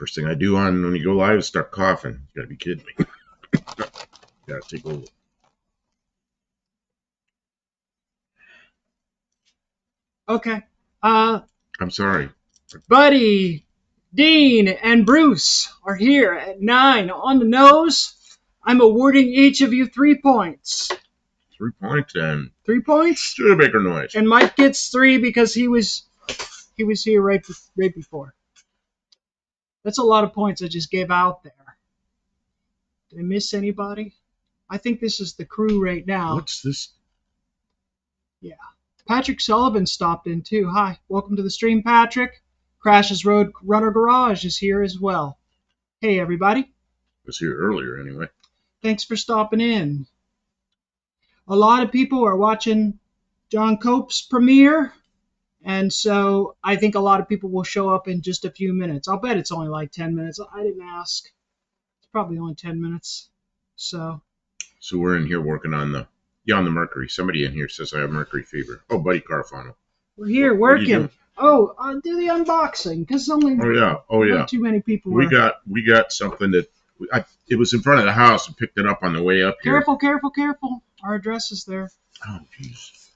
First thing I do on when you go live is start coughing. You gotta be kidding me. Gotta take over. Okay. I'm sorry. Buddy, Dean, and Bruce are here at 9 on the nose. I'm awarding each of you 3 points. 3 points and 3 points? Studebaker noise. And Mike gets 3 because he was here right before. That's a lot of points I just gave out there. Did I miss anybody? I think this is the crew right now. What's this? Yeah. Patrick Sullivan stopped in too. Hi. Welcome to the stream, Patrick. Crash's Road Runner Garage is here as well. Hey, everybody. Was here earlier anyway. Thanks for stopping in. A lot of people are watching John Cope's premiere, and so I think a lot of people will show up in just a few minutes. I'll bet it's only like 10 minutes. I didn't ask. It's probably only 10 minutes. So we're in here working on the Mercury. Somebody in here says I have Mercury fever. Oh, Buddy Carfano. We're here working. Oh, do the unboxing because only not too many people. We got something that it was in front of the house and picked it up on the way up here. Careful. Our address is there. Oh, jeez.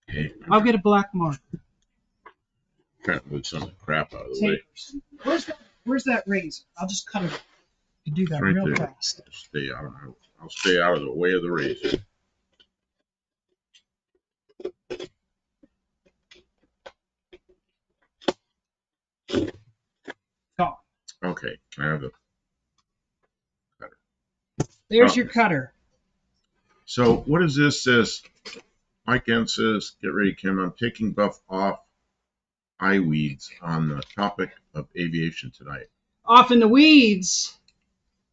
Okay. I'll get a black marker. Trying to move some of the crap out of the way. Where's that razor? I'll just cut it. You do that real fast. I'll stay out of the way of the razor. Go. Okay, can I have the cutter? There's your cutter. So what is this? Says Mike N says, get ready, Kim. I'm taking buff off eye weeds on the topic of aviation tonight. Off in the weeds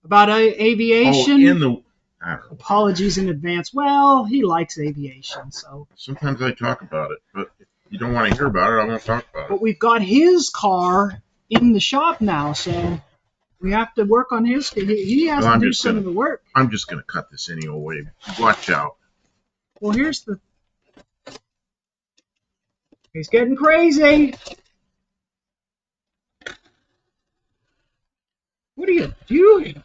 about aviation. Oh, apologies in advance. Well, he likes aviation, so sometimes I talk about it, but if you don't want to hear about it, I won't talk about it. But we've got his car in the shop now, so we have to work on his. He has to do some of the work. I'm just going to cut this any old way. Watch out. Well, he's getting crazy. What are you doing?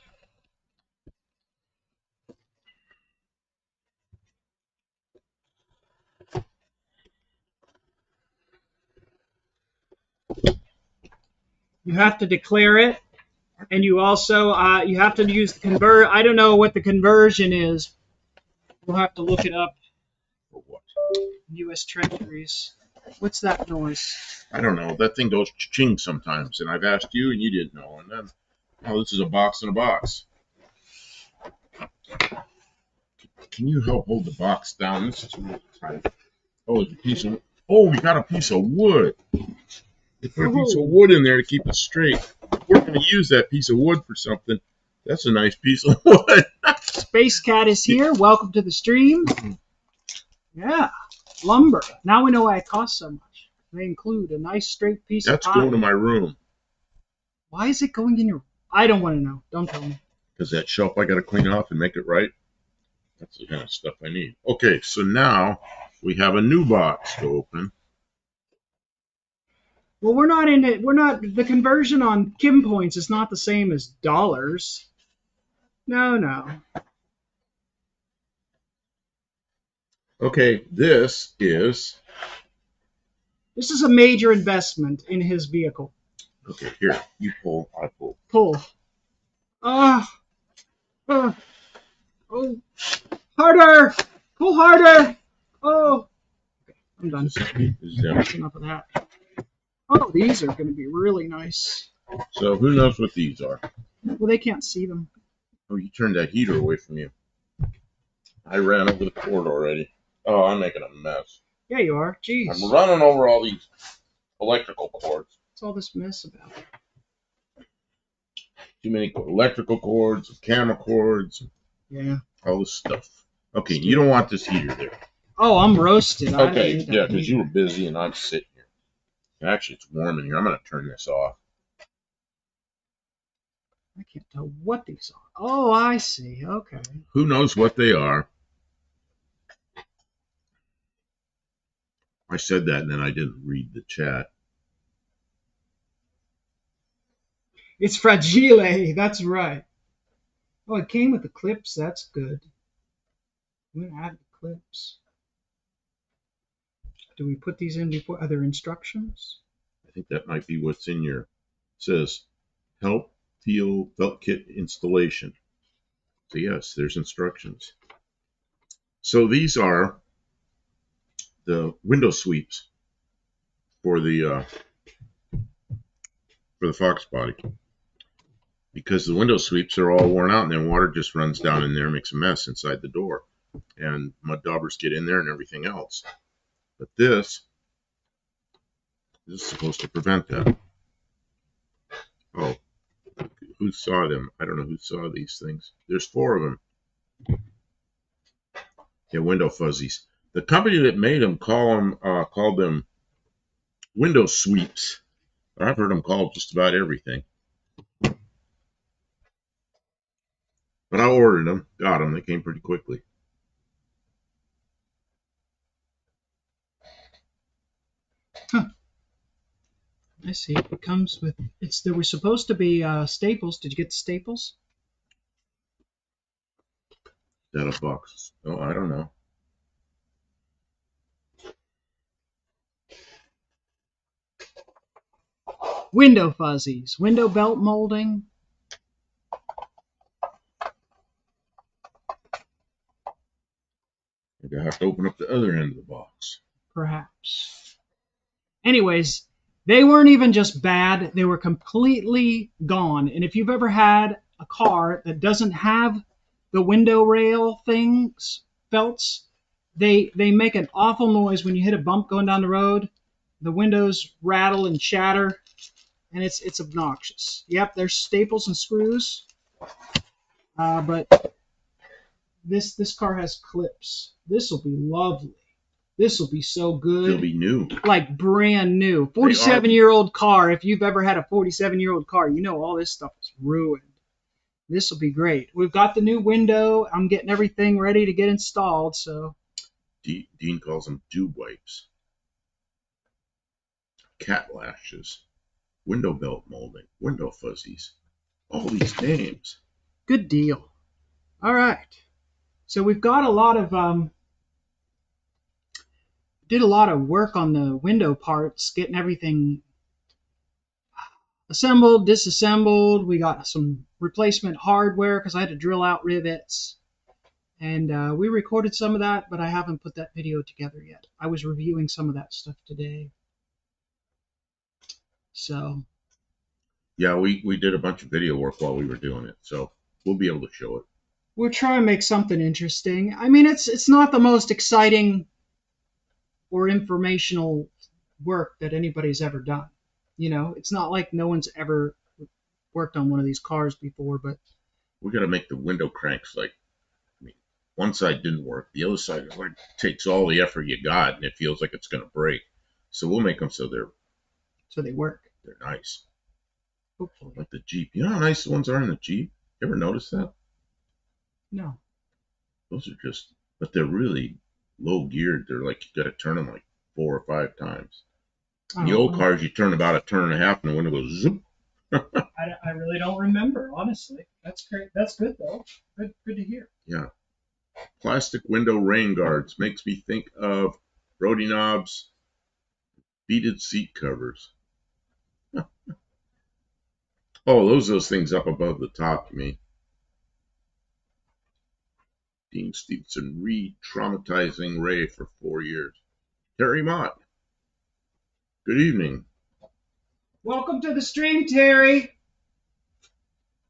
You have to declare it, and you also you have to use the convert. I don't know what the conversion is. We'll have to look it up. For what? U.S. Treasuries. What's that noise? I don't know. That thing goes ching sometimes, and I've asked you, and you didn't know. And then, this is a box in a box. Can you help hold the box down? This is really tight. Oh, there's a piece of. Oh, we got a piece of wood. They put a piece of wood in there to keep it straight. We're going to use that piece of wood for something. That's a nice piece of wood. Space Cat is here. Welcome to the stream. Yeah, lumber. Now we know why it costs so much. They include a nice straight piece of pine. That's going to my room. Why is it going in your... I don't want to know. Don't tell me. Because that shelf I got to clean off and make it right. That's the kind of stuff I need. Okay, so now we have a new box to open. Well, we're not in it. We're not. The conversion on Kim points is not the same as dollars. No. Okay, this is a major investment in his vehicle. Okay, here, you pull, I pull. Pull. Harder! Pull harder! Oh. Okay, I'm done. That's enough of that. Oh, these are going to be really nice. So who knows what these are? Well, they can't see them. Oh, you turned that heater away from you. I ran over the cord already. Oh, I'm making a mess. Yeah, you are. Jeez. I'm running over all these electrical cords. What's all this mess about? Too many electrical cords, camera cords. Yeah. All this stuff. Okay, you don't want this heater there. Oh, I'm roasted. Okay, yeah, because you were busy and I'm sitting here. Actually, it's warm in here. I'm going to turn this off. I can't tell what these are. Oh, I see. Okay. Who knows what they are? I said that and then I didn't read the chat. It's fragile. That's right. Oh, it came with the clips. That's good. I'm gonna add the clips. Do we put these in before other instructions? I think that might be what's in your. It says help feel felt kit installation. So yes, there's instructions. So these are the window sweeps for the Fox body, because the window sweeps are all worn out and then water just runs down in there and makes a mess inside the door, and mud daubers get in there and everything else. But this is supposed to prevent that. Oh, who saw them? I don't know who saw these things. There's 4 of them. Yeah, window fuzzies. The company that made them called them window sweeps. I've heard them called just about everything. But I ordered them, got them. They came pretty quickly. Huh. I see. It comes with. There were supposed to be staples. Did you get the staples? Is that a box? Oh, I don't know. Window fuzzies, window belt molding. Maybe I have to open up the other end of the box. Perhaps. Anyways, they weren't even just bad, they were completely gone. And if you've ever had a car that doesn't have the window rail things, felts, they make an awful noise when you hit a bump going down the road. The windows rattle and shatter, and it's obnoxious. Yep, there's staples and screws, but this car has clips. This will be lovely. This will be so good. It'll be new. Like brand new. 47-year-old car. If you've ever had a 47-year-old car, you know all this stuff is ruined. This will be great. We've got the new window. I'm getting everything ready to get installed. So Dean calls them dew wipes. Cat lashes. Window belt molding. Window fuzzies. All these names. Good deal. All right. So we've got a lot of did a lot of work on the window parts, getting everything assembled, disassembled. We got some replacement hardware because I had to drill out rivets. And we recorded some of that, but I haven't put that video together yet. I was reviewing some of that stuff today. So. Yeah, we did a bunch of video work while we were doing it, so we'll be able to show it. We'll try and make something interesting. I mean, it's not the most exciting or informational work that anybody's ever done. You know, it's not like no one's ever worked on one of these cars before, but we got to make the window cranks like, I mean, one side didn't work, the other side like takes all the effort you got, and it feels like it's going to break. So we'll make them so they work. They're nice. Hopefully. Like the Jeep. You know how nice the ones are in the Jeep? You ever notice that? No. Those are just, but they're really low geared. They're like, you got to turn them like 4 or 5 times. In the old cars, you turn about a turn and a half, and the window goes zoop. I really don't remember, honestly. That's great. That's good, though. Good to hear. Yeah. Plastic window rain guards makes me think of Brody knobs, beaded seat covers. Oh, those things up above the top, you mean? Dean Stevenson re-traumatizing Ray for 4 years. Terry Mott. Good evening. Welcome to the stream, Terry.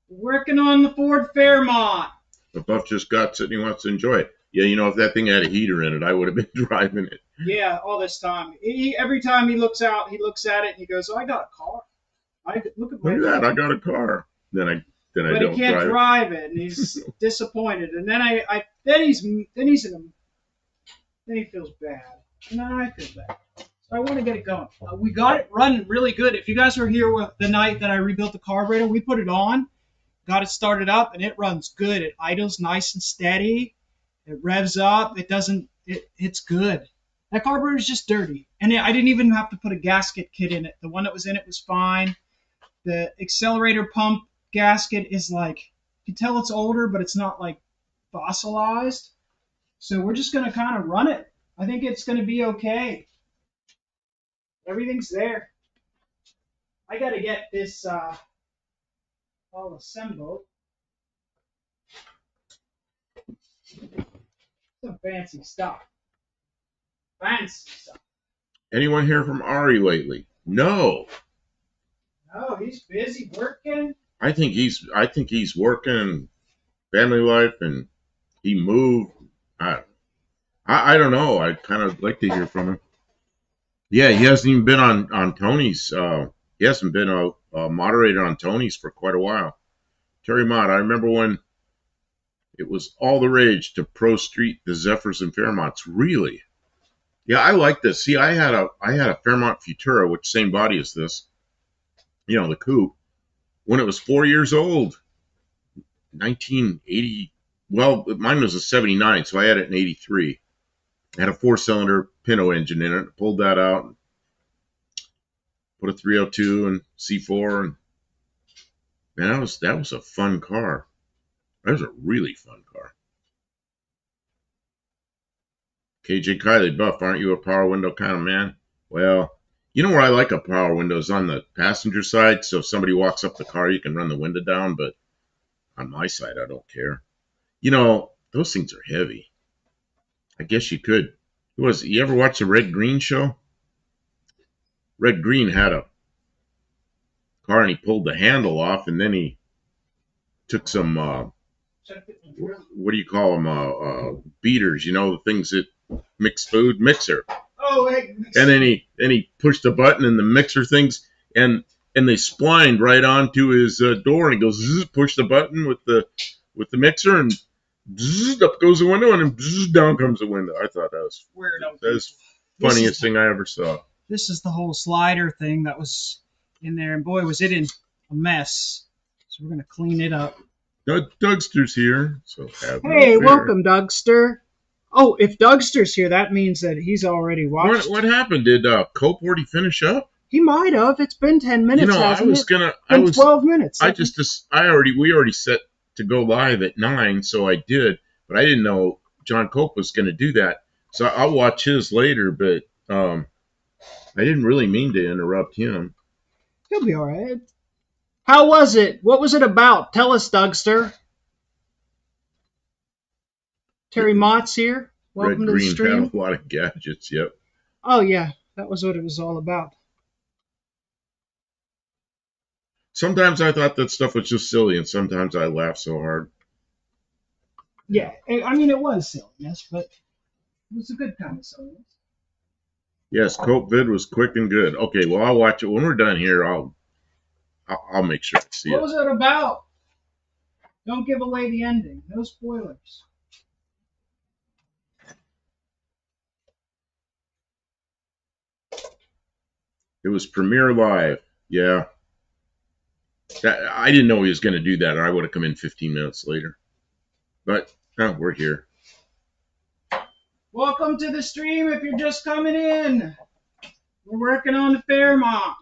Working on the Ford Fairmont. The Buff just got it and he wants to enjoy it. Yeah, you know, if that thing had a heater in it, I would have been driving it. Yeah, all this time. Every time he looks out, he looks at it and he goes, "Oh, I got a car. Look at that, I got a car." Then I but don't he can't drive it, and he's disappointed. And then then he feels bad, and then I feel bad. So I want to get it going. We got it running really good. If you guys were here the night that I rebuilt the carburetor, we put it on, got it started up, and it runs good. It idles nice and steady. It revs up. It's good. That carburetor is just dirty, and I didn't even have to put a gasket kit in it. The one that was in it was fine. The accelerator pump gasket is like, you can tell it's older, but it's not like fossilized. So we're just going to kind of run it. I think it's going to be okay. Everything's there. I got to get this all assembled. Some fancy stuff. Fancy stuff. Anyone hear from Ari lately? No. Oh, he's busy working. I think he's working family life, and he moved. I don't know. I'd kind of like to hear from him. Yeah, he hasn't even been on Tony's. He hasn't been a moderator on Tony's for quite a while. Terry Mott, I remember when it was all the rage to Pro Street the Zephyrs and Fairmonts. Really? Yeah, I like this. See, I had a Fairmont Futura, which same body as this. You know, the coupe. When it was 4 years old, 1980. Well, mine was a 79, so I had it in 83. It had a 4-cylinder Pinto engine in it. Pulled that out, and put a 302 and C4, and man, that was a fun car. That was a really fun car. KJ Kylie Buff, aren't you a power window kind of man? Well, you know where I like a power window is on the passenger side. So if somebody walks up the car, you can run the window down. But on my side, I don't care. You know, those things are heavy. I guess you could. You ever watch the Red Green show? Red Green had a car and he pulled the handle off, and then he took some what do you call them? Beaters, you know, the things that mix food, mixer. Oh, hey. And then he pushed a button, and the mixer things, and they splined right onto his door, and he goes, zzz, push the button with the mixer, and zzz, up goes the window, and then zzz, down comes the window. I thought that was the funniest thing I ever saw. This is the whole slider thing that was in there, and boy, was it in a mess. So we're gonna clean it up. Dougster's here, so hey, welcome, Dougster. Oh, if Dougster's here, that means that he's already watched. What happened? Did Cope already finish up? He might have. It's been 10 minutes. You know, hasn't it? 12 minutes. We already set to go live at 9, so I did, but I didn't know John Cope was going to do that. So I'll watch his later, but I didn't really mean to interrupt him. He'll be all right. How was it? What was it about? Tell us, Dougster. Terry Mott's here. Welcome to the stream. Red Green had a lot of gadgets, yep. Oh, yeah. That was what it was all about. Sometimes I thought that stuff was just silly, and sometimes I laughed so hard. Yeah. I mean, it was silliness, but it was a good kind of silliness. Yes, Cope vid was quick and good. Okay, well, I'll watch it. When we're done here, I'll make sure to see it. What was it about? Don't give away the ending. No spoilers. It was Premiere Live. Yeah. I didn't know he was going to do that, or I would have come in 15 minutes later. But we're here. Welcome to the stream if you're just coming in. We're working on the Fairmont.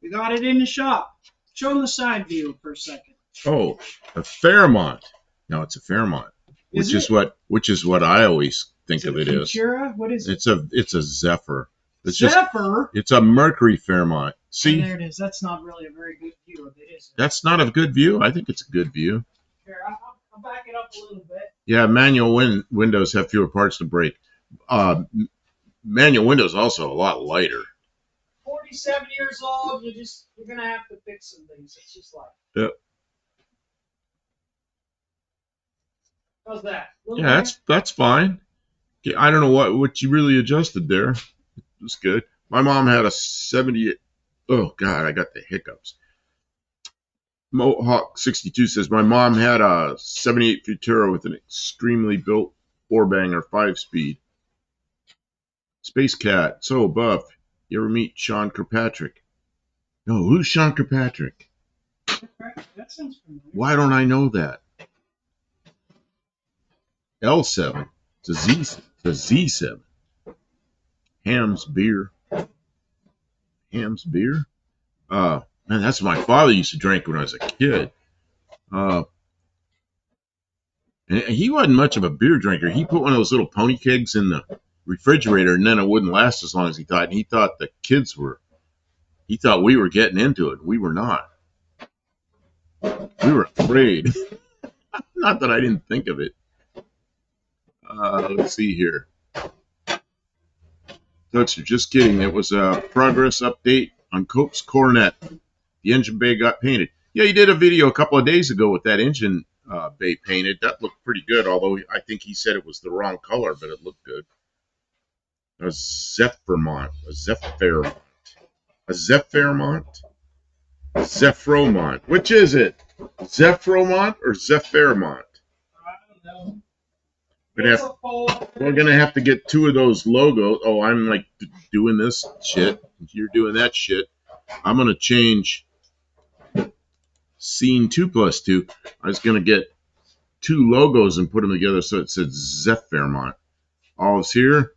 We got it in the shop. Show them the side view for a second. Oh, a Fairmont. No, it's a Fairmont. Which is what I always think of it as. Futura? What is it? It's a Zephyr. Zephyr? It's a Mercury Fairmont. See? And there it is. That's not really a very good view of it, is it? That's not a good view. I think it's a good view. Here, I'll back it up a little bit. Yeah, manual windows have fewer parts to break. Manual windows also a lot lighter. 47 years old. You're gonna have to fix some things. It's just like. Yep. How's that? Yeah, that's fine. I don't know what you really adjusted there. It was good. My mom had a 70. Oh God, I got the hiccups. Mohawk 62 says my mom had a 78 Futura with an extremely built 4-banger 5-speed. Space Cat, so Buff. You ever meet Sean Kirkpatrick? No, who's Sean Kirkpatrick? That sounds familiar. Why don't I know that? L7. It's a Z7. Ham's beer. Man, that's what my father used to drink when I was a kid. And he wasn't much of a beer drinker. He put one of those little pony kegs in the refrigerator, and then it wouldn't last as long as he thought. And he thought the kids were. He thought we were getting into it. We were not. We were afraid. Not that I didn't think of it. Let's see here. Folks, you're just kidding. It was a progress update on Cope's Coronet. The engine bay got painted. Yeah, he did a video a couple of days ago with that engine bay painted. That looked pretty good, although I think he said it was the wrong color, but it looked good. A Zephyrmont. A Zephyrmont. A Zephyrmont? Zephyrmont. Which is it? Zephyrmont or Zephyrmont? I don't know. We're gonna have to get two of those logos. Oh, I'm like doing this shit. You're doing that shit. I'm gonna change scene 2+2. I was gonna get two logos and put them together so it said Zephyrmont. All's here.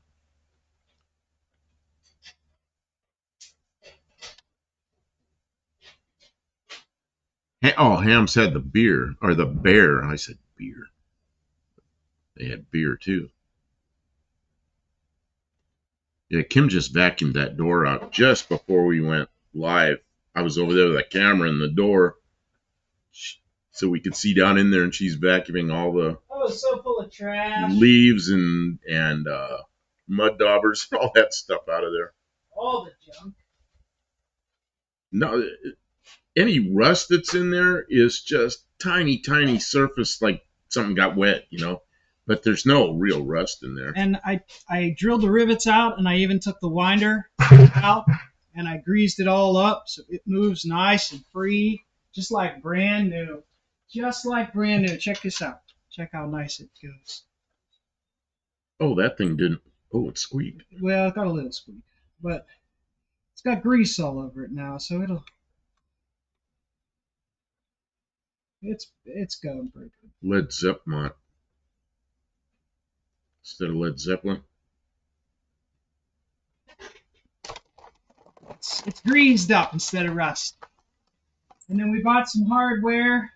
Oh, Hams had the beer or the bear. I said beer. They had beer too. Yeah, Kim just vacuumed that door out just before we went live. I was over there with a camera in the door so we could see down in there, and she's vacuuming all the so full of trash, leaves and mud daubers and all that stuff out of there. All the junk. No, any rust that's in there is just tiny, tiny surface, like something got wet, you know. But there's no real rust in there. And I drilled the rivets out, and I even took the winder out, and I greased it all up so it moves nice and free, just like brand new. Just like brand new. Check this out. Check how nice it goes. Oh, that thing didn't. Oh, it squeaked. Well, it got a little squeak, but it's got grease all over it now, so it's going pretty good. Led Zeppelin instead of Led Zeppelin. It's greased up instead of rust. And then we bought some hardware.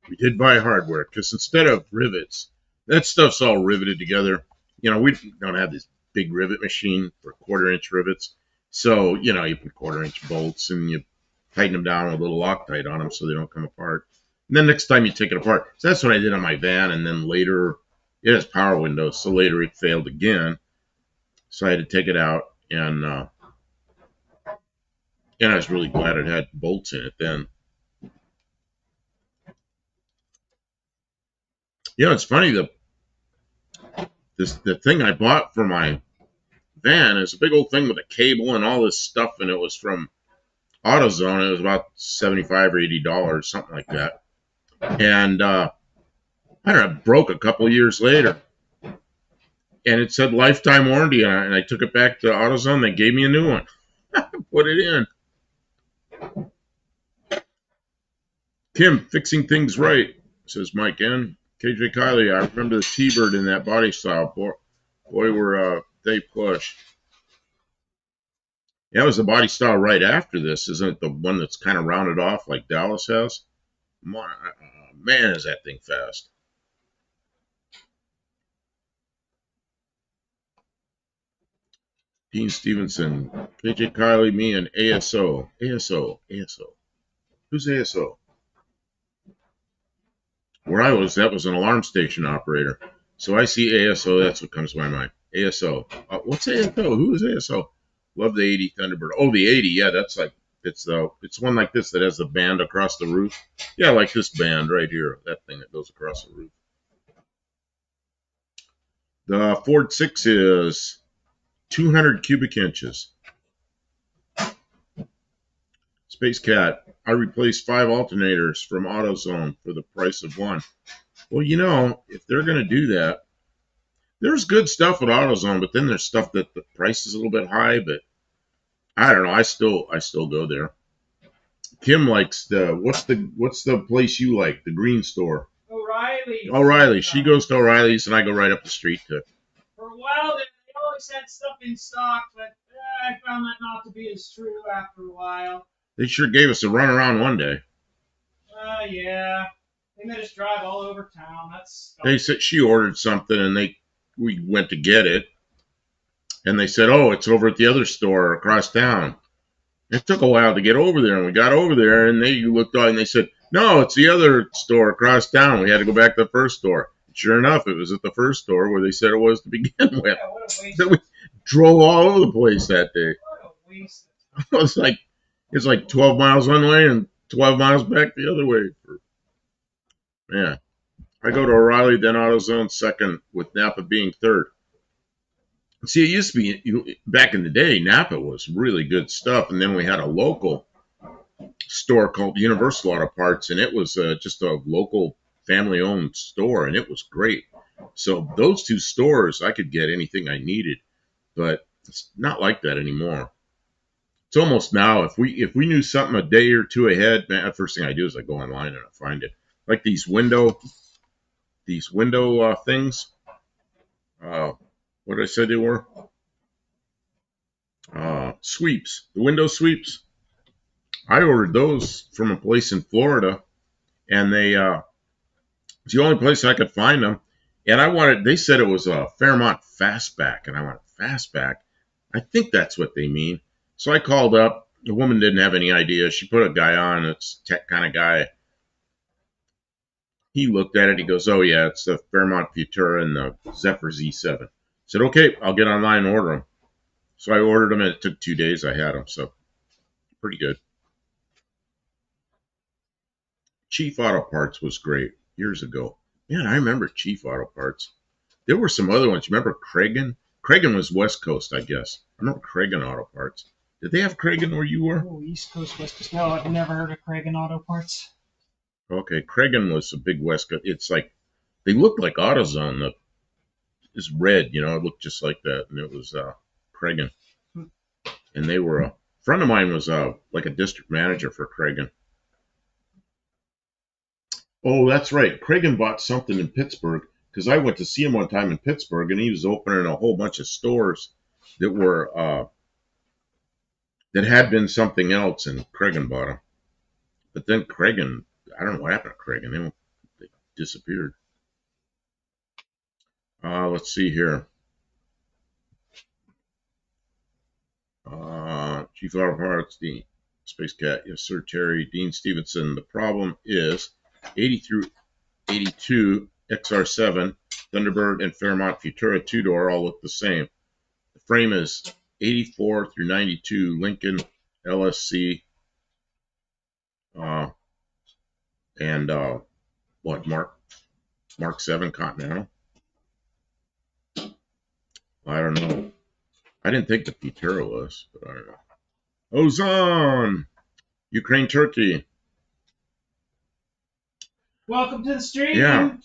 We did buy hardware because instead of rivets, that stuff's all riveted together. You know, we don't have this big rivet machine for 1/4-inch rivets. So, you know, you put 1/4-inch bolts and you tighten them down with a little Loctite on them so they don't come apart. And then next time you take it apart. So that's what I did on my van. And then later, it has power windows. So later it failed again. So I had to take it out. And I was really glad it had bolts in it then. You know, it's funny, the thing I bought for my van is a big old thing with a cable and all this stuff, and it was from AutoZone. It was about $75 or $80, something like that. And I don't know, it broke a couple of years later. And it said lifetime warranty on it, and I took it back to AutoZone. They gave me a new one. Put it in. Kim, fixing things right, says Mike N. KJ Kylie, I remember the T-Bird in that body style. Boy were they plush. Yeah, it was the body style right after this. Isn't it the one that's kind of rounded off like Dallas has? Man, is that thing fast. Dean Stevenson, KJ Kylie, me, and ASO. ASO. Who's ASO? Where I was, that was an alarm station operator. So I see ASO, that's what comes to my mind. ASO. What's ASO? Who is ASO? Love the 80 Thunderbird. Oh, the 80. Yeah, that's like, it's one like this that has the band across the roof. Yeah, like this band right here. That thing that goes across the roof. The Ford 6 is 200 cubic inches. Space Cat, I replaced 5 alternators from AutoZone for the price of one. Well, you know, if they're going to do that, there's good stuff with AutoZone, but then there's stuff that the price is a little bit high, but I don't know. I still go there. Kim likes what's the place you like? The green store. O'Reilly's. O'Reilly. She goes to O'Reilly's, and I go right up the street to. For a while, they always had stuff in stock, but I found that not to be as true after a while. They sure gave us a run around one day. Yeah. They made us drive all over town. That's. They said she ordered something, and we went to get it, and they said, "Oh, it's over at the other store across town." It took a while to get over there, and we got over there, and they looked out and they said, "No, it's the other store across town." We had to go back to the first store. Sure enough, it was at the first store where they said it was to begin with. Yeah, what a waste. So we drove all over the place that day. What a waste. It's like 12 miles one way and 12 miles back the other way. Yeah, I go to O'Reilly, then AutoZone second, with Napa being third. See, it used to be back in the day, Napa was really good stuff, and then we had a local store called Universal Auto Parts, and it was just a local family-owned store, and it was great. So those two stores, I could get anything I needed, but it's not like that anymore. It's almost now, if we knew something a day or two ahead, man, the first thing I do is I go online and I find it. Like these window things. What did I say they were? Sweeps. The window sweeps. I ordered those from a place in Florida, and it's the only place I could find them. And they said it was a Fairmont Fastback, and I went, Fastback? I think that's what they mean. So I called up. The woman didn't have any idea. She put a guy on, it's tech kind of guy. He looked at it. He goes, "Oh, yeah, it's the Fairmont Futura and the Zephyr Z7. I said, "Okay, I'll get online and order them." So I ordered them, and it took 2 days. I had them, so pretty good. Chief Auto Parts was great years ago. Man, I remember Chief Auto Parts. There were some other ones. Remember Cragen? Cragen was West Coast, I guess. I remember Cragen Auto Parts. Did they have Cragen where you were? Oh, East Coast, West Coast. No, I've never heard of Craig and Auto Parts. Okay, Cragen was a big West Coast. It's like, they looked like AutoZone. It's red, it looked just like that. And it was Cragen. And they were, a friend of mine was like a district manager for Cragen. Oh, that's right. Cragen bought something in Pittsburgh, because I went to see him one time in Pittsburgh, and he was opening a whole bunch of stores that were that had been something else, and Cragen bought them. But then Cragen, I don't know what happened to Cragen. They disappeared. Let's see here. Chief Auto Parts, Dean Space Cat, yes sir, Terry, Dean Stevenson. The problem is 80 through 82 XR7, Thunderbird, and Fairmont Futura two-door all look the same. The frame is 84 through 92 Lincoln LSC, and what Mark 7 Continental. I don't know. I didn't think the Futura was, but I don't know. Ozon, Ukraine, Turkey. Welcome to the stream. Yeah.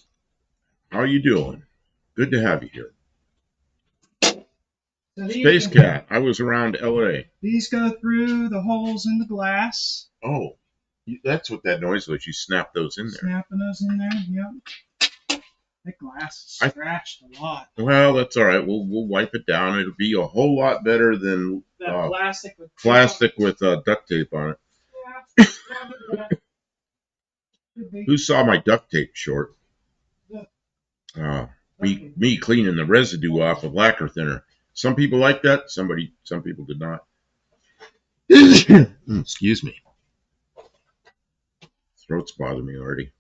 How are you doing? Good to have you here. So Space Cat. I was around LA. These go through the holes in the glass. Oh, that's what that noise was. You snapped those in there. Snapping those in there. Yep. The glass is scratched a lot. Well, that's all right. We'll wipe it down. It'll be a whole lot better than that plastic with duct tape on it. Yeah. Who saw my duct tape short? Me cleaning the residue off of lacquer thinner. Some people like that. Some people did not. Excuse me. Throat's bothering me already.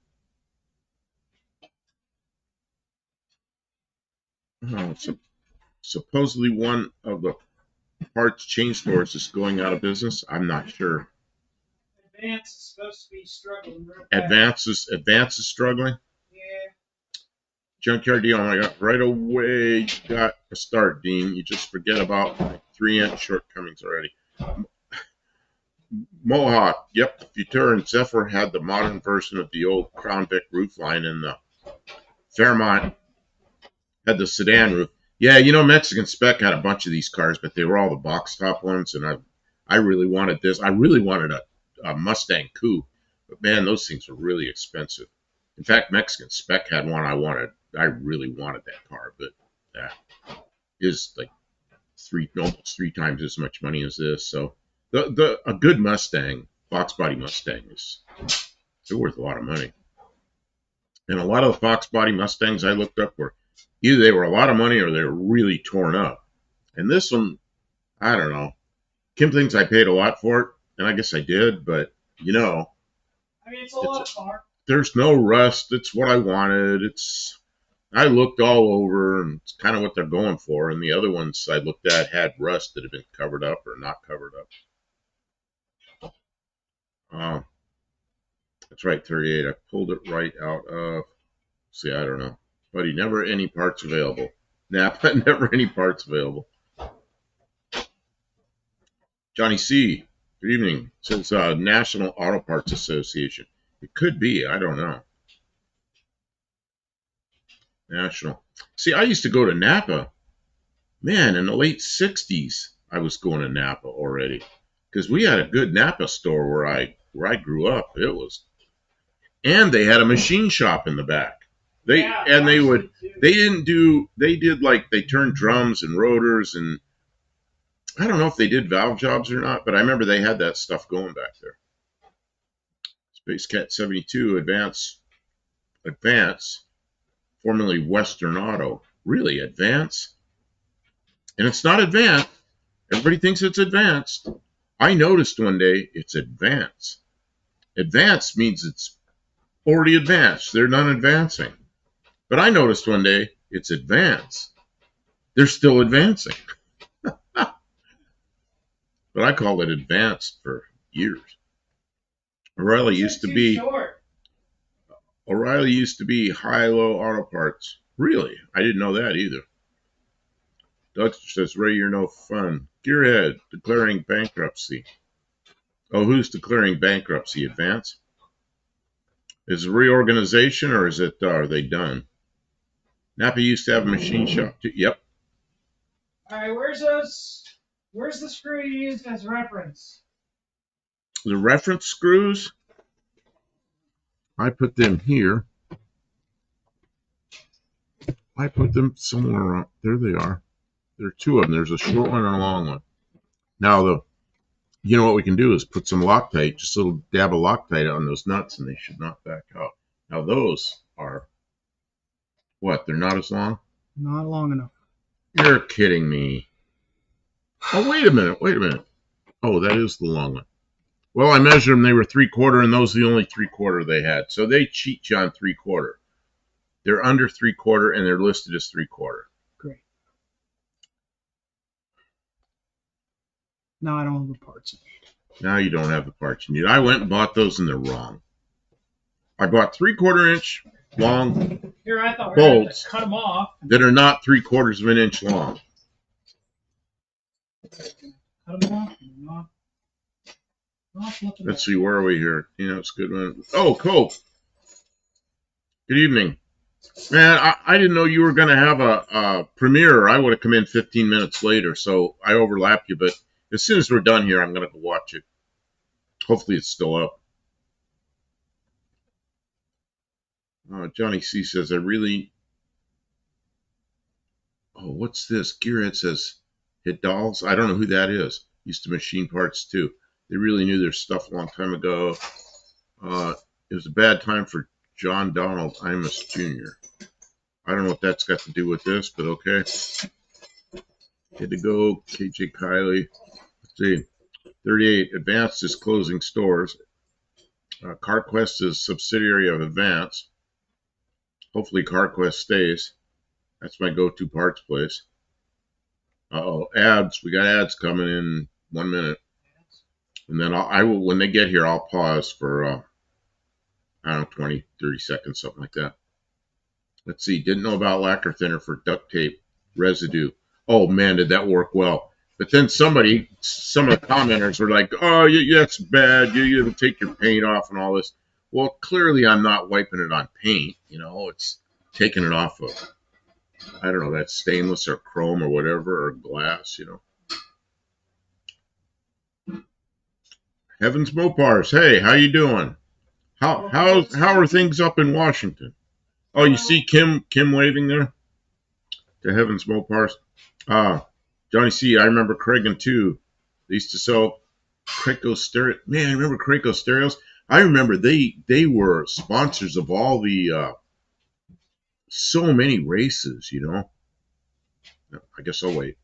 Supposedly one of the parts chain stores is going out of business. I'm not sure. Advance is supposed to be struggling. Advance is struggling? Yeah. Junkyard deal. I got right away. You got a start, Dean. You just forget about my 3-inch shortcomings already. Mohawk. Yep, the Futura and Zephyr had the modern version of the old Crown Vic roofline, and the Fairmont had the sedan roof. Yeah, Mexican Spec had a bunch of these cars, but they were all the box top ones, and I really wanted this. I really wanted a Mustang Coupe, but man, those things were really expensive. In fact, Mexican Spec had one I wanted. I really wanted that car, but that is like almost three times as much money as this. So a good Mustang Fox body Mustangs. They're worth a lot of money. And a lot of the Fox body Mustangs I looked up were either they were a lot of money or they were really torn up. And this one, I don't know. Kim thinks I paid a lot for it, and I guess I did, but you know, I mean, it's a lot of car. There's no rust. It's what I wanted. I looked all over, and it's kind of what they're going for. And the other ones I looked at had rust that had been covered up or not covered up. That's right, 38. I pulled it right out of. See, I don't know, buddy. Never any parts available. Napa, never any parts available. Johnny C. Good evening. Says National Auto Parts Association. It could be. I don't know. National. See, I used to go to Napa. Man, in the late 60s, I was going to Napa already. Because we had a good Napa store where I grew up. It was, and they had a machine shop in the back. They turned drums and rotors, and I don't know if they did valve jobs or not, but I remember they had that stuff going back there. Space Cat 72 Advance, formerly Western Auto. Really, Advance? And it's not Advance. Everybody thinks it's advanced. I noticed one day it's Advance. Advance means it's already advanced. They're not advancing. But I noticed one day it's Advance. They're still advancing. But I called it Advanced for years. O'Reilly used to be high-low auto parts. Really? I didn't know that either. Doug says, Ray, you're no fun. Gearhead, declaring bankruptcy. Oh, who's declaring bankruptcy? Advance? Is it reorganization or is it, are they done? Napa used to have a machine shop too. Yep. All right, where's the screw you used as reference? The reference screws, I put them here. I put them somewhere around. There they are. There are two of them. There's a short one and a long one. Now, you know what we can do is put some Loctite, just a little dab of Loctite on those nuts, and they should not back out. Now, those are, what, they're not as long? Not long enough. You're kidding me. Oh, wait a minute. Oh, that is the long one. Well, I measured them. They were 3/4, and those are the only 3/4 they had. So they cheat you on 3/4. They're under 3/4, and they're listed as 3/4. Great. Now I don't have the parts. Now you don't have the parts you need. I went and bought those, and they're wrong. I bought 3/4 inch long Here, I thought bolts to cut them off. that are not 3/4 of an inch long. Cut them off. Let's see, where are we here? You know, it's a good one. Oh, Cope. Good evening. Man, I didn't know you were going to have a premiere. I would have come in 15 minutes later, so I overlapped you. But as soon as we're done here, I'm going to go watch it. Hopefully it's still up. Johnny C says, I really... Oh, what's this? Gearhead says, hit dolls? I don't know who that is. Used to machine parts, too. They really knew their stuff a long time ago. It was a bad time for John Donald Imus Jr. I don't know what that's got to do with this, but okay. Had to go. KJ Kiley. Let's see. 38. Advance is closing stores. CarQuest is a subsidiary of Advance. Hopefully CarQuest stays. That's my go-to parts place. Uh-oh. Ads. We got ads coming in 1 minute. And then I will, when they get here, I'll pause for, I don't know, 20, 30 seconds, something like that. Let's see. Didn't know about lacquer thinner for duct tape residue. Oh, man, did that work well. But then some of the commenters were like, oh, that's bad. You didn't take your paint off and all this. Well, clearly I'm not wiping it on paint. You know, it's taking it off of, I don't know, that stainless or chrome or whatever, or glass, you know. Heavens Mopars, hey, how you doing? How are things up in Washington? Oh, you see Kim waving there? To Heavens Mopars. Johnny C, I remember Craig and 2. They used to sell Craco stereo. Man, I remember Craco stereos. I remember they were sponsors of all the so many races. I guess I'll wait.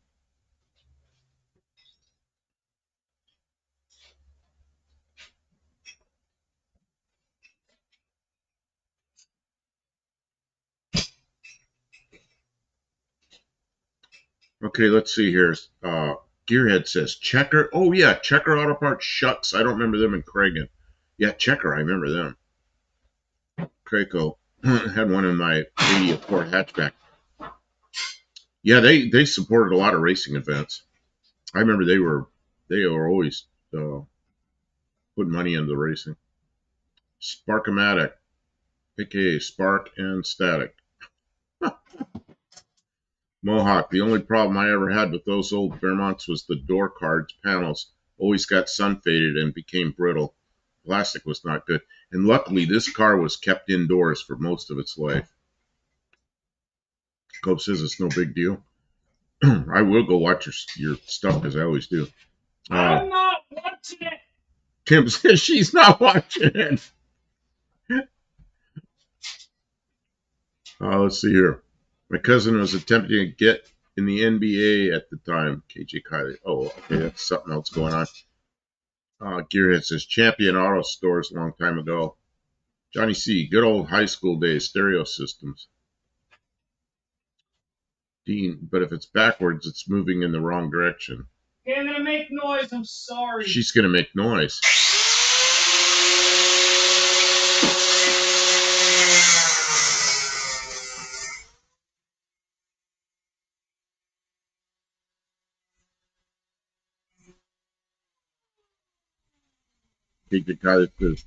Okay, let's see here. Gearhead says Checker. Oh yeah, Checker Auto Parts. Shucks, I don't remember them in Cragen. Yeah, Checker, I remember them. Craco had one in my 80 Ford hatchback. Yeah, they supported a lot of racing events. I remember they were always putting money into the racing. Sparkomatic, aka Spark and Static. Mohawk. The only problem I ever had with those old Fairmonts was the door cards panels always got sun faded and became brittle. Plastic was not good. And luckily, this car was kept indoors for most of its life. Cope says it's no big deal. I will go watch your stuff because I always do. I'm not watching it. Kim says she's not watching it. Let's see here. My cousin was attempting to get in the NBA at the time. KJ Kylie. Oh, okay, that's something else going on. Gearhead says Champion Auto Stores a long time ago. Johnny C. Good old high school days. Stereo systems. Dean. But if it's backwards, it's moving in the wrong direction. Okay, I'm gonna make noise. I'm sorry. She's gonna make noise. KJ Kylie says.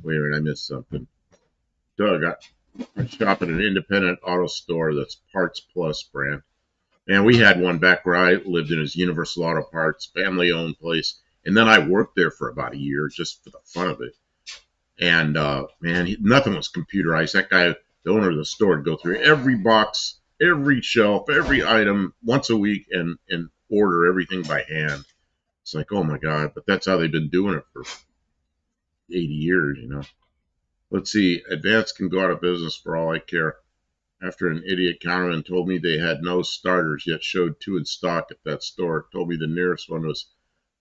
Wait a minute, I missed something. Doug, I shop at an independent auto store that's Parts Plus brand. And we had one back where I lived in his Universal Auto Parts, family-owned place. And then I worked there for about a year just for the fun of it. And, man, nothing was computerized. That guy, the owner of the store, would go through every box, every shelf, every item once a week and order everything by hand. It's like, oh, my God. But that's how they've been doing it for 80 years, Let's see. Advance can go out of business for all I care. After an idiot counterman told me they had no starters, yet showed 2 in stock at that store. Told me the nearest one was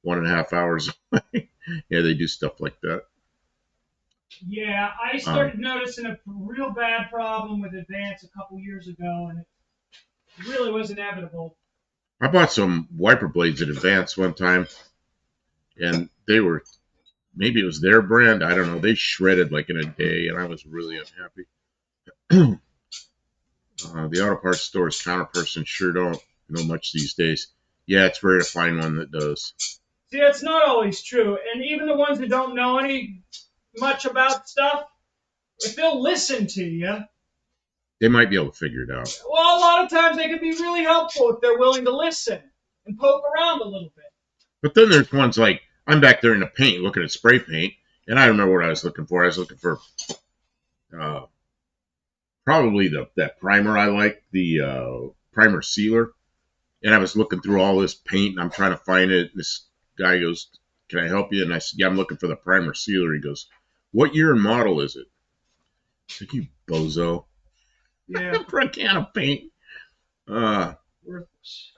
1.5 hours away. Yeah, they do stuff like that. Yeah, I started noticing a real bad problem with Advance a couple years ago, and it really was inevitable. I bought some wiper blades at Advance one time, and they were, maybe it was their brand, I don't know. They shredded like in a day, and I was really unhappy. The auto parts store's counterperson sure don't know much these days. Yeah, it's rare to find one that does. See, it's not always true, and even the ones that don't know any much about stuff, if they'll listen to you, they might be able to figure it out. Well, a lot of times they can be really helpful if they're willing to listen and poke around a little bit. But then there's ones like, I'm back there in the paint looking at spray paint, and I remember what I was looking for. I was looking for probably that primer I like, the primer sealer. And I was looking through all this paint, and I'm trying to find it. And this guy goes, can I help you? And I said, yeah, I'm looking for the primer sealer. He goes, what year and model is it? I said, you bozo. Yeah. For a can of paint. Worthless.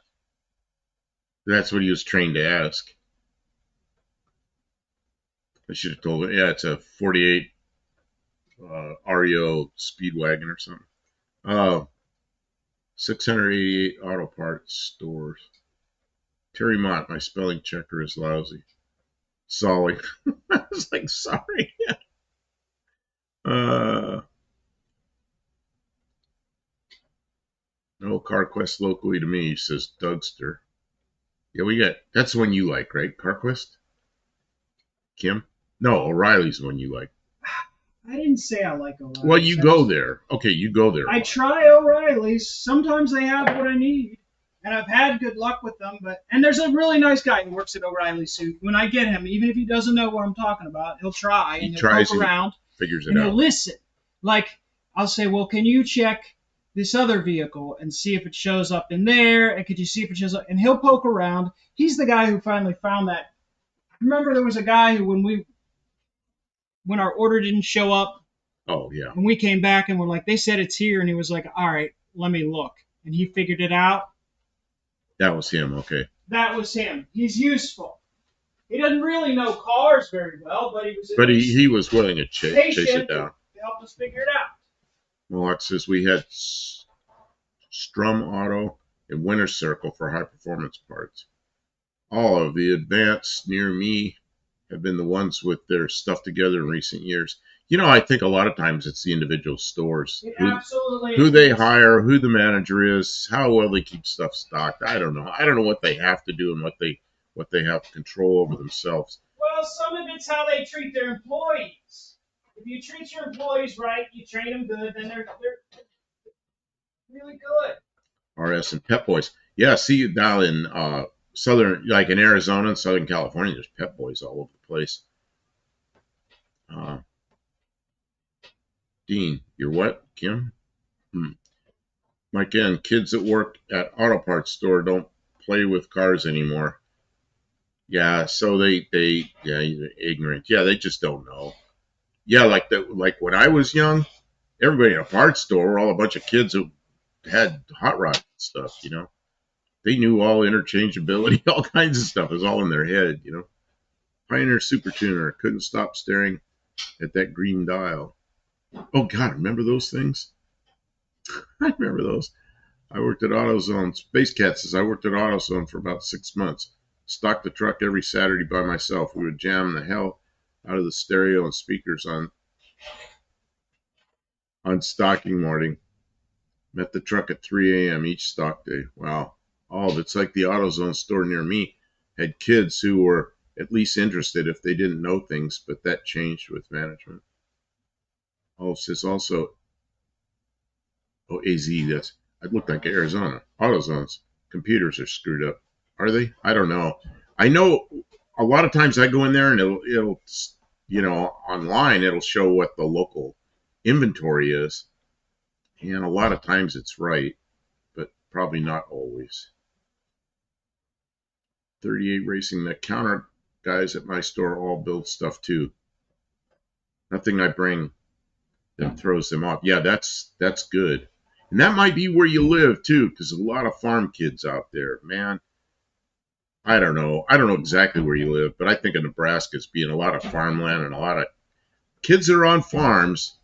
That's what he was trained to ask. I should have told him, yeah, it's a 48 REO Speedwagon or something. 688 auto parts stores. Terry Mott, my spelling checker is lousy. Solly. I was like, sorry. No CarQuest locally to me, says Dougster. Yeah, that's the one you like, right? CarQuest? Kim? No, O'Reilly's the one you like. I didn't say I like O'Reilly's. Well, you go there. Okay, you go there. I try O'Reilly's. Sometimes they have what I need. And I've had good luck with them. And there's a really nice guy who works at O'Reilly's who, when I get him, even if he doesn't know what I'm talking about, he'll try and he'll poke around. Figures it and out. He'll listen. Like, I'll say, well, can you check this other vehicle and see if it shows up in there? And could you see if it shows up? And he'll poke around. He's the guy who finally found that Remember, there was a guy who, when our order didn't show up, Oh yeah, and we came back and we're like, they said it's here, and he was like, all right, let me look, and he figured it out. that was him. Okay, That was him. He's useful. He doesn't really know cars very well, but he was at but least he was willing to chase it patient down. to help us figure it out. Well, it says we had Strum Auto and Winter Circle for high performance parts. All of the advanced near me have been the ones with their stuff together in recent years. You know, I think a lot of times it's the individual stores It absolutely who they is. hire, who the manager is, how well they keep stuff stocked. I don't know. I don't know what they have to do and what they have control over themselves. Well, some of it's how they treat their employees. If you treat your employees right, you train them good, then they're really good. RS and Pep Boys. Yeah, see now in southern, like in Arizona and Southern California, there's Pep Boys all over the place. Uh, Dean, you're what, Kim? Hmm. Again, kids that work at auto parts store don't play with cars anymore. Yeah, so they yeah, ignorant. Yeah, they just don't know. Yeah, like when I was young, everybody in a parts store were all a bunch of kids who had hot rod stuff. You know, they knew all interchangeability, all kinds of stuff. It was all in their head. You know, Pioneer Super Tuner couldn't stop staring at that green dial. Oh God, remember those things? I remember those. I worked at AutoZone. Space Cat says I worked at AutoZone for about 6 months. Stocked the truck every Saturday by myself. We would jam the hell out of the stereo and speakers on stocking morning. Met the truck at 3 a.m. each stock day. Wow. Oh, it's like the AutoZone store near me had kids who were at least interested if they didn't know things, but that changed with management. Oh, it says also, oh, AZ, that's, it looked like Arizona. AutoZone's computers are screwed up. Are they? I don't know. I know a lot of times I go in there and it'll you know, online, it'll show what the local inventory is. And a lot of times it's right, but probably not always. 38 Racing, the counter guys at my store all build stuff too. Nothing I bring them throws them off. Yeah, that's good. And that might be where you live too, because a lot of farm kids out there, man. I don't know. I don't know exactly where you live, but I think of Nebraska as being a lot of farmland and a lot of kids that are on farms.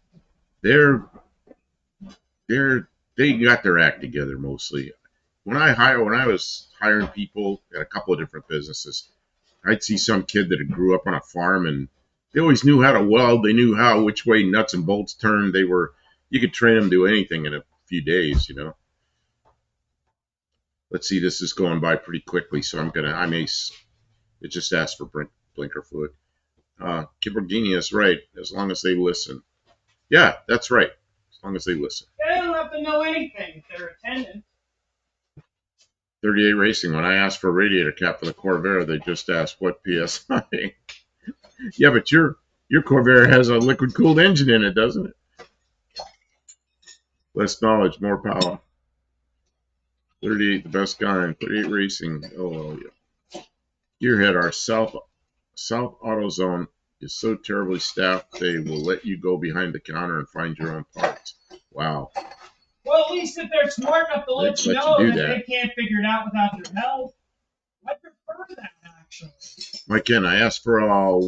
They're they got their act together mostly. When I was hiring people at a couple of different businesses, I'd see some kid that had grew up on a farm and they always knew how to weld. They knew how which way nuts and bolts turned. You could train them to do anything in a few days, you know. Let's see, this is going by pretty quickly, so it just asked for blinker fluid. Kiborgini is right, as long as they listen. Yeah, that's right, as long as they listen. They don't have to know anything if they're attendant. 38 Racing, when I asked for a radiator cap for the Corvair, they just asked what PSI. Yeah, but your Corvair has a liquid cooled engine in it, doesn't it? Less knowledge, more power. 38, the best guy. 38 Racing. Oh yeah. Gearhead, our South AutoZone is so terribly staffed they will let you go behind the counter and find your own parts. Wow. Well, at least if they're smart enough to let you know that they can't figure it out without your help. I prefer that, actually. Mike Ken, I asked for a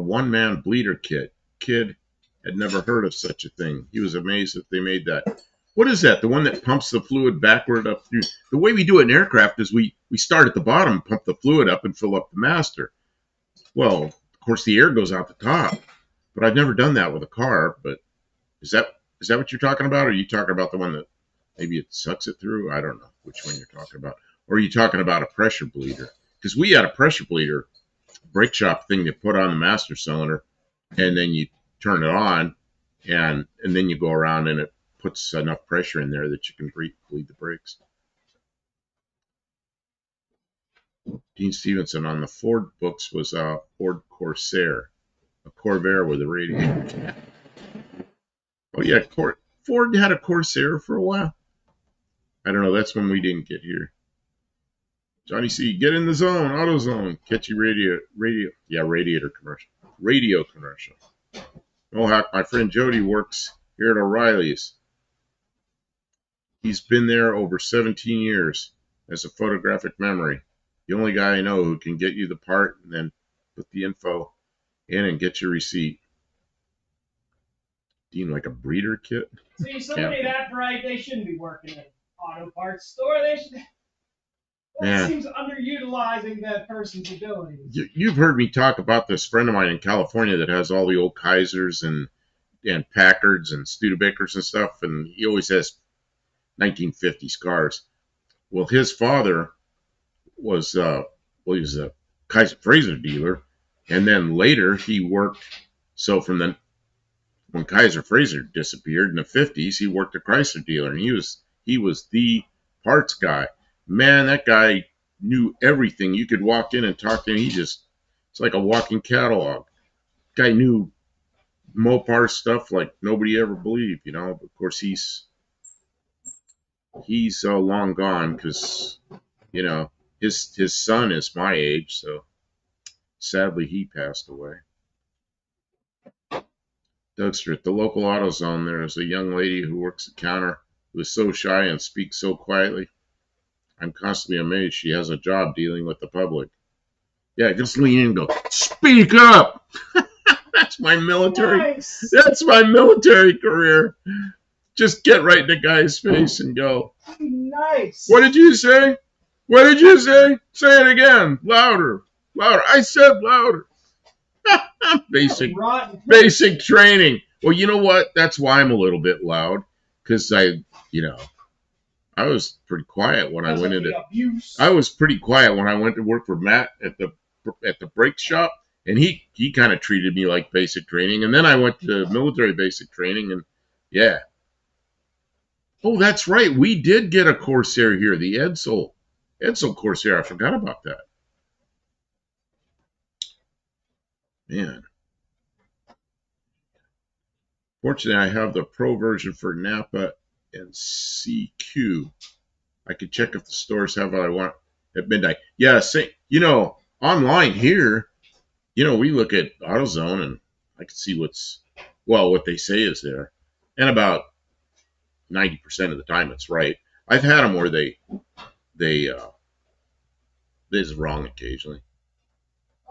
one-man bleeder kit. Kid had never heard of such a thing. He was amazed that they made that. What is that? The one that pumps the fluid backward up through? The way we do it in aircraft is we start at the bottom, pump the fluid up, and fill up the master. Well, of course, the air goes out the top. But I've never done that with a car. But is that what you're talking about? Or are you talking about the one that maybe it sucks it through? I don't know which one you're talking about. Or are you talking about a pressure bleeder? Because we had a pressure bleeder brake shop thing you put on the master cylinder, and then you turn it on, and then you go around and it puts enough pressure in there that you can bleed the brakes. Dean Stevenson on the Ford books was a Ford Corsair, a Corvair with a radiator. Oh yeah, Ford had a Corsair for a while. I don't know. That's when we didn't get here. Johnny C, get in the zone, AutoZone. Catchy radiator commercial. Radio commercial. Oh, heck, my friend Jody works here at O'Reilly's. He's been there over 17 years as a photographic memory. The only guy I know who can get you the part and then put the info in and get your receipt. Dean, like a breeder kit? See, somebody that bright, they shouldn't be working at an auto parts store. They should. That seems underutilizing that person's abilities. You've heard me talk about this friend of mine in California that has all the old Kaisers and Packards and Studebakers and stuff, and he always has 1950s cars. Well, his father was he was a Kaiser Frazer dealer, and then later he worked. So when Kaiser Frazer disappeared in the 50s, he worked a Chrysler dealer, and he was the parts guy. Man, that guy knew everything. You could walk in and talk to him. It's like a walking catalog. Guy knew Mopar stuff like nobody ever believed, you know. Of course, he's long gone because, you know, his son is my age, so sadly he passed away. Dougster, at the local AutoZone, there is a young lady who works the counter who is so shy and speaks so quietly. I'm constantly amazed she has a job dealing with the public. Yeah, just lean in and go, speak up! That's my military. Nice. That's my military career. Just get right in the guy's face and go. Nice. What did you say? What did you say? Say it again. Louder. Louder. I said louder. Basic training. Well, you know what? That's why I'm a little bit loud. Because I was pretty quiet when I went into abuse. I was pretty quiet when I went to work for Matt at the brake shop, and he kind of treated me like basic training. And then I went to military basic training, and yeah. Oh, that's right. We did get a Corsair here, the Edsel Corsair. I forgot about that. Man. Fortunately, I have the Pro version for Napa and CQ. I could check if the stores have what I want at midnight. Yeah, online here, we look at AutoZone and I can see what they say is there. And about 90% of the time it's right. I've had them where it's wrong occasionally.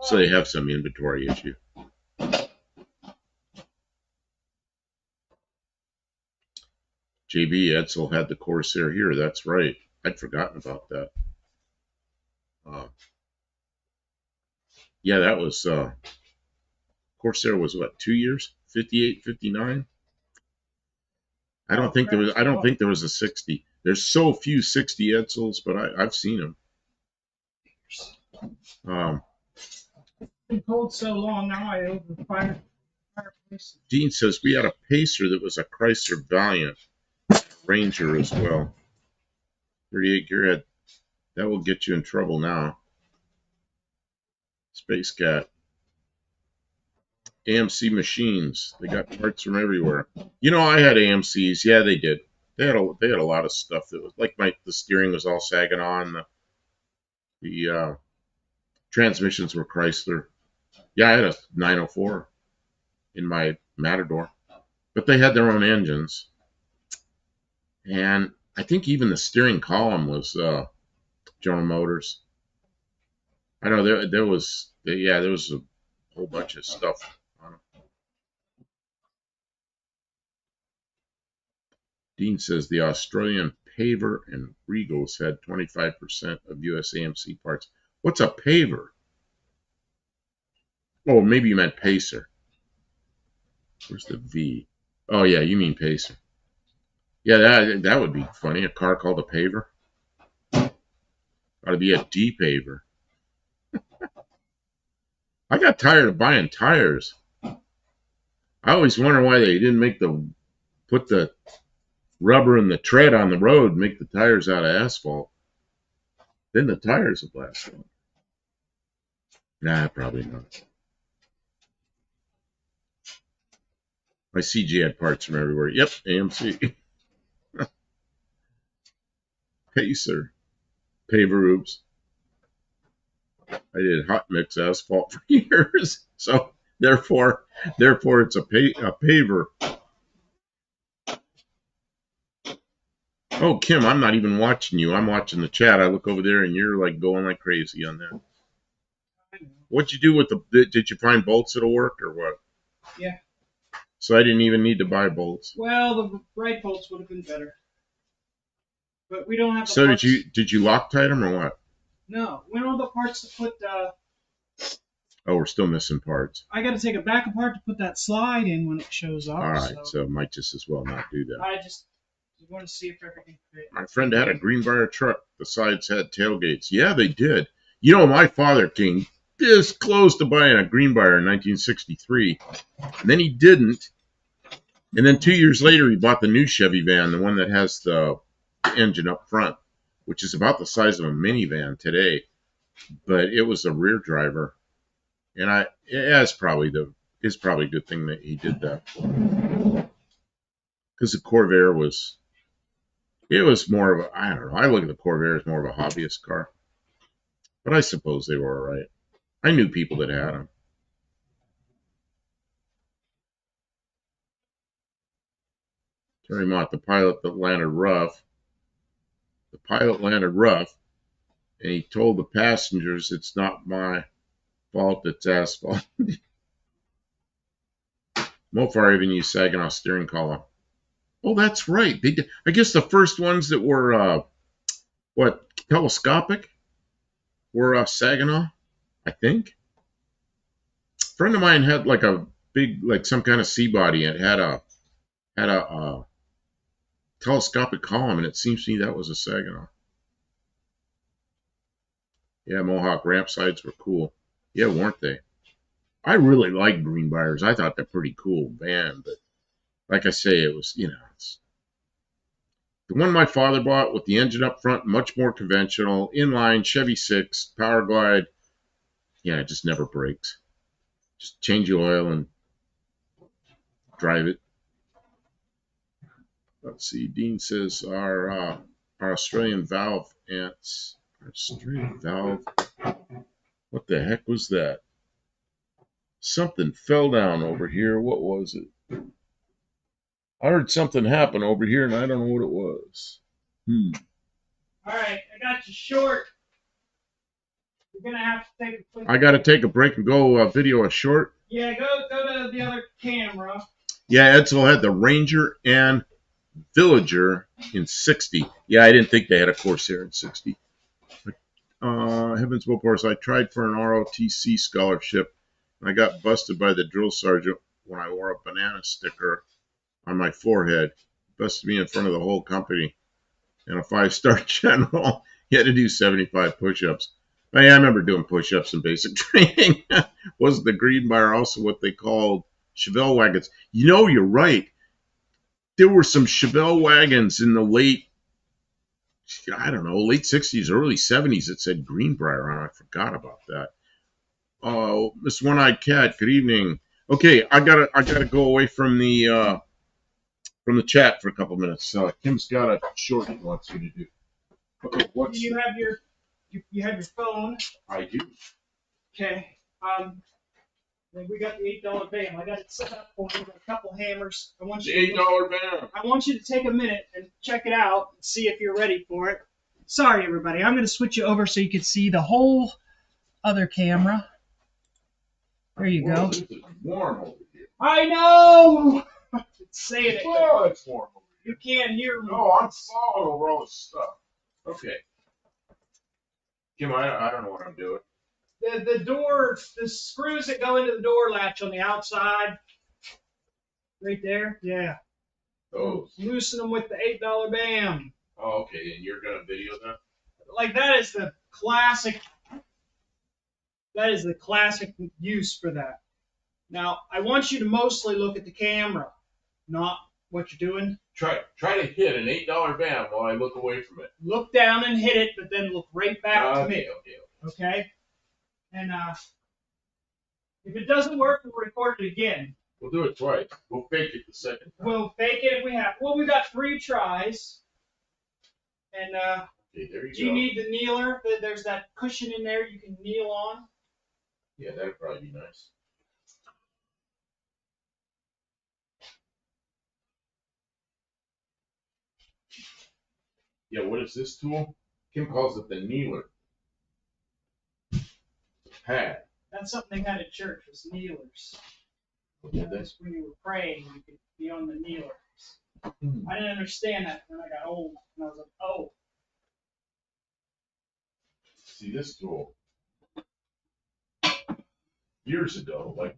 So they have some inventory issue. JB Edsel had the Corsair here. That's right. I'd forgotten about that. Yeah, that was Corsair was what, 2 years? 58, 59? I don't think there was a 60. There's so few 60 Edsels, but I've seen them. Been cold so long now I over the fireplace. Dean says we had a Pacer that was a Chrysler Valiant Ranger as well. 38 gearhead. That will get you in trouble now. Space Cat. AMC machines. They got parts from everywhere. I had AMCs. Yeah, they did. They had a lot of stuff that was like the steering was all sagging on. The transmissions were Chrysler. Yeah, I had a 904 in my Matador, but they had their own engines. And I think even the steering column was General Motors. I know there was a whole bunch of stuff on it. Dean says the Australian Paver and Regals had 25% of US AMC parts. What's a Paver? Oh, maybe you meant Pacer. Where's the V? Oh, yeah, you mean Pacer. Yeah, that would be funny. A car called a Paver. Ought to be a D-Paver. I got tired of buying tires. I always wonder why they didn't put the rubber and the tread on the road, make the tires out of asphalt. Then the tires would last long. Nah, probably not. My CG had parts from everywhere. Yep, AMC. Pacer. Paver, oops. I did hot mix asphalt for years, so therefore it's a paver. Oh, Kim, I'm not even watching you. I'm watching the chat. I look over there, and you're like going like crazy on that. What'd you do with did you find bolts that'll work or what? Yeah. So I didn't even need to buy bolts. Well, the right bolts would have been better. But we don't have the So parts. did you Loctite them or what? No, we don't have the parts to put. Oh, we're still missing parts. I got to take it back apart to put that slide in when it shows up. All right, so might just as well not do that. I just want to see if everything fit. My friend had a Greenbrier truck. The sides had tailgates. Yeah, they did. You know, my father came this close to buying a Greenbrier in 1963, and then he didn't. And then 2 years later, he bought the new Chevy van, the one that has the engine up front, which is about the size of a minivan today. But it was a rear driver, and it's probably a good thing that he did that, because the Corvair was more of a, I don't know. I look at the Corvair as more of a hobbyist car, but I suppose they were all right. I knew people that had them. Terry Mott, the pilot that landed rough. The pilot landed rough, and he told the passengers, "It's not my fault, it's asphalt." Mofar even used Saginaw steering column. Oh, that's right. They did. I guess the first ones that were telescopic were Saginaw, I think. A friend of mine had like a big, like some kind of sea body, and had a telescopic column, and it seems to me that was a Saginaw. Yeah, Mohawk ramp sides were cool. Yeah, weren't they? I really like Greenbriers. I thought they're pretty cool van, but like I say, it was, it's the one my father bought with the engine up front, much more conventional, inline, Chevy 6, Power Glide. Yeah, it just never breaks. Just change the oil and drive it. Let's see. Dean says our Australian valve ants. Australian valve. What the heck was that? Something fell down over here. What was it? I heard something happen over here, and I don't know what it was. All right, I got you short. You're gonna have to take a quick. I got to take a break and go video a short. Yeah, go to the other camera. Yeah, Edsel had the Ranger and Villager in 60. Yeah, I didn't think they had a Corsair in 60. Heavens Wilforce, I tried for an ROTC scholarship, and I got busted by the drill sergeant when I wore a banana sticker on my forehead. Busted me in front of the whole company. And a 5-star general. He had to do 75 push-ups. I remember doing push-ups in basic training. Was the Greenbrier also what they called Chevelle wagons? You're right. There were some Chevelle wagons in the late 60s, early 70s that said Greenbrier on it. I forgot about that. Oh, Miss One-Eyed Cat, good evening. Okay, I gotta go away from the chat for a couple minutes. Kim's got a short he wants you to do. Okay, Do you have your phone? I do. Okay. We got the $8 bam. I got it set up for you with a couple hammers. I want you The $8 bam. I want you to take a minute and check it out and see if you're ready for it. Sorry, everybody. I'm going to switch you over so you can see the whole other camera. There you go. This is warm over here. I know. It's saying it. Oh, it's warm over here. You can't hear me. No, I'm falling over all this stuff. Okay. Kim, I don't know what I'm doing. The door, the screws that go into the door latch on the outside, right there. Yeah. Oh. Loosen them with the $8 bam. Oh, okay. And you're gonna video that? Like that is the classic. That is the classic use for that. Now I want you to mostly look at the camera, not what you're doing. Try to hit an $8 bam while I look away from it. Look down and hit it, but then look right back to me. Okay. And if it doesn't work, we'll record it again. We'll do it twice. We'll fake it the second time. We'll fake it if we have. Well, we got 3 tries. And Okay, there you Do you go. need the kneeler? There's that cushion in there you can kneel on. Yeah, that'd probably be nice. Yeah, what is this tool? Kim calls it the kneeler. Pad. That's something they had at church, was kneelers. Yeah, that's That's when you were praying, you could be on the kneelers. Hmm. I didn't understand that when I got old, and I was like, oh, See this tool. Years ago, like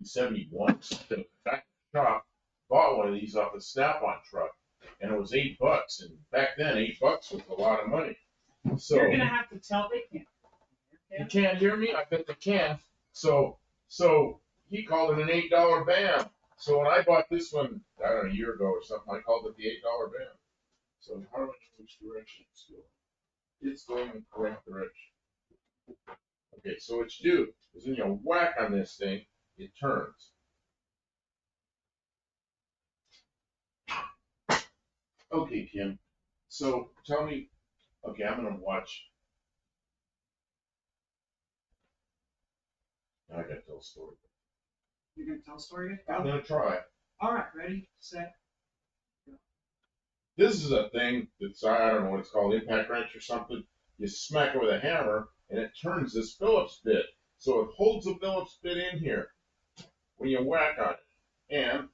71, the back shop bought one of these off a Snap-on truck, and it was $8. And back then, $8 was a lot of money. So you're gonna have to tell they can't. you can't hear me? I bet they can. So he called it an $8 band. So when I bought this one, I don't know, a year ago or something, I called it the $8 band. So how do I know which direction it's going? It's going in the correct direction. Okay, so what you do is when you whack on this thing, it turns. Okay, Kim. So tell me, okay, I'm gonna watch. I gotta tell a story. You're gonna tell a story? I'm gonna try. All right, ready, set. This is a thing that's, I don't know what it's called, impact wrench or something. You smack it with a hammer and it turns this Phillips bit. So it holds the Phillips bit in here when you whack on it. And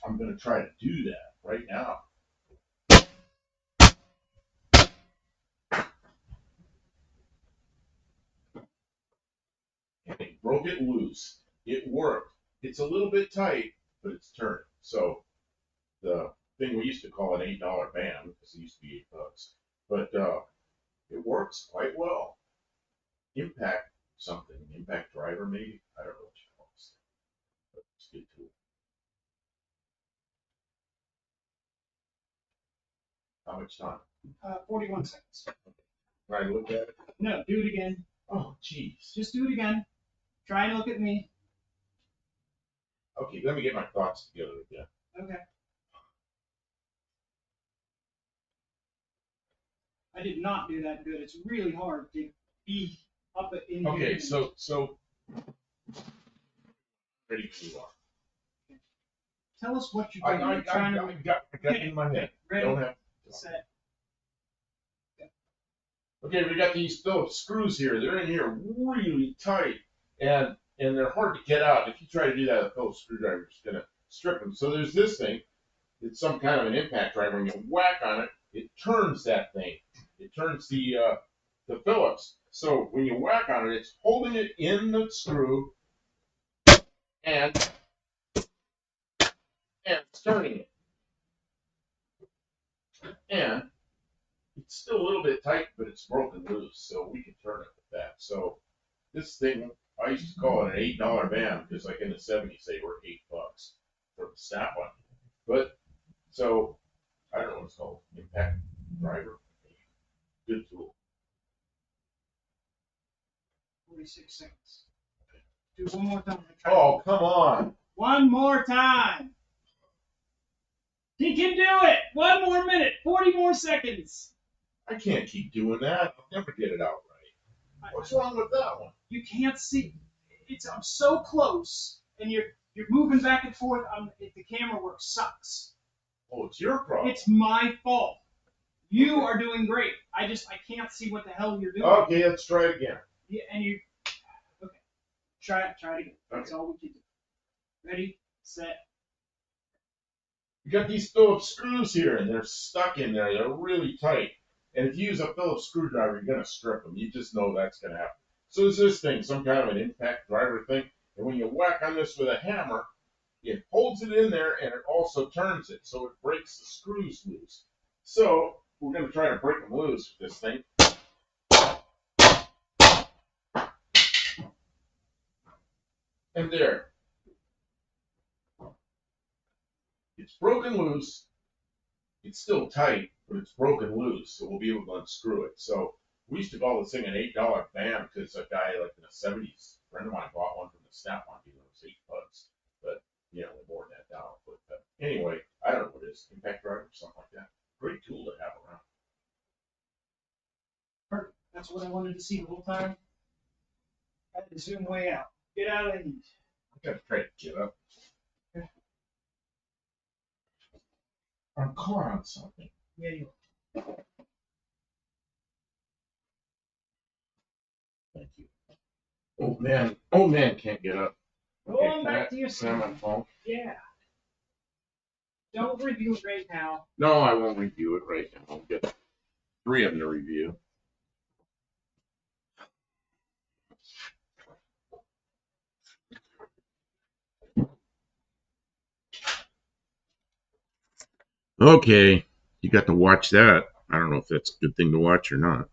I'm gonna try to do that right now. And it broke it loose. It worked. It's a little bit tight, but it's turning. So the thing we used to call an $8 band because it used to be $8, but it works quite well. Impact something, impact driver maybe. I don't know what you call this thing, but it's a good tool. How much time? 41 seconds. Can I look at it? No, do it again. Oh, jeez. Just do it again. Try and look at me. Okay, let me get my thoughts together again. Okay. I did not do that good. It's really hard to be up in here. Okay, so ready when you are. Tell us what you're I doing. You're trying to got it in my head. ready, Don't have to. set. Okay, we got these Phillips screws here. They're in here really tight, and they're hard to get out. If you try to do that with a Phillips screwdriver, you're just gonna strip them. So there's this thing. It's some kind of an impact driver. When you whack on it, it turns that thing. It turns the Phillips. So when you whack on it, it's holding it in the screw and it's turning it. And it's still a little bit tight, but it's broken loose, so we can turn it with that. So this thing, I used to call it an $8 band because like in the 70s they were $8 for the Snap-on. But so I don't know what it's called, impact driver. Good tool. 46 seconds. Do one more time. Oh, come on. One more time. He can do it. One more minute. 40 more seconds. I can't keep doing that. I'll never get it out right. What's wrong with that one? You can't see. I'm so close, and you're moving back and forth. The camera work sucks. Oh, it's your problem. It's my fault. You are doing great. I can't see what the hell you're doing. Okay, let's try it again. Yeah, and you. Okay. Try it again. That's all we can do. Ready, set. You got these Phillips screws here, and they're stuck in there. They're really tight. And if you use a Phillips screwdriver, you're going to strip them. You just know that's going to happen. So there's this thing, some kind of an impact driver thing. And when you whack on this with a hammer, it holds it in there, and it also turns it. So it breaks the screws loose. So we're going to try to break them loose with this thing. And there. It's broken loose. It's still tight, but it's broken loose, so we'll be able to unscrew it. So we used to call this thing an $8 band because a guy like in the 70s, a friend of mine bought one from the Snap-on dealer. It was $8, but you know, more than that now. But anyway, I don't know what it is, impact driver or something like that. Great tool to have around. That's what I wanted to see the whole time. I had to zoom way out. Get out of the heat. I gotta try to get up. Our car on something. Yeah, you Thank you. Old man can't get up. Go on back to your seat. On my phone. Yeah. Don't review it right now. No, I won't review it right now. I'll get 3 of them to review. Okay, you got to watch that. I don't know if that's a good thing to watch or not.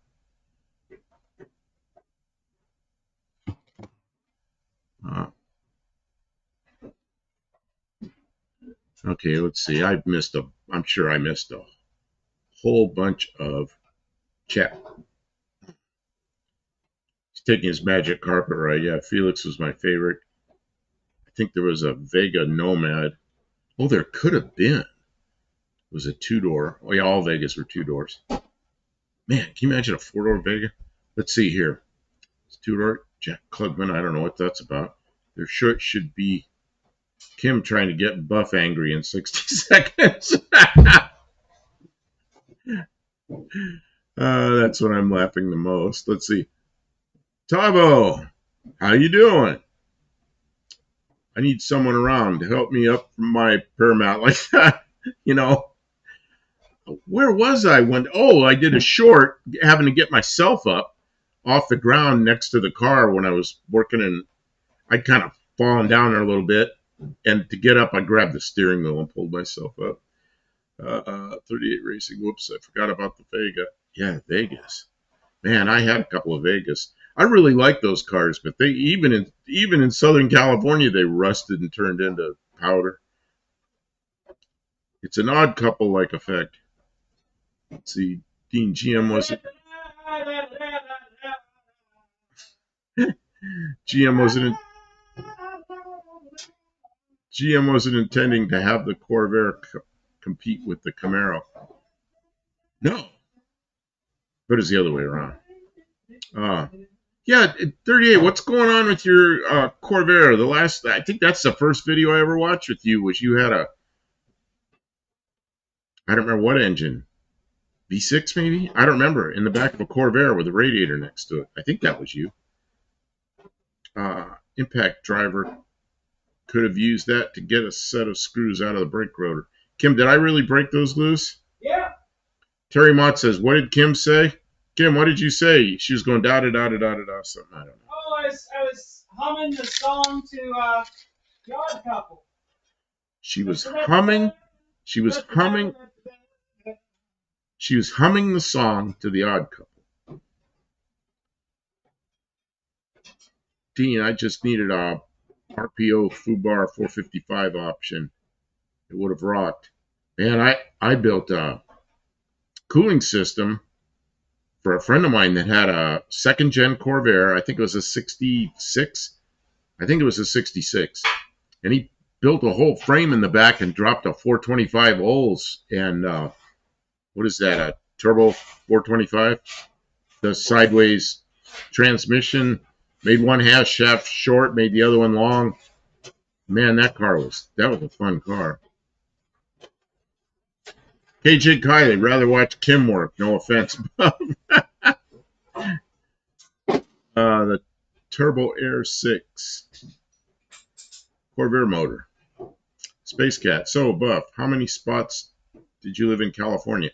Okay, let's see. I'm sure I missed a whole bunch of chat. He's taking his magic carpet ride. Yeah, Felix was my favorite. I think there was a Vega Nomad. Oh, there could have been. It was a 2-door. Oh, yeah, all Vegas were 2 doors. Man, can you imagine a 4-door Vega? Let's see here. It's 2-door. Jack Klugman. I don't know what that's about. There should be Kim trying to get Buff angry in 60 seconds. That's when I'm laughing the most. Let's see. Tavo, how you doing? I need someone around to help me up from my Paramount like that. You know, where was I when? Oh, I did a short having to get myself up off the ground next to the car when I was working, and I'd kind of fallen down there a little bit. And to get up, I grabbed the steering wheel and pulled myself up. 38 Racing. Whoops, I forgot about the Vega. Yeah, Vegas. Man, I had a couple of Vegas. I really like those cars, but they even in Southern California, they rusted and turned into powder. It's an odd couple-like effect. Let's see, Dean GM wasn't GM wasn't intending to have the Corvair compete with the Camaro. No, but it's the other way around. Yeah, 38. What's going on with your Corvair? I think that's the first video I ever watched with you. Was you had I don't remember what engine, V6 maybe? I don't remember. In the back of a Corvair with a radiator next to it. I think that was you. Impact driver could have used that to get a set of screws out of the brake rotor. Kim, did I really break those loose? Yeah. Terry Mott says, what did Kim say? Kim, what did you say? She was going da-da-da-da-da-da-da, something. I don't know. Oh, I was humming the song to The Odd Couple. She was humming the song to The Odd Couple. Dean, I just needed a RPO FUBAR 455 option. It would have rocked. Man, I built a cooling system for a friend of mine that had a second-gen Corvair. I think it was a 66. I think it was a 66. And he built a whole frame in the back and dropped a 425 Olds. And what is that, a turbo 425? The sideways transmission. Made one half shaft short, made the other one long. Man, that was a fun car. KJ Kylie, rather watch Kim work. No offense. The Turbo Air 6 Corvair motor. Space Cat. So, Buff, how many spots did you live in California?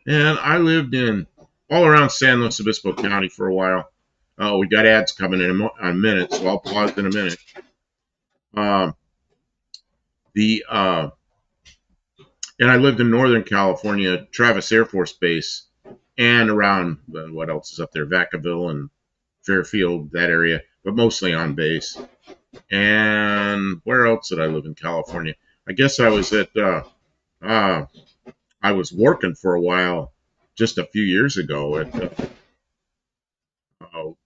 And I lived in all around San Luis Obispo County for a while. Oh, we got ads coming in a minute, so I'll pause in a minute. And I lived in Northern California, Travis Air Force Base, and around, what else is up there, Vacaville and Fairfield, that area, but mostly on base. And where else did I live in California? I guess I was I was working for a while just a few years ago at,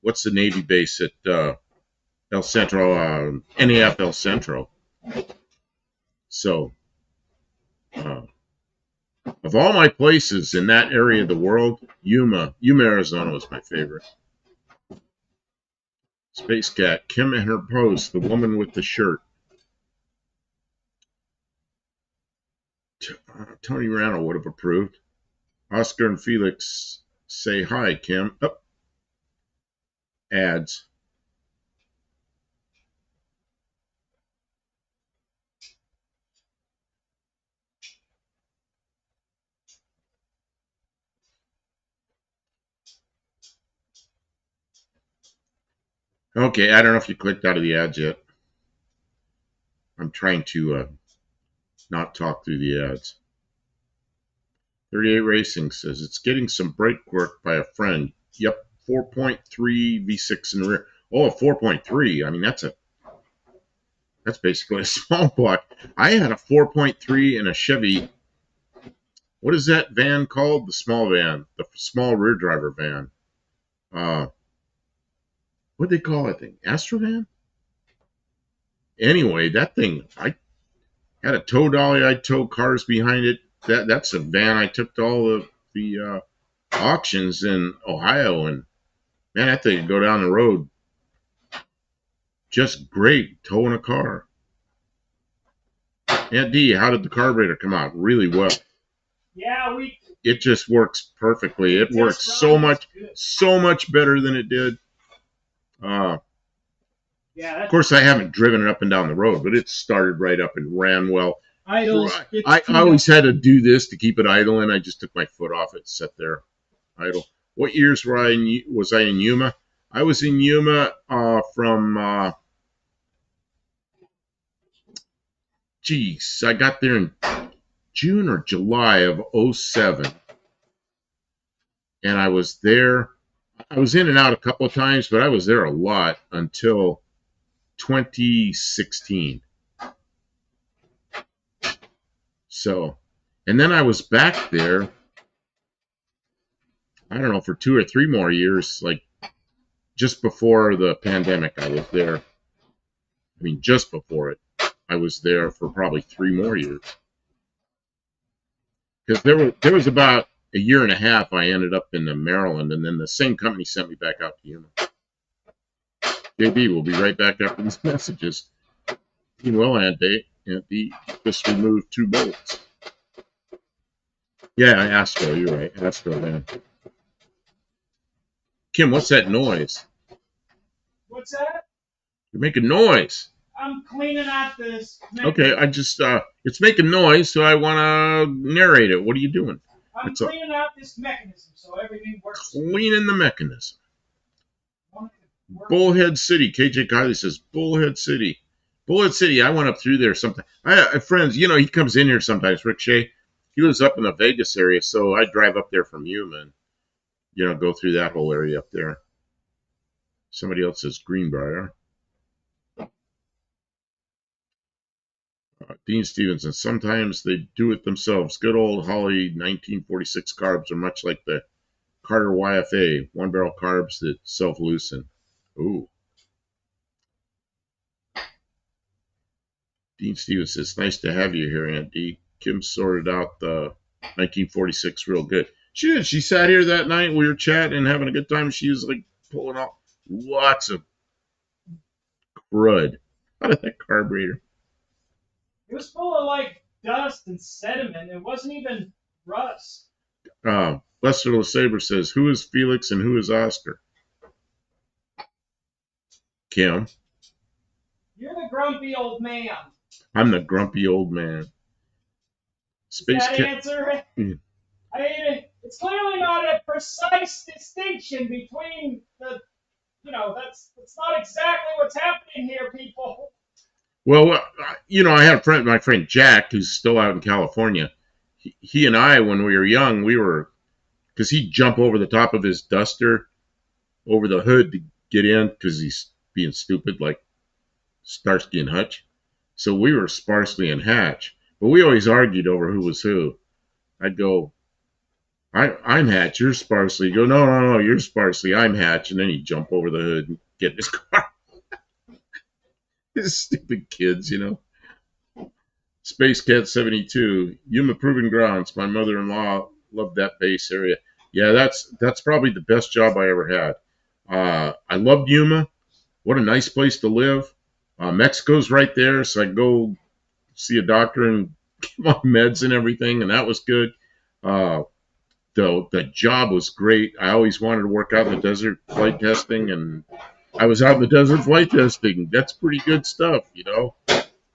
what's the Navy base at El Centro, NAF El Centro. So, of all my places in that area of the world, Yuma, Arizona was my favorite. Space Cat, Kim and her post, the woman with the shirt. Tony Randall would have approved. Oscar and Felix say hi, Kim. Oh, ads. Okay, I don't know if you clicked out of the ads yet. I'm trying to not talk through the ads. 38 Racing says it's getting some brake work by a friend. Yep, 4.3 V6 in the rear. Oh, a 4.3. I mean, that's basically a small block. I had a 4.3 in a Chevy. What is that van called? The small van, the small rear driver van. What'd they call that thing? Astrovan? Anyway, that thing, I had a tow dolly. I tow cars behind it. That's a van I took to all the auctions in Ohio, and man, that thing could go down the road just great towing a car. Aunt D, how did the carburetor come out? Really well. Yeah, it just works perfectly. It works so much better than it did. Yeah. Of course, I haven't driven it up and down the road, but it started right up and ran well. Idle. I always had to do this to keep it idle, and I just took my foot off it, sat there idle. What years was I in Yuma? I was in Yuma from, I got there in June or July of 07. And I was there. I was in and out a couple of times, but I was there a lot until 2016. So, and then I was back there, I don't know, for 2 or 3 more years, like just before the pandemic, I was there. I mean, just before it, I was there for probably 3 more years. Because there was about a year and a half I ended up in Maryland, and then the same company sent me back out to Yuma. JB will be right back after these messages. Well, Aunt D just removed 2 bolts. Yeah, Astro, you're right. Astro, man. Kim, what's that noise? What's that? You're making noise. I'm cleaning out this. Okay, I just, it's making noise, so I want to narrate it. What are you doing? I'm cleaning out this mechanism so everything works. Cleaning the mechanism. Bullhead City. KJ Kiley says, Bullhead City. Bullhead City, I went up through there sometime. I have friends, he comes in here sometimes, Rick Shea. He lives up in the Vegas area, so I drive up there from Yuma and, go through that whole area up there. Somebody else says Greenbrier. Dean Stevenson, sometimes they do it themselves. Good old Holly 1946 carbs are much like the Carter YFA, 1-barrel carbs that self-loosen. Ooh. Dean Stevens says, nice to have you here, Aunt D. Kim sorted out the 1946 real good. She did. She sat here that night. We were chatting and having a good time. She was like pulling off lots of crud out of that carburetor. It was full of like dust and sediment. It wasn't even rust. Lester LeSabre says, who is Felix and who is Oscar? Kim. You're the grumpy old man. I'm the grumpy old man. Space Cat. Answer? Mm. I mean, it's clearly not a precise distinction between the, that's not exactly what's happening here, people. Well, I had my friend Jack, who's still out in California. He and I, when we were young, because he'd jump over the top of his duster, over the hood to get in, because he's being stupid like Starsky and Hutch. So we were Sparsely and Hatch. But we always argued over who was who. I'd go, I'm Hatch, you're Sparsely. He'd go, no, you're Sparsely, I'm Hatch. And then he'd jump over the hood and get in his car. These stupid kids, Space Cat 72, Yuma Proving Grounds. My mother-in-law loved that base area. Yeah, that's probably the best job I ever had. I loved Yuma. what a nice place to live. Mexico's right there, so I go see a doctor and get my meds and everything, and that was good. Uh, the job was great. I always wanted to work out in the desert flight testing, and I was out in the desert flight testing. That's pretty good stuff, you know.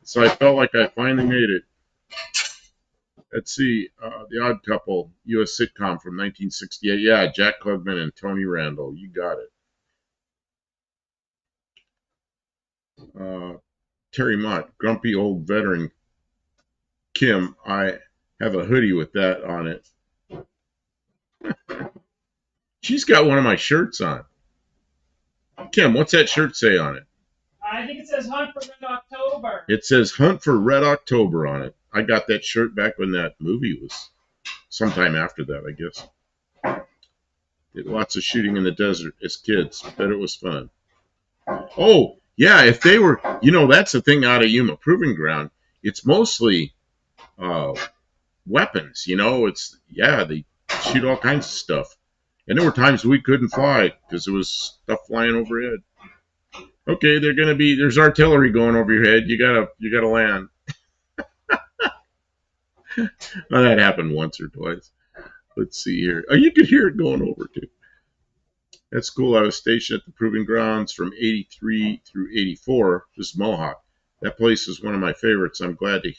So I felt like I finally made it. Let's see, The Odd Couple, U.S. sitcom from 1968. Yeah, Jack Klugman and Tony Randall. You got it. Terry Mott, grumpy old veteran Kim. I have a hoodie with that on it. She's got one of my shirts on. Kim, what's that shirt say on it? I think it says Hunt for Red October. It says Hunt for Red October on it. I got that shirt back when that movie was sometime after that, I guess. Did lots of shooting in the desert as kids. Bet it was fun. Oh, yeah, if they were, that's the thing out of Yuma Proving Ground. It's mostly weapons, they shoot all kinds of stuff. And there were times we couldn't fly because there was stuff flying overhead. Okay, there's artillery going over your head. You gotta land. Well, that happened once or twice. Let's see here. Oh, you could hear it going over too. At school, I was stationed at the Proving Grounds from 83 through 84. This is Mohawk. That place is one of my favorites. I'm glad to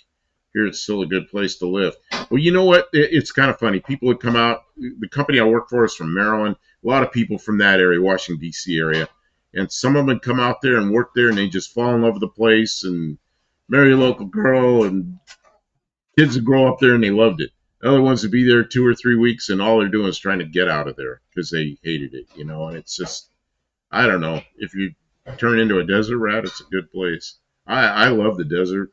hear it's still a good place to live. Well, you know what? It's kind of funny. People would come out. The company I work for is from Maryland. A lot of people from that area, Washington, D.C. area. And some of them would come out there and work there, and they just fall in love with the place and marry a local girl, and kids would grow up there, and they loved it. The other ones would be there 2 or 3 weeks, and all they're doing is trying to get out of there because they hated it, and it's just, I don't know. If you turn into a desert rat, it's a good place. I love the desert.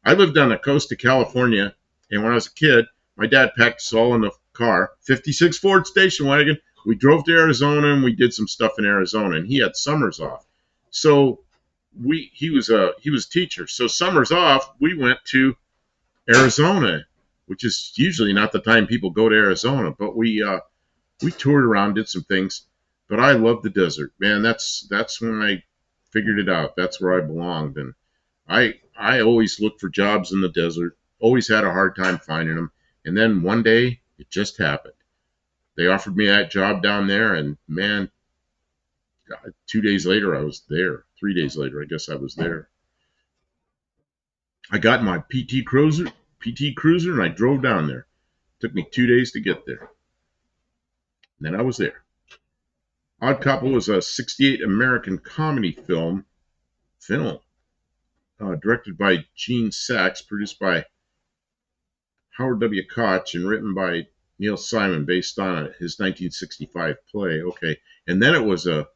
I lived on the coast of California, and when I was a kid, my dad packed us all in the car, 56 Ford station wagon. We drove to Arizona, and we did some stuff in Arizona, and he had summers off. So he was a teacher. So summers off, we went to Arizona, which is usually not the time people go to Arizona, but we toured around, did some things. But I love the desert, man. That's when I figured it out. That's where I belonged, and I always looked for jobs in the desert. Always had a hard time finding them, and then one day it just happened. They offered me that job down there, and man, 2 days later I was there. 3 days later, I guess I was there. I got my PT Cruiser, and I drove down there. It took me 2 days to get there. And then I was there. Odd Couple was a 68 American comedy film directed by Gene Sachs, produced by Howard W. Koch, and written by Neil Simon, based on his 1965 play. Okay, and then it was a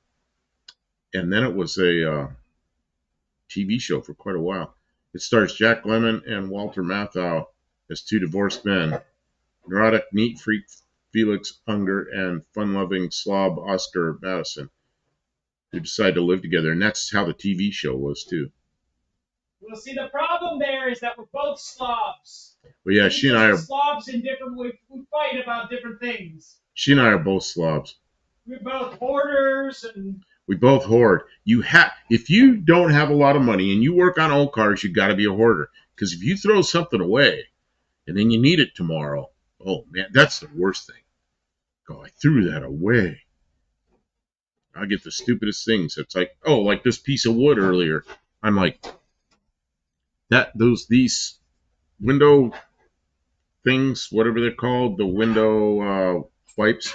TV show for quite a while. It stars Jack Lemmon and Walter Matthau as two divorced men, neurotic neat freak Felix Unger and fun-loving slob Oscar Madison, who decide to live together, and that's how the TV show was too. Well, see, the problem there is that we're both slobs. Well, yeah, she and I are slobs in different ways. We fight about different things. She and I are both slobs. We're both hoarders, and we both hoard. If you don't have a lot of money and you work on old cars, you got to be a hoarder. Because if you throw something away and then you need it tomorrow, oh man, that's the worst thing. Oh, I threw that away. I get the stupidest things. It's like, oh, like this piece of wood earlier. I'm like, these window things, whatever they're called, the window wipes,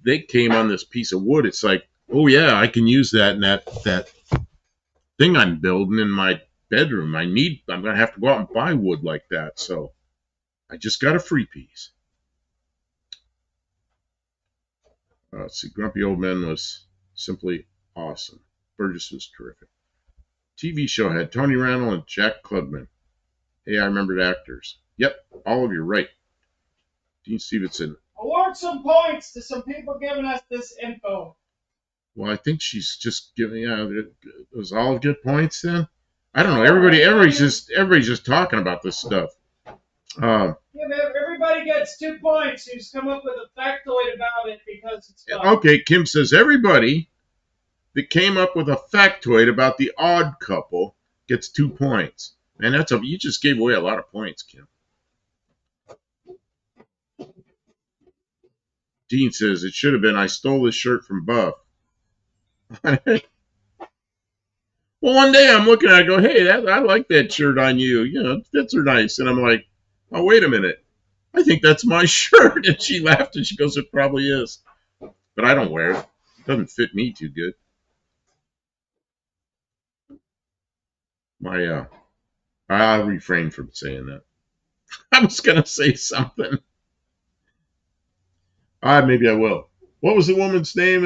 they came on this piece of wood. It's like, oh yeah, I can use that in that thing I'm building in my bedroom. I'm gonna have to go out and buy wood like that. So I just got a free piece. Let's see, Grumpy Old Men was simply awesome. Burgess was terrific. TV show had Tony Randall and Jack Klugman. Hey, I remembered actors. Yep, all of you right. Dean Stevenson. Award some points to some people giving us this info. Well, I think she's just giving. Was all good points then? I don't know. Everybody's just talking about this stuff. Everybody gets 2 points. Who's come up with a factoid about it because it's fun. Okay, Kim says everybody that came up with a factoid about the odd couple gets 2 points. And you just gave away a lot of points, Kim. Dean says it should have been I stole this shirt from Buff. Well, one day I'm looking at it, I go, hey, I like that shirt on you. You know, fits are nice. And I'm like, oh, wait a minute. I think that's my shirt. And she laughed and she goes, it probably is. But I don't wear it. It doesn't fit me too good. I'll refrain from saying that. I was going to say something. Maybe I will. What was the woman's name?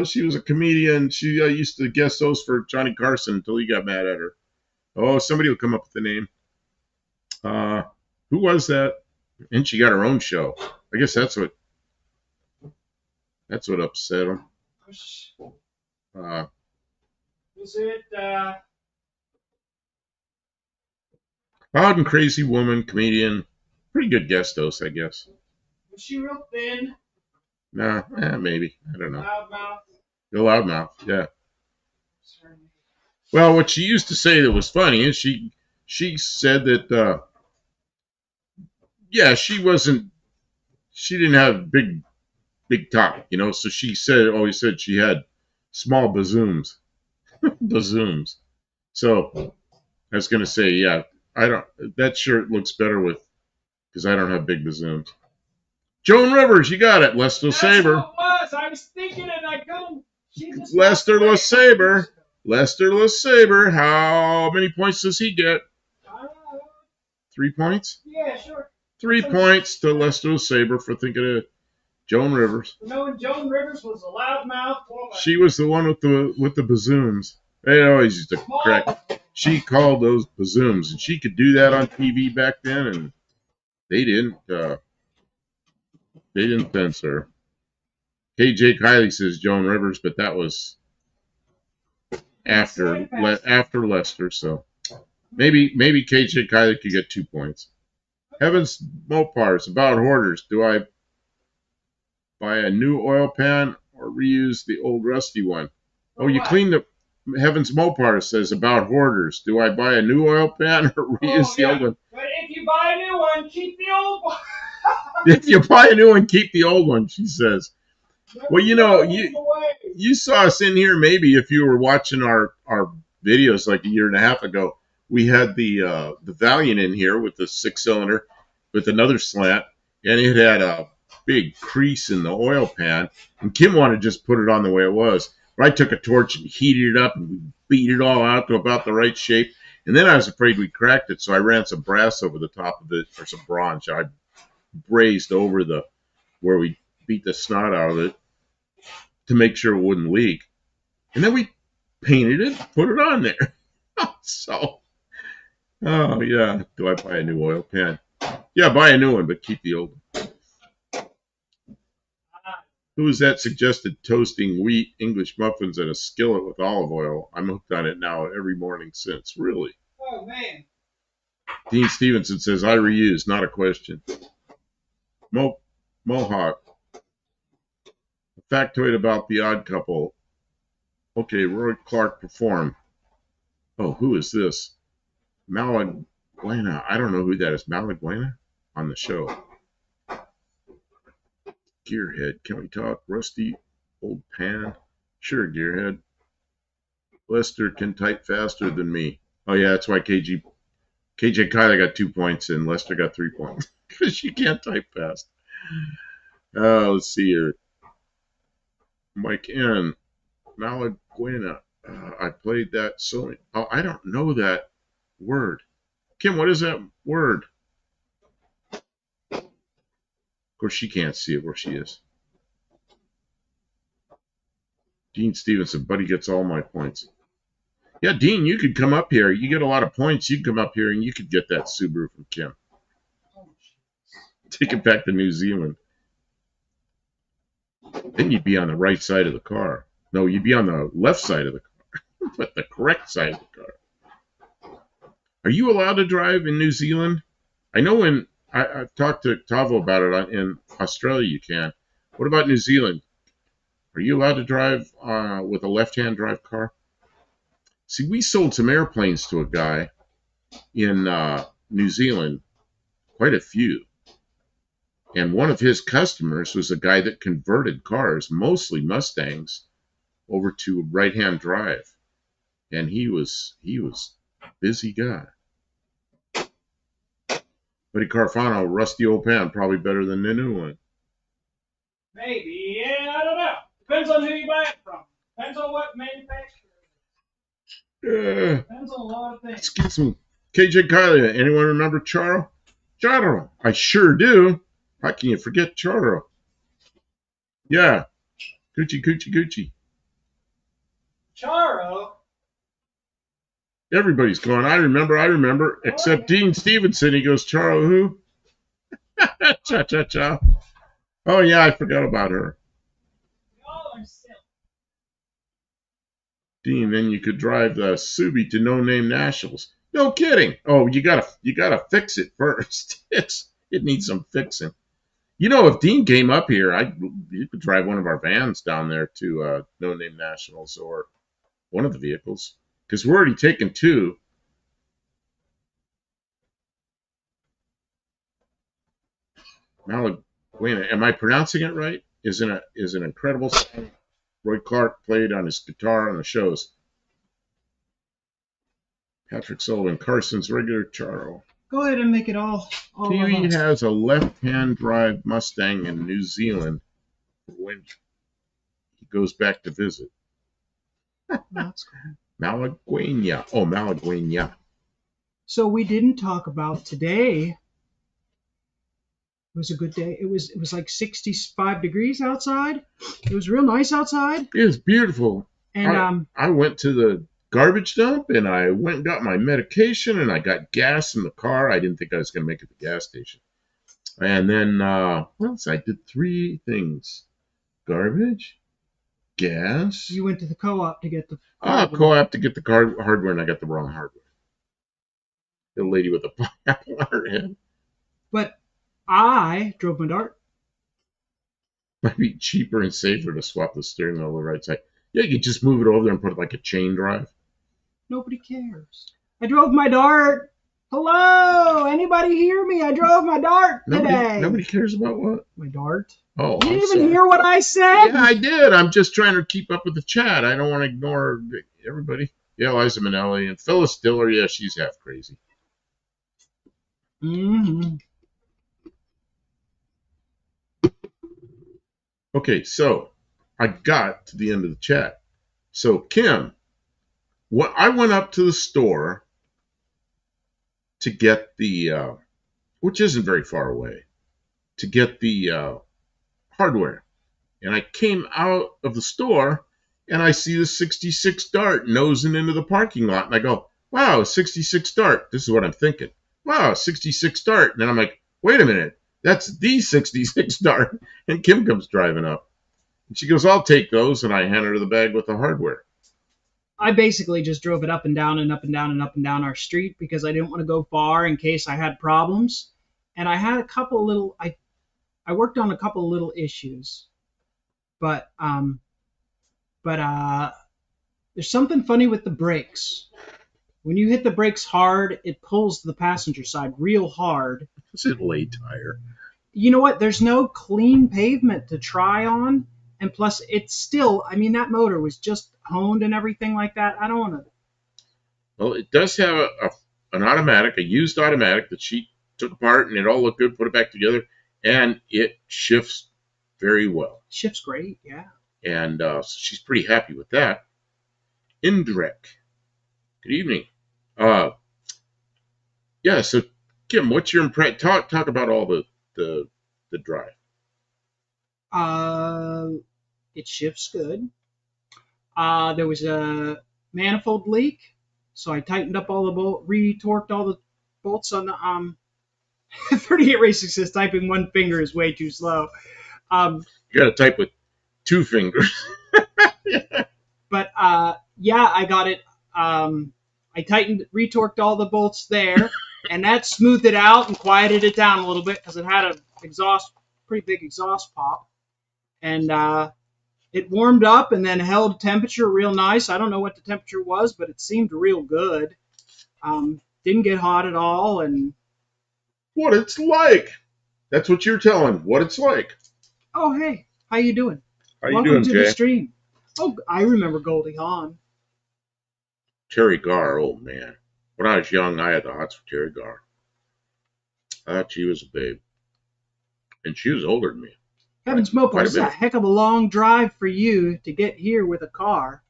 She was a comedian. She used to guest host for Johnny Carson until he got mad at her. Oh, somebody will come up with the name. Who was that? And she got her own show. I guess that's what upset him. Was it? Loud and crazy woman, comedian, pretty good guest host, I guess. Was she real thin? Nah, maybe. I don't know. Loudmouth. The loudmouth, yeah. Well, what she used to say that was funny is she said that, she didn't have big talk, you know. So she always said she had small bazooms, bazooms. So I was gonna say, yeah, that shirt looks better because I don't have big bazooms. Joan Rivers, you got it. Lester LeSabre. That's what it was. I was thinking it. I couldn't. Lester LeSabre. Lester LeSabre. How many points does he get? 3 points? Yeah, sure. 3 points to Lester LeSabre for thinking of Joan Rivers. Knowing Joan Rivers was a loudmouth woman. She was the one with the bazooms. They always used to crack. She called those bazooms, and she could do that on TV back then, and they didn't censor. KJ Kylie says Joan Rivers, but that was after Lester, so maybe KJ Kylie could get 2 points. Heavens Mopars, about hoarders. Do I buy a new oil pan or reuse the old rusty one? Oh, you cleaned the Heavens Mopar says about hoarders. Do I buy a new oil pan or reuse the old one? But if you buy a new one, keep the old one. If you buy a new one, keep the old one, she says. Well, you know, you saw us in here maybe if you were watching our videos like a year and a half ago. We had the Valiant in here with the 6-cylinder with another slant, and it had a big crease in the oil pan. And Kim wanted to just put it on the way it was. But I took a torch and heated it up, and we beat it all out to about the right shape. And then I was afraid we cracked it, so I ran some brass over the top of it, or some bronze. I brazed over where we beat the snot out of it to make sure it wouldn't leak. And then we painted it, put it on there. So, oh yeah, do I buy a new oil pan? Yeah, buy a new one, but keep the old one. Who is that suggested toasting wheat English muffins in a skillet with olive oil? I'm hooked on it now every morning since. Really? Oh, man. Dean Stevenson says, I reuse, not a question. Mohawk. A factoid about the odd couple. Okay, Roy Clark performed. Oh, who is this? Malaguena. I don't know who that is. Malaguena on the show. Gearhead. Can we talk? Rusty old pan? Sure, Gearhead. Lester can type faster than me. Oh, yeah, that's why KJ Kylie got 2 points and Lester got 3 points. Because she can't type fast. Let's see here. Mike N. Malaguena. I played that so. Oh, I don't know that word. Kim, what is that word? Of course, she can't see it where she is. Dean Stevenson, Buddy gets all my points. Yeah, Dean, you could come up here. You get a lot of points. You can come up here and you could get that Subaru from Kim. Take it back to New Zealand. Then you'd be on the right side of the car. No, you'd be on the left side of the car, but the correct side of the car. Are you allowed to drive in New Zealand? I know when I've talked to Tavo about it in Australia, you can. What about New Zealand? Are you allowed to drive with a left-hand drive car? See, we sold some airplanes to a guy in New Zealand, quite a few. And one of his customers was a guy that converted cars, mostly Mustangs, over to right-hand drive. And he was a busy guy. Buddy Carfano, rusty old pan, probably better than the new one. Maybe, yeah, I don't know. Depends on who you buy it from. Depends on what manufacturer. Depends on a lot of things. Let's get some KJ Kylie. Anyone remember Charo? Charo, I sure do. How can you forget Charo? Yeah, Gucci, Gucci, Gucci. Charo. Everybody's going, I remember, except Dean Stevenson. He goes, Charo who? Cha, cha, cha. Oh, yeah, I forgot about her. Dean, then you could drive the Subi to No Name Nationals. No kidding. Oh, you gotta fix it first. It needs some fixing. You know, if Dean came up here, you could drive one of our vans down there to No Name Nationals or one of the vehicles, because we're already taking two. Malaguena, am I pronouncing it right? Is an incredible song Roy Clark played on his guitar on the shows. Patrick Sullivan, Carson's regular Charo. Go ahead and make it all Kiwi has a left-hand drive Mustang in New Zealand when he goes back to visit. That's cool. Malaguena. Oh, Malaguena. So we didn't talk about today. It was a good day. It was like 65 degrees outside. It was real nice outside. It was beautiful. And I went to the garbage dump and I went and got my medication and I got gas in the car. I didn't think I was going to make it to the gas station. And then what else? I did 3 things: garbage, gas. You went to the co-op to get the co-op to get the hardware, and I got the wrong hardware. The lady with the pineapple on her head. But I drove my Dart. Might be cheaper and safer to swap the steering wheel to the right side. Yeah, you just move it over there and put it like a chain drive. Nobody cares. I drove my Dart. Hello, anybody hear me? I drove my Dart today. Nobody cares about what? My Dart. Oh, you didn't even hear what I said? Yeah, I did. I'm just trying to keep up with the chat. I don't want to ignore everybody. Yeah, Liza Minnelli and Phyllis Diller. Yeah, she's half crazy. Mm-hmm. Okay, so I got to the end of the chat. So Kim, I went up to the store to get the, which isn't very far away, to get the hardware. And I came out of the store and I see the 66 Dart nosing into the parking lot. And I go, wow, 66 Dart. This is what I'm thinking. Wow, 66 Dart. And then I'm like, wait a minute. That's the 66 Dart. And Kim comes driving up. And she goes, I'll take those. And I hand her the bag with the hardware. I basically just drove it up and down and up and down and up and down our street because I didn't want to go far in case I had problems. And I had a couple little, I worked on a couple of little issues. But there's something funny with the brakes. When you hit the brakes hard, it pulls the passenger side real hard. Is it lay tire? You know what? There's no clean pavement to try on. And plus, it's still, I mean, that motor was just honed and everything like that. I don't want to. Well, it does have an automatic, a used automatic that she took apart, and it all looked good, put it back together, and it shifts very well. Shifts great, yeah. And so she's pretty happy with that. Indrek, good evening. Yeah, so Kim, what's your impression? Talk about all the drive. It shifts good. There was a manifold leak, so I tightened up all the retorqued all the bolts on the 38 Racing says typing one finger is way too slow. You got to type with 2 fingers. Yeah. But yeah, I got it. I retorqued all the bolts there, and that smoothed it out and quieted it down a little bit because it had a pretty big exhaust pop. And It warmed up and then held temperature real nice. I don't know what the temperature was, but it seemed real good. Didn't get hot at all, and What it's like. That's what you're telling. What it's like. oh hey, how you doing? How you Welcome doing, to the Jay? stream. Oh, I remember Goldie Hawn. Terry Garr. Oh man. When I was young, I had the hots for Terry Garr. I thought she was a babe, and she was older than me. Heavens Mopo, Quite a this is a bit. heck of a long drive for you to get here with a car,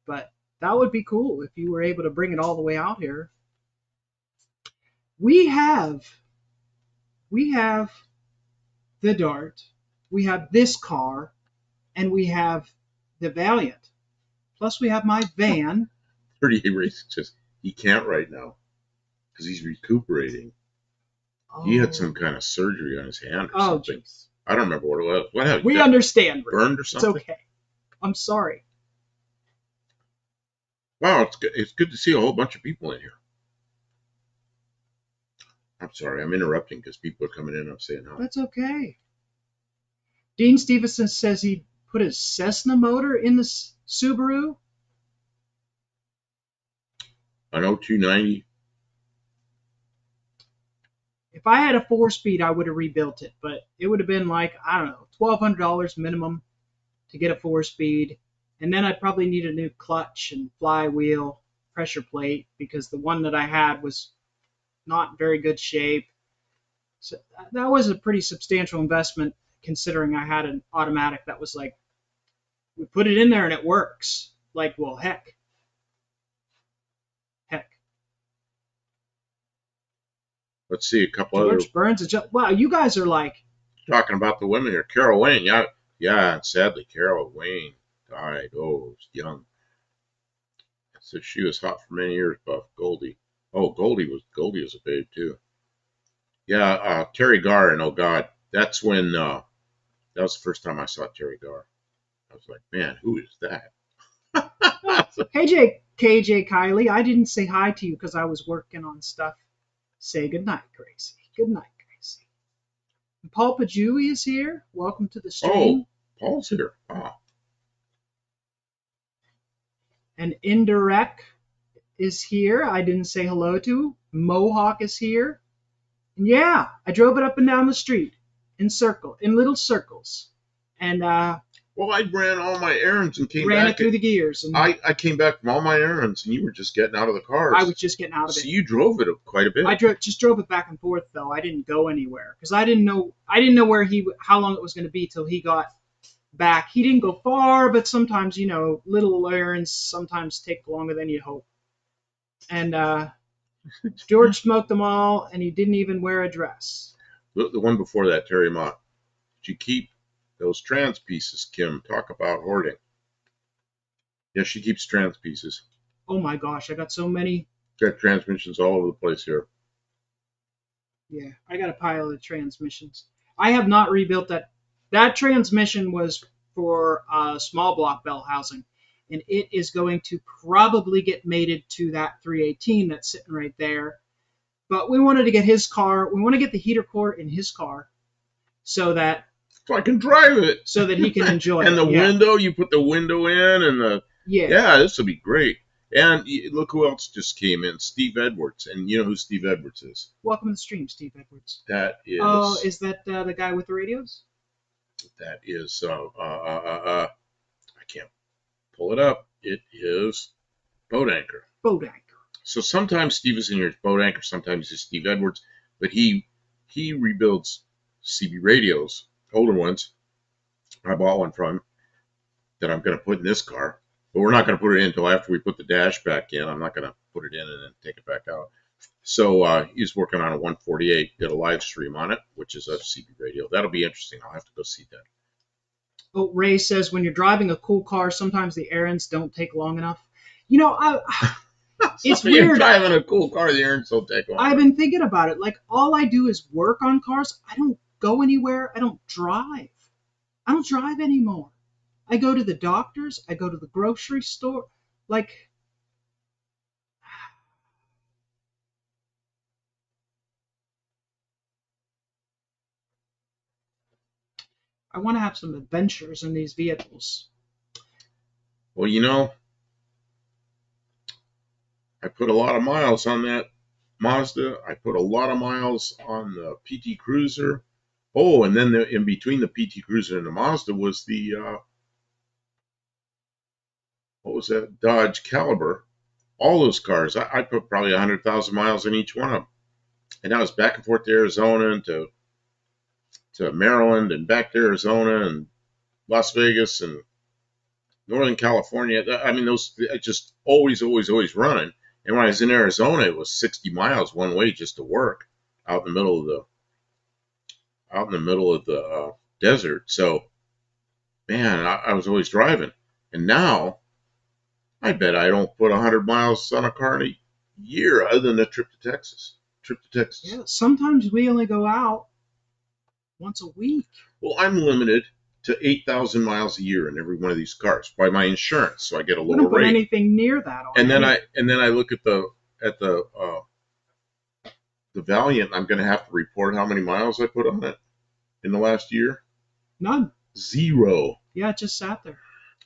but that would be cool if you were able to bring it all the way out here. We have the Dart, we have this car, and we have the Valiant. Plus, we have my van. 38 races. Just he can't right now because he's recuperating. Oh, He had some kind of surgery on his hand or something. Jeez. I don't remember what it was. What happened? We understand, Rick. Burned or It's something? okay. I'm sorry. Wow, it's good to see a whole bunch of people in here. I'm sorry, I'm interrupting because people are coming in. I'm saying hi. That's okay. Dean Stevenson says he put his Cessna motor in the Subaru. An 0290. If I had a 4-speed, I would have rebuilt it, but it would have been like, I don't know, $1,200 minimum to get a 4-speed. And then I'd probably need a new clutch and flywheel, pressure plate, because the one that I had was not in very good shape. So that was a pretty substantial investment considering I had an automatic that was like, we put it in there and it works. Like, well, heck. Let's see, a couple George other Burns is just, wow, you guys are like, talking about the women here. Carol Wayne, yeah. Sadly, Carol Wayne died. Oh, young. So she was hot for many years. Buff Goldie. Oh, Goldie was a babe too. Yeah, Terry Garr, and oh God, that's when that was the first time I saw Terry Garr. I was like, man, who is that? hey, KJ Kylie, I didn't say hi to you because I was working on stuff. Say goodnight, Gracie. Good night, Gracie. And Paul Pajui is here. Welcome to the stream. Oh, Paul's here. Wow. And Indirect is here. I didn't say hello to. Mohawk is here. And yeah, I drove it up and down the street in little circles. And Well, I ran all my errands and came ran back. it through the gears. And I came back from all my errands, and you were just getting out of the car. I was just getting out of it. So you drove it quite a bit. I just drove it back and forth though. I didn't go anywhere because I didn't know where how long it was going to be till he got back. He didn't go far, but sometimes little errands sometimes take longer than you hope. And George smoked them all, and he didn't even wear a dress. The one before that, Terry Mott. Did you keep those trans pieces, Kim? Talk about hoarding. Yeah, she keeps trans pieces. Oh my gosh, I got so many. Got transmissions all over the place here. Yeah, I got a pile of transmissions. I have not rebuilt that. That transmission was for small block bell housing, and it is going to probably get mated to that 318 that's sitting right there. But we wanted to get his car. We want to get the heater core in his car, so that I can drive it, so that he can enjoy and it. the window, you put the window in, and this will be great. And look who else just came in, Steve Edwards. And you know who Steve Edwards is? Welcome to the stream, Steve Edwards. That is. Oh, is that the guy with the radios? That is. I can't pull it up. It is Boat Anchor. Boat Anchor. So sometimes Steve is in here as Boat Anchor, sometimes it's Steve Edwards, but he rebuilds CB radios, older ones. I bought one from him that I'm going to put in this car. But we're not going to put it in until after we put the dash back in. I'm not going to put it in and then take it back out. So he's working on a 148. Did a live stream on it, which is a CB radio. That'll be interesting. I'll have to go see that. Oh, Ray says when you're driving a cool car, sometimes the errands don't take long enough. It's weird. You're driving a cool car, the errands don't take long. I've been thinking about it. Like all I do is work on cars. I don't go anywhere. I don't drive. I don't drive anymore. I go to the doctors. I go to the grocery store. Like, I want to have some adventures in these vehicles. Well, you know, I put a lot of miles on that Mazda. I put a lot of miles on the PT Cruiser. Oh, and then in between the PT Cruiser and the Mazda was the what was that? Dodge Caliber. All those cars. I put probably 100,000 miles in each one of them. And I was back and forth to Arizona and to Maryland and back to Arizona and Las Vegas and Northern California. I mean, those just always running. And when I was in Arizona, it was 60 miles one way just to work out in the middle of the desert. So, man, I was always driving. And now, I bet I don't put 100 miles on a car in a year other than a trip to Texas. Yeah, sometimes we only go out once a week. Well, I'm limited to 8,000 miles a year in every one of these cars by my insurance, so I get a lower Wouldn't put rate. anything near that on And then any. I look at the Valiant. I'm going to have to report how many miles I put on it in the last year. None. 0. Yeah, it just sat there.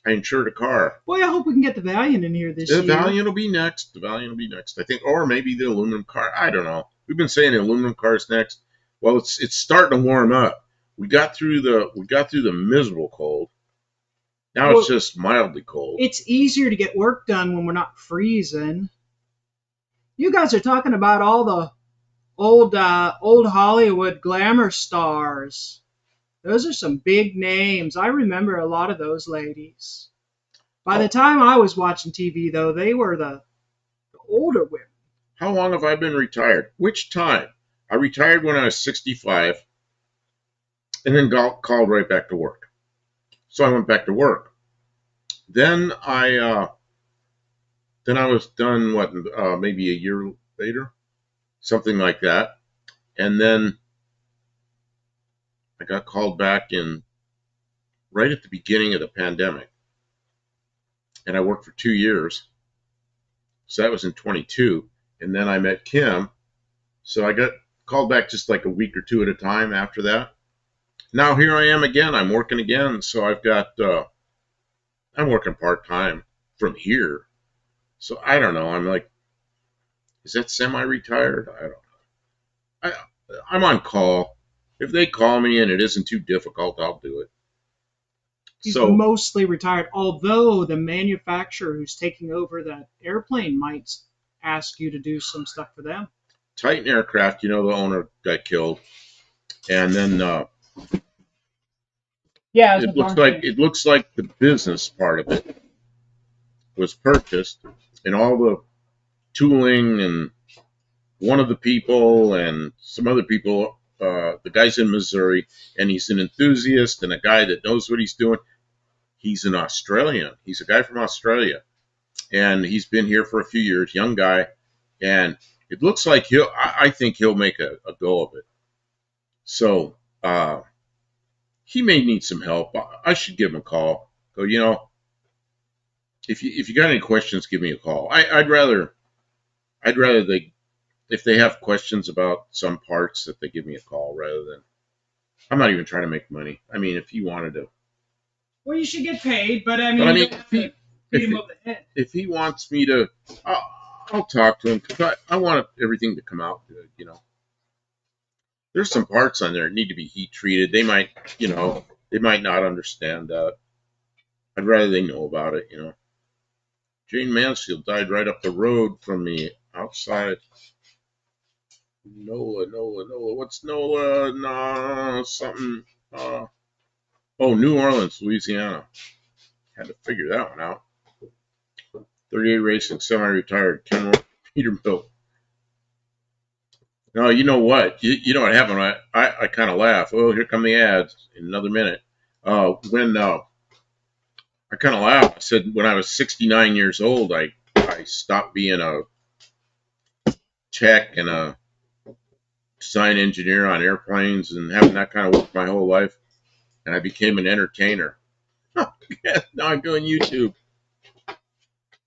I insured a car. Boy, I hope we can get the Valiant in here this year. The Valiant will be next. I think, or maybe the aluminum car. I don't know. We've been saying the aluminum car's next. Well, it's starting to warm up. We got through the miserable cold. Now it's just mildly cold. It's easier to get work done when we're not freezing. You guys are talking about all the old Hollywood glamour stars. Those are some big names. I remember a lot of those ladies. By the time I was watching TV, though, they were the older women. How long have I been retired? Which time? I retired when I was 65 and then called right back to work. So I went back to work. Then I was done, maybe a year later? Something like that. And then I got called back right at the beginning of the pandemic. And I worked for 2 years. So that was in 22. And then I met Kim. So I got called back just like a week or two at a time after that. Now here I am again. I'm working again. So I'm working part-time from here. So I don't know. I'm like, is that semi-retired? I don't know. I'm on call. If they call me and it isn't too difficult, I'll do it. He's mostly retired, although the manufacturer who's taking over that airplane might ask you to do some stuff for them. Titan Aircraft, the owner got killed. And then it looks like the business part of it was purchased, and all the tooling and one of the people and some other people, the guy's in Missouri, and he's an enthusiast and a guy that knows what he's doing. He's an Australian. He's a guy from Australia, and he's been here for a few years, young guy, and it looks like I think he'll make a go of it. So he may need some help. I should give him a call. Go, if you got any questions, give me a call. I'd rather if they have questions about some parts that they give me a call rather than. I'm not even trying to make money. I mean, if he wanted to. Well, you should get paid, but I mean if he wants me to, I'll talk to him because I want everything to come out good. There's some parts on there that need to be heat treated. They might not understand that. I'd rather they know about it. Jane Mansfield died right up the road from me outside. Nola. What's Nola? No, something. New Orleans, Louisiana. Had to figure that one out. 38 racing, semi-retired, Kenmore Peterbilt. No, you know what? You know what happened? I kind of laugh. Oh, here come the ads in another minute. I kind of laughed. I said when I was 69 years old, I stopped being a tech and a design engineer on airplanes and having that kind of work my whole life, and I became an entertainer. Now I'm doing YouTube.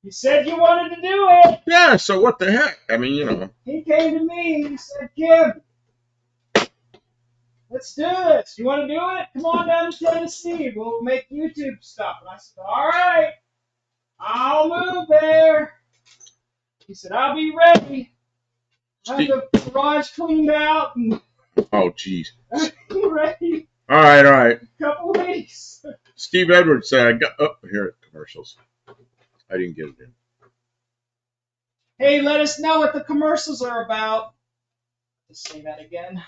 You said you wanted to do it. Yeah, so what the heck? I mean, He came to me. He said, Kim, let's do this. You want to do it? Come on down to Tennessee. We'll make YouTube stuff. And I said, all right, I'll move there. He said, I'll be ready. Have the garage cleaned out and Oh, jeez. be ready. All right. A couple weeks. Steve Edwards said, I got, oh, here at commercials. I didn't get it in. Hey, let us know what the commercials are about. Let's say that again.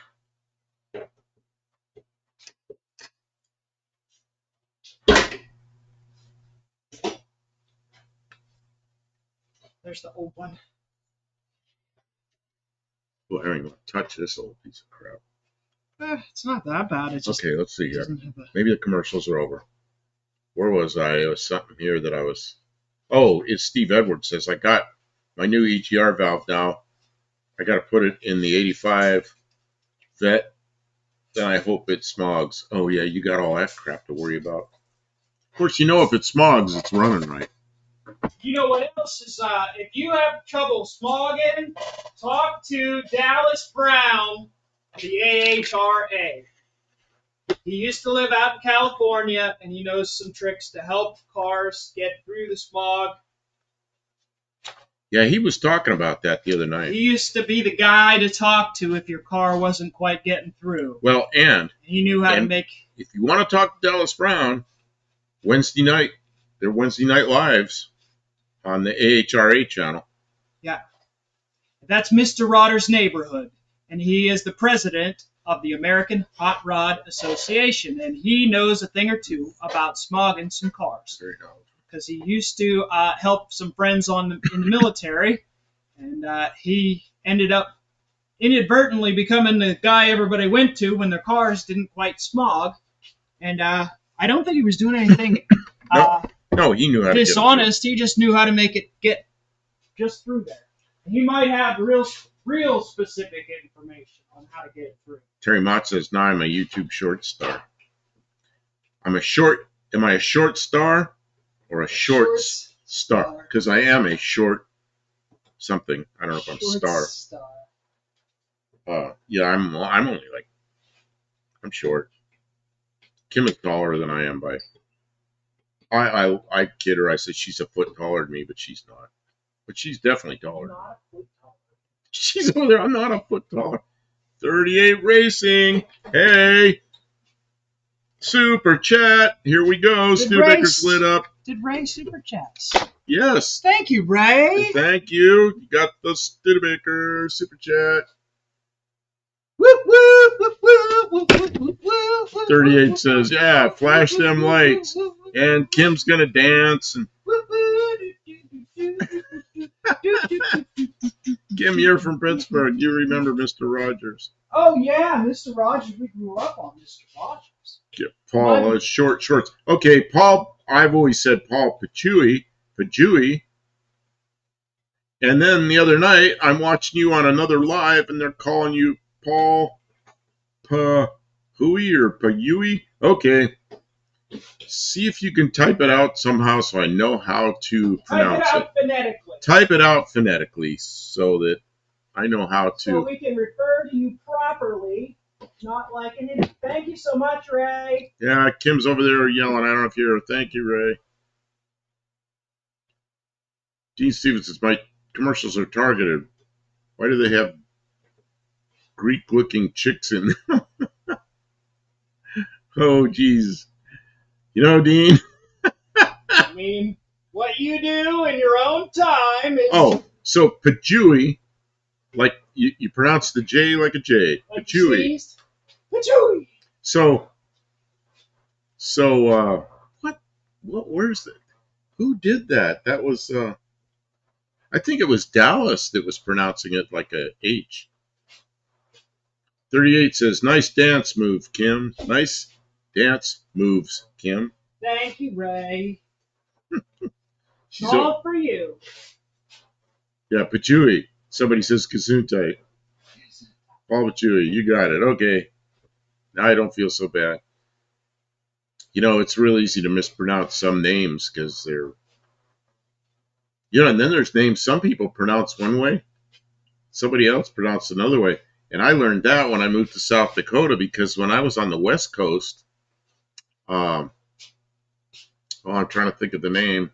There's the old one. Well, I don't even touch this old piece of crap. It's not that bad. It's just, okay, let's see here. doesn't have a... Maybe the commercials are over. Where was I? It was something here that I was... Oh, it's Steve Edwards says, I got my new EGR valve now. I got to put it in the 85 vet. Then I hope it smogs. Oh, yeah, you got all that crap to worry about. Of course, you know if it smogs, it's running right. You know what else is, if you have trouble smogging, talk to Dallas Brown, the AHRA. He used to live out in California, and he knows some tricks to help cars get through the smog. Yeah, he was talking about that the other night. He used to be the guy to talk to if your car wasn't quite getting through. Well, and he knew how to make... If you want to talk to Dallas Brown, Wednesday night, they're Wednesday night lives on the AHRA channel. Yeah. That's Mr. Rodder's neighborhood, and he is the president of the American Hot Rod Association, and he knows a thing or two about smogging some cars. Very knowledgeable. Because he used to help some friends in the military, and he ended up inadvertently becoming the guy everybody went to when their cars didn't quite smog. And I don't think he was doing anything no, he knew how dishonest. He just knew how to make it get just through there. And he might have real specific information on how to get it through. Terry Mott says, now I'm a YouTube short star. Am I a short star? Or a short star, because I am a short something. I don't know if I'm star. Yeah, I'm only like, I'm short. Kim is taller than I am by. I kid her. I said she's a foot taller than me, but she's not. But she's definitely taller. She's over there. I'm not a foot taller. 38 Racing. Hey. Super chat. Here we go. Studebaker's lit up. Did Ray super chats? Yes. Thank you, Ray. And thank you. You got the Studebaker super chat. 38 says, yeah, flash them lights. And Kim's going to dance. And Kim, you're from Pittsburgh. You remember Mr. Rogers. Oh, yeah, Mr. Rogers. We grew up on Mr. Rogers. Yeah, Paul is short shorts. Okay, Paul, I've always said Paul Pajui. And then the other night, I'm watching you on another live, and they're calling you Paul Pahui or Payui. Okay. See if you can type it out somehow so I know how to pronounce it. Type it out phonetically. Type it out phonetically so that I know how to. So we can refer to you properly, not like an idiot. Thank you so much, Ray. Yeah, Kim's over there yelling. I don't know if you hear her. Thank you, Ray. Dean Stevens says, my commercials are targeted. Why do they have Greek-looking chicks in them? Oh, geez. You know, Dean? I mean, what you do in your own time is... Oh, so Pajui, like you pronounce the J like a J. Like Pajui. Pajui. So what where's that? Who did that? That was I think it was Dallas that was pronouncing it like a H. 38 says, nice dance move, Kim. Nice dance moves, Kim. Thank you, Ray. All for you. Yeah, Pajui. Somebody says Gesundheit. Paul Pajui, you got it. Okay. Now I don't feel so bad. You know, it's real easy to mispronounce some names because they're... You know, and then there's names some people pronounce one way, somebody else pronounce another way. And I learned that when I moved to South Dakota, because when I was on the West Coast, I'm trying to think of the name.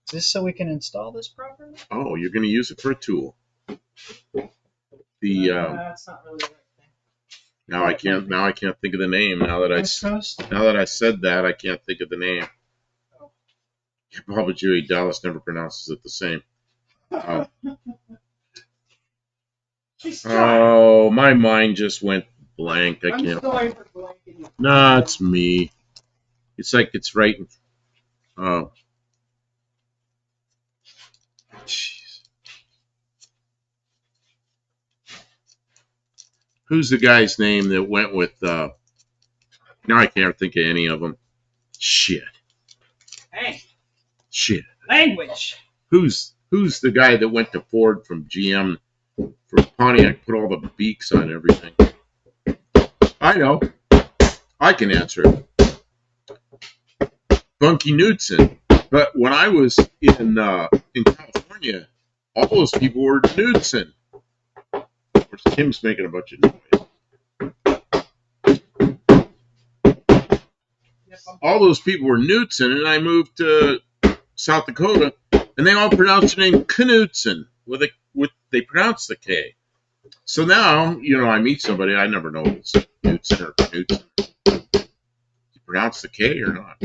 Is this so we can install this properly? Oh, you're going to use it for a tool. That's not really the right thing. Now I can't think of the name. Now that I said that, I can't think of the name. Papa Dewey Dallas never pronounces it the same. Oh, my mind just went blank. I can't. Sorry for blanking you. Nah, it's me. It's like it's right. Oh, jeez. Who's the guy's name that went with? Now I can't think of any of them. Shit. Hey. Shit. Language. Who's the guy that went to Ford from GM for Pontiac? Put all the beaks on everything. I know. I can answer it. Bunky Knudsen. But when I was in California, all those people were Knudsen. Of course, Tim's making a bunch of noise. All those people were Knudsen, and I moved to South Dakota, and they all pronounced the name Knudsen they pronounce the K. So now, I meet somebody, I never know if it's Knudsen or Knudsen. You pronounce the K or not?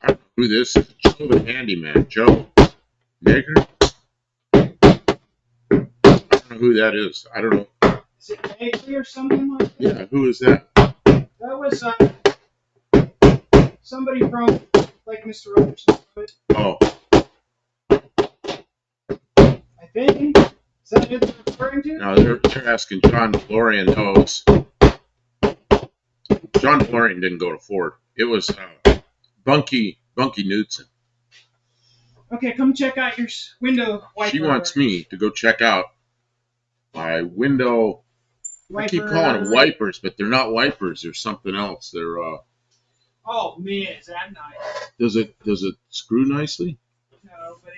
I don't know who this is. Joe the handyman. Joe Nigger? I don't know who that is. I don't know. Is it Bagley or something like that? Yeah, who is that? That was somebody from like Mr. Robertson. Oh. I think. Is that who they're referring to? No, they're asking John DeLorean knows. John DeLorean didn't go to Ford. It was Bunky Knudsen. Okay, come check out your window wiper. She wants me to go check out my window. I keep calling them wipers, but they're not wipers. They're something else. They're Oh man, is that nice? Does it screw nicely? No, but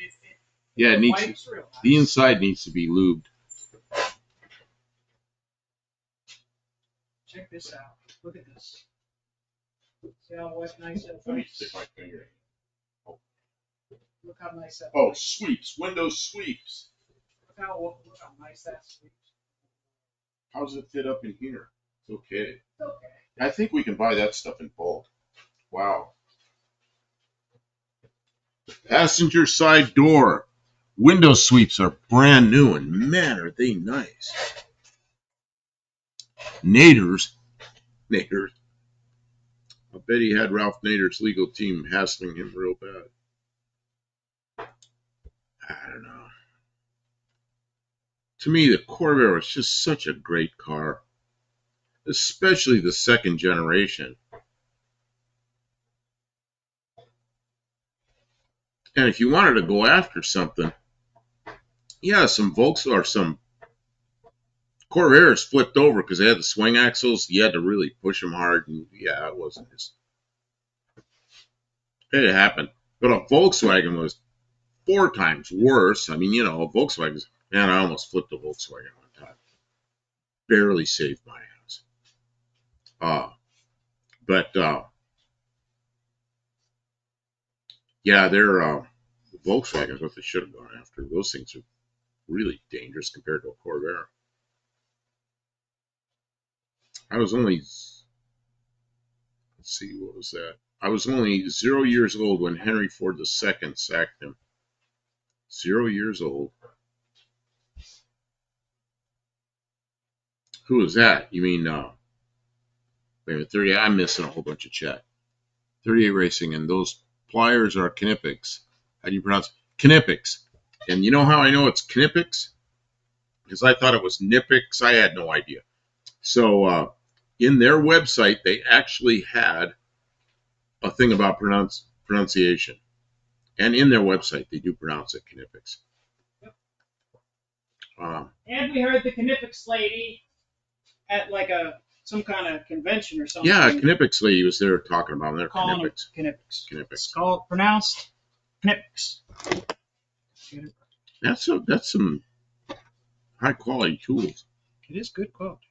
it needs wipes real nice. The inside needs to be lubed. Check this out. Look at this. See how nice that Let me wipes? stick my finger in. Look how nice that Oh, wipes. sweeps. Windows sweeps. Look how nice that sweeps. How does it fit up in here? It's okay. It's okay. I think we can buy that stuff in bulk. Wow. Passenger side door. Window sweeps are brand new, and man, are they nice. Naders. I bet he had Ralph Nader's legal team hassling him real bad. I don't know. To me, the Corvair was just such a great car, especially the second generation. And if you wanted to go after something, yeah, some Volkswagen or some Corvairs flipped over because they had the swing axles. You had to really push them hard, and yeah, it wasn't just. It happened. But a Volkswagen was 4 times worse. I mean, a Volkswagen. Man, I almost flipped a Volkswagen one time. Barely saved my ass. But yeah, they're Volkswagen's what they should have gone after. Those things are really dangerous compared to a Corvair. I was only, let's see, what was that? I was only 0 years old when Henry Ford II sacked him. 0 years old. Who was that? You mean, wait a minute, 38, I'm missing a whole bunch of chat. 38 Racing, and those pliers are Knipex. How do you pronounce it? Knipex. And you know how I know it's Knipex? Because I thought it was Nipix. I had no idea. So in their website, they actually had a thing about pronunciation. And in their website, they do pronounce it Knipex. And we heard the Knipex lady. at like some kind of convention or something. Yeah, Knippix lady was there talking about their Calling Knippix. them Knippix. Knippix. It's called pronounced Knippix. That's some high quality tools. It is good quality.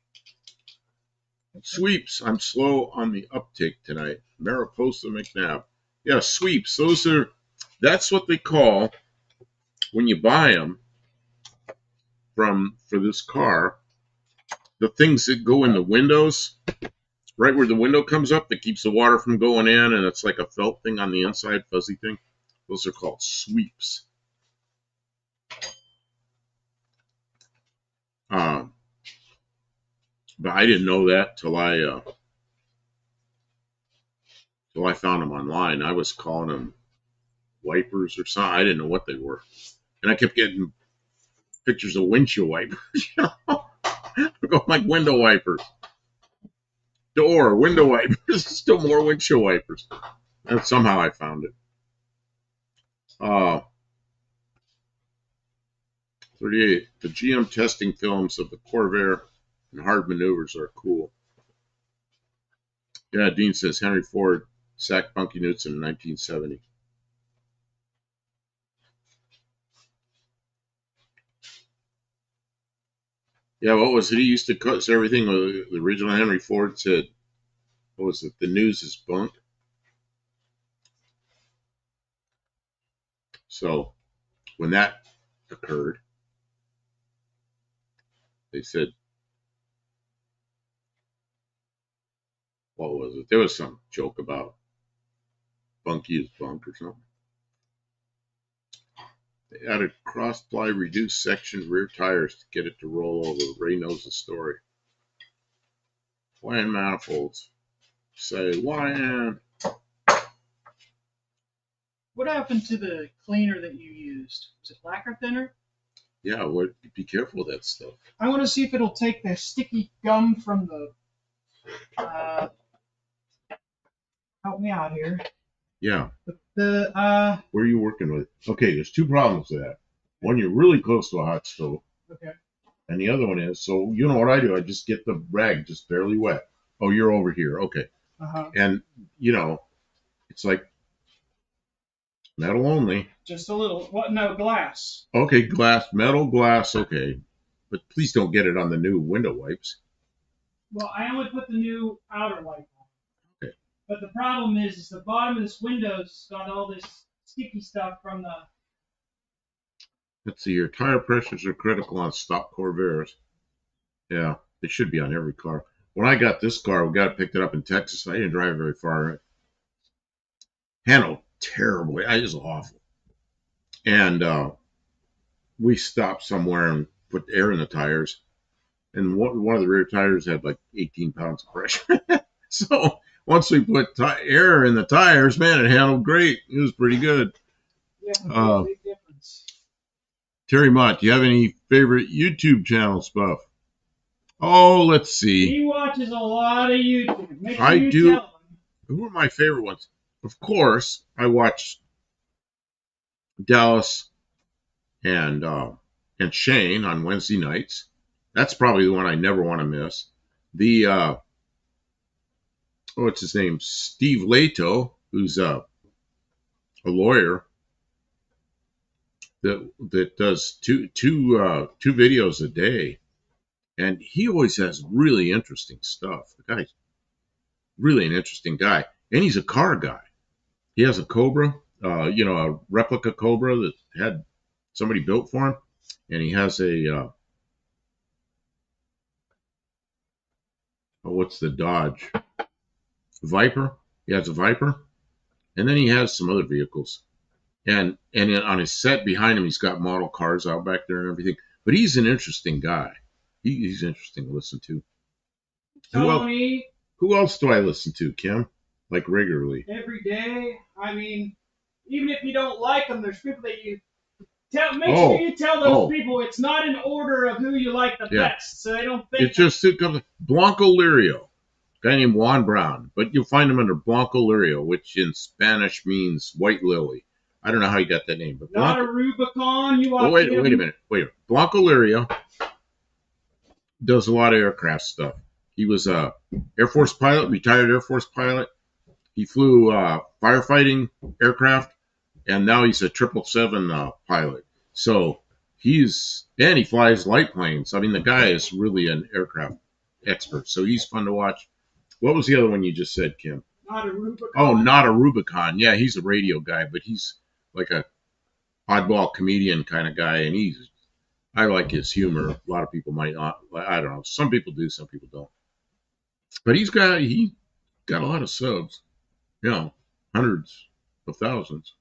Sweeps. I'm slow on the uptake tonight. Mariposa McNabb. Yeah, sweeps. That's what they call when you buy them for this car. The things that go in the windows, right where the window comes up, that keeps the water from going in, and it's like a felt thing on the inside, fuzzy thing. Those are called sweeps. But I didn't know that till I found them online. I was calling them wipers or something. I didn't know what they were, and I kept getting pictures of windshield wipers. Going like window wipers, door, window wipers, still more windshield wipers. And somehow I found it. 38. The GM testing films of the Corvair and hard maneuvers are cool. Yeah, Dean says Henry Ford sacked Bunky Knudsen in 1970. Yeah, what was it? He used to cut everything. The original Henry Ford said, what was it? The news is bunk. So when that occurred, they said, what was it? There was some joke about Bunky is bunk or something. They added cross-ply reduced section rear tires to get it to roll over. Ray knows the story. YN manifolds. Say YN. What happened to the cleaner that you used? Was it lacquer thinner? Yeah, be careful with that stuff. I want to see if it'll take the sticky gum from the. Help me out here. Yeah. Where are you working with? Okay, there's two problems with that. One, you're really close to a hot stove. Okay. And the other one is, so you know what I do? I just get the rag just barely wet. Oh, you're over here. Okay. And, it's like metal only. Just a little. What? No, glass. Okay, metal glass, okay. But please don't get it on the new window wipes. Well, I only put the new outer wipe on. Okay. But the problem is the bottom of this window's got all this sticky stuff from the. Let's see here. Tire pressures are critical on stock Corvairs. Yeah, they should be on every car. When I got this car, we picked it up in Texas. I didn't drive very far. Handled terribly. It was awful. And we stopped somewhere and put air in the tires. And one of the rear tires had like 18 pounds of pressure. So once we put air in the tires, man, it handled great. It was pretty good. Yeah, big difference. Terry Mott, do you have any favorite YouTube channels, Buff? Oh, let's see. He watches a lot of YouTube. I do. Who are my favorite ones? Of course, I watch Dallas and Shane on Wednesday nights. That's probably the one I never want to miss. The what's his name? Steve Lato, who's a lawyer that does two videos a day, and he always has really interesting stuff. The guy's really an interesting guy, and he's a car guy. He has a Cobra, a replica Cobra that had somebody built for him, and he has a what's the Dodge Viper? He has a Viper, and then he has some other vehicles. And on his set behind him, he's got model cars out back there and everything. But he's an interesting guy. He's interesting to listen to. Tony. Who else do I listen to, Kim? Like regularly? Every day. I mean, even if you don't like them, there's people that you tell. Make sure you tell those people it's not in order of who you like the best, so they don't think. It comes Blanco Lirio, a guy named Juan Brown, but you'll find him under Blanco Lirio, which in Spanish means white lily. I don't know how you got that name, but not a Rubicon. You wait a minute. Blanco Lirio. does a lot of aircraft stuff. He was a Air Force pilot, retired Air Force pilot. He flew firefighting aircraft, and now he's a 777 pilot. So he flies light planes. I mean, the guy is really an aircraft expert. So he's fun to watch. What was the other one you just said, Kim? Not a Rubicon. Oh, Not a Rubicon. Yeah, he's a radio guy, but he's like a oddball comedian kind of guy, and I like his humor. A lot of people might not. I don't know. Some people do, some people don't. But he got a lot of subs. Hundreds of thousands.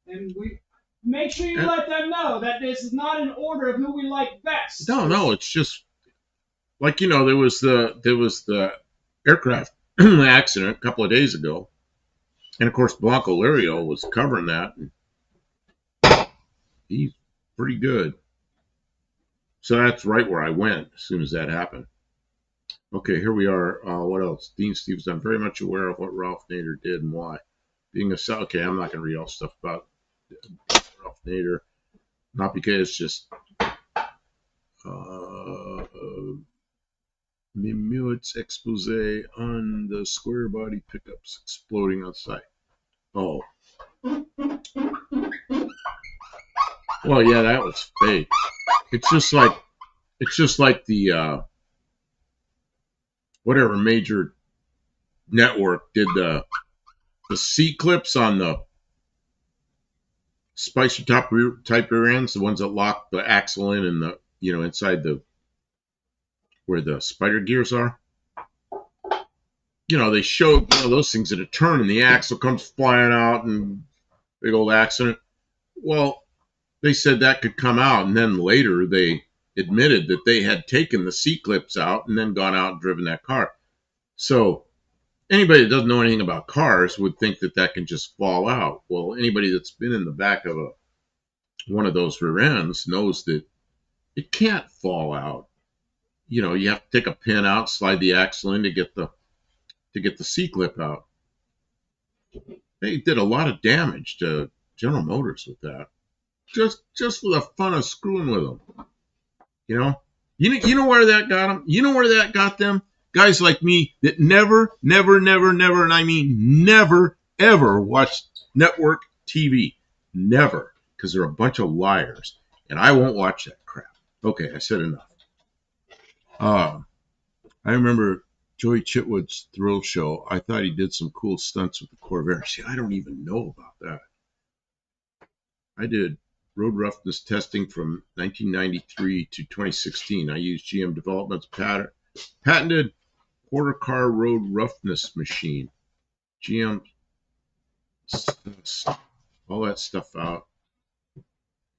And we make sure you let them know that this is not an order of who we like best. No, it's just like there was the aircraft accident a couple of days ago, and of course Blanco Lario was covering that. And he's pretty good. So that's right where I went as soon as that happened. Okay, here we are. What else? Dean Stevens, I'm very much aware of what Ralph Nader did and why. Being okay, I'm not going to read all stuff about Ralph Nader. Not because it's just Mimut's expose on the square body pickups exploding on site. Oh. Well, yeah, that was fake. It's just like the whatever major network did the C clips on the spicer type rear ends, the ones that lock the axle in and the inside the where the spider gears are. They showed those things at a turn and the axle comes flying out and big old accident. Well, they said that could come out, and then later they admitted that they had taken the C clips out and then gone out and driven that car. So anybody that doesn't know anything about cars would think that can just fall out. Well, anybody that's been in the back of one of those rear ends knows that it can't fall out. You have to take a pin out, slide the axle in to get the C clip out. They did a lot of damage to General Motors with that. Just for the fun of screwing with them. You know where that got them? You know where that got them? Guys like me that never, and I mean never, ever watched network TV. Never. Because they're a bunch of liars. And I won't watch that crap. Okay, I said enough. I remember Joey Chitwood's Thrill Show. I thought he did some cool stunts with the Corvair. See, I don't even know about that. I did road roughness testing from 1993 to 2016. I used GM Development's patented quarter car road roughness machine. GM all that stuff out.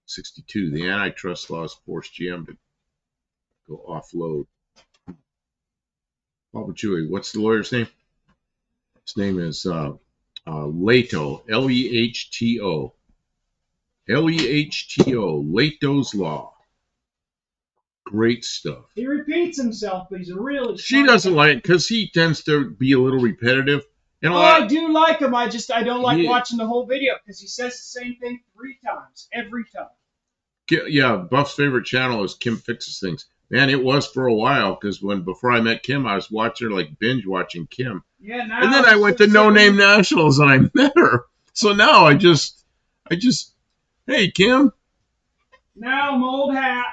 62. The antitrust laws forced GM to go offload. Papa Chewy, what's the lawyer's name? His name is Leto, Lehto. Lehto, Leto's Law. Great stuff. He repeats himself, but he's a really. She doesn't like it because he tends to be a little repetitive. And I do like him. I don't like watching the whole video because he says the same thing 3 times every time. Yeah, Buff's favorite channel is Kim Fixes Things. Man, it was for a while because before I met Kim, I was watching her, like binge watching Kim. Yeah, now and then I went to No Name Nationals and I met her. So now I just, hey Kim. Now I'm old hat.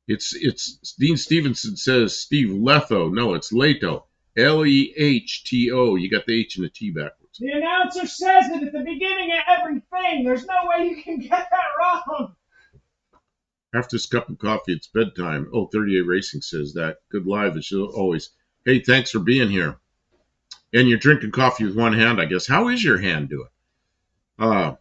It's Dean Stevenson says Steve Letho. No, it's Leto. Lehto. You got the H and the T backwards. The announcer says it at the beginning of everything. There's no way you can get that wrong. After this cup of coffee, it's bedtime. Oh, 38 Racing says that. Good live as always. Hey, thanks for being here. And you're drinking coffee with one hand, I guess. How is your hand doing? Yeah,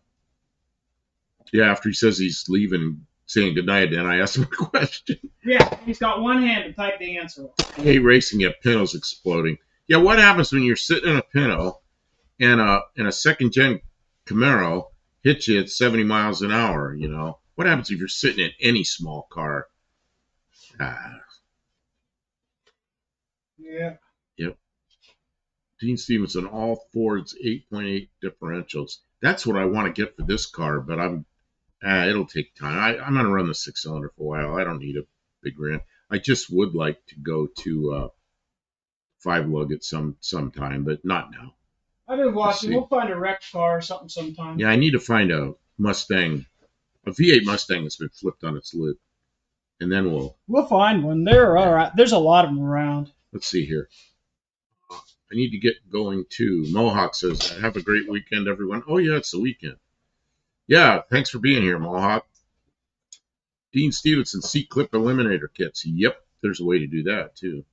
after he says he's leaving, saying goodnight, and I asked him a question. Yeah, he's got one hand to type the answer. Hey, Racing, yeah, Pinto's exploding. Yeah, what happens when you're sitting in a Pinto and a second-gen Camaro hits you at 70 miles an hour, What happens if you're sitting in any small car? Yeah. Yep. Dean Stevenson, all Ford's 8.8 differentials. That's what I want to get for this car, but it'll take time. I'm going to run the 6-cylinder for a while. I don't need it. big rear end. I just would like to go to Five Lug at sometime, but not now. I've been watching. We'll find a wrecked car or something sometime. Yeah, I need to find a Mustang, a V8 Mustang that's been flipped on its lid, and then we'll find one. There's a lot of them around. Let's see here. I need to get going too. Mohawk says, "Have a great weekend, everyone." Oh yeah, it's the weekend. Yeah, thanks for being here, Mohawk. Dean Stevenson, C-clip eliminator kits. Yep, there's a way to do that too.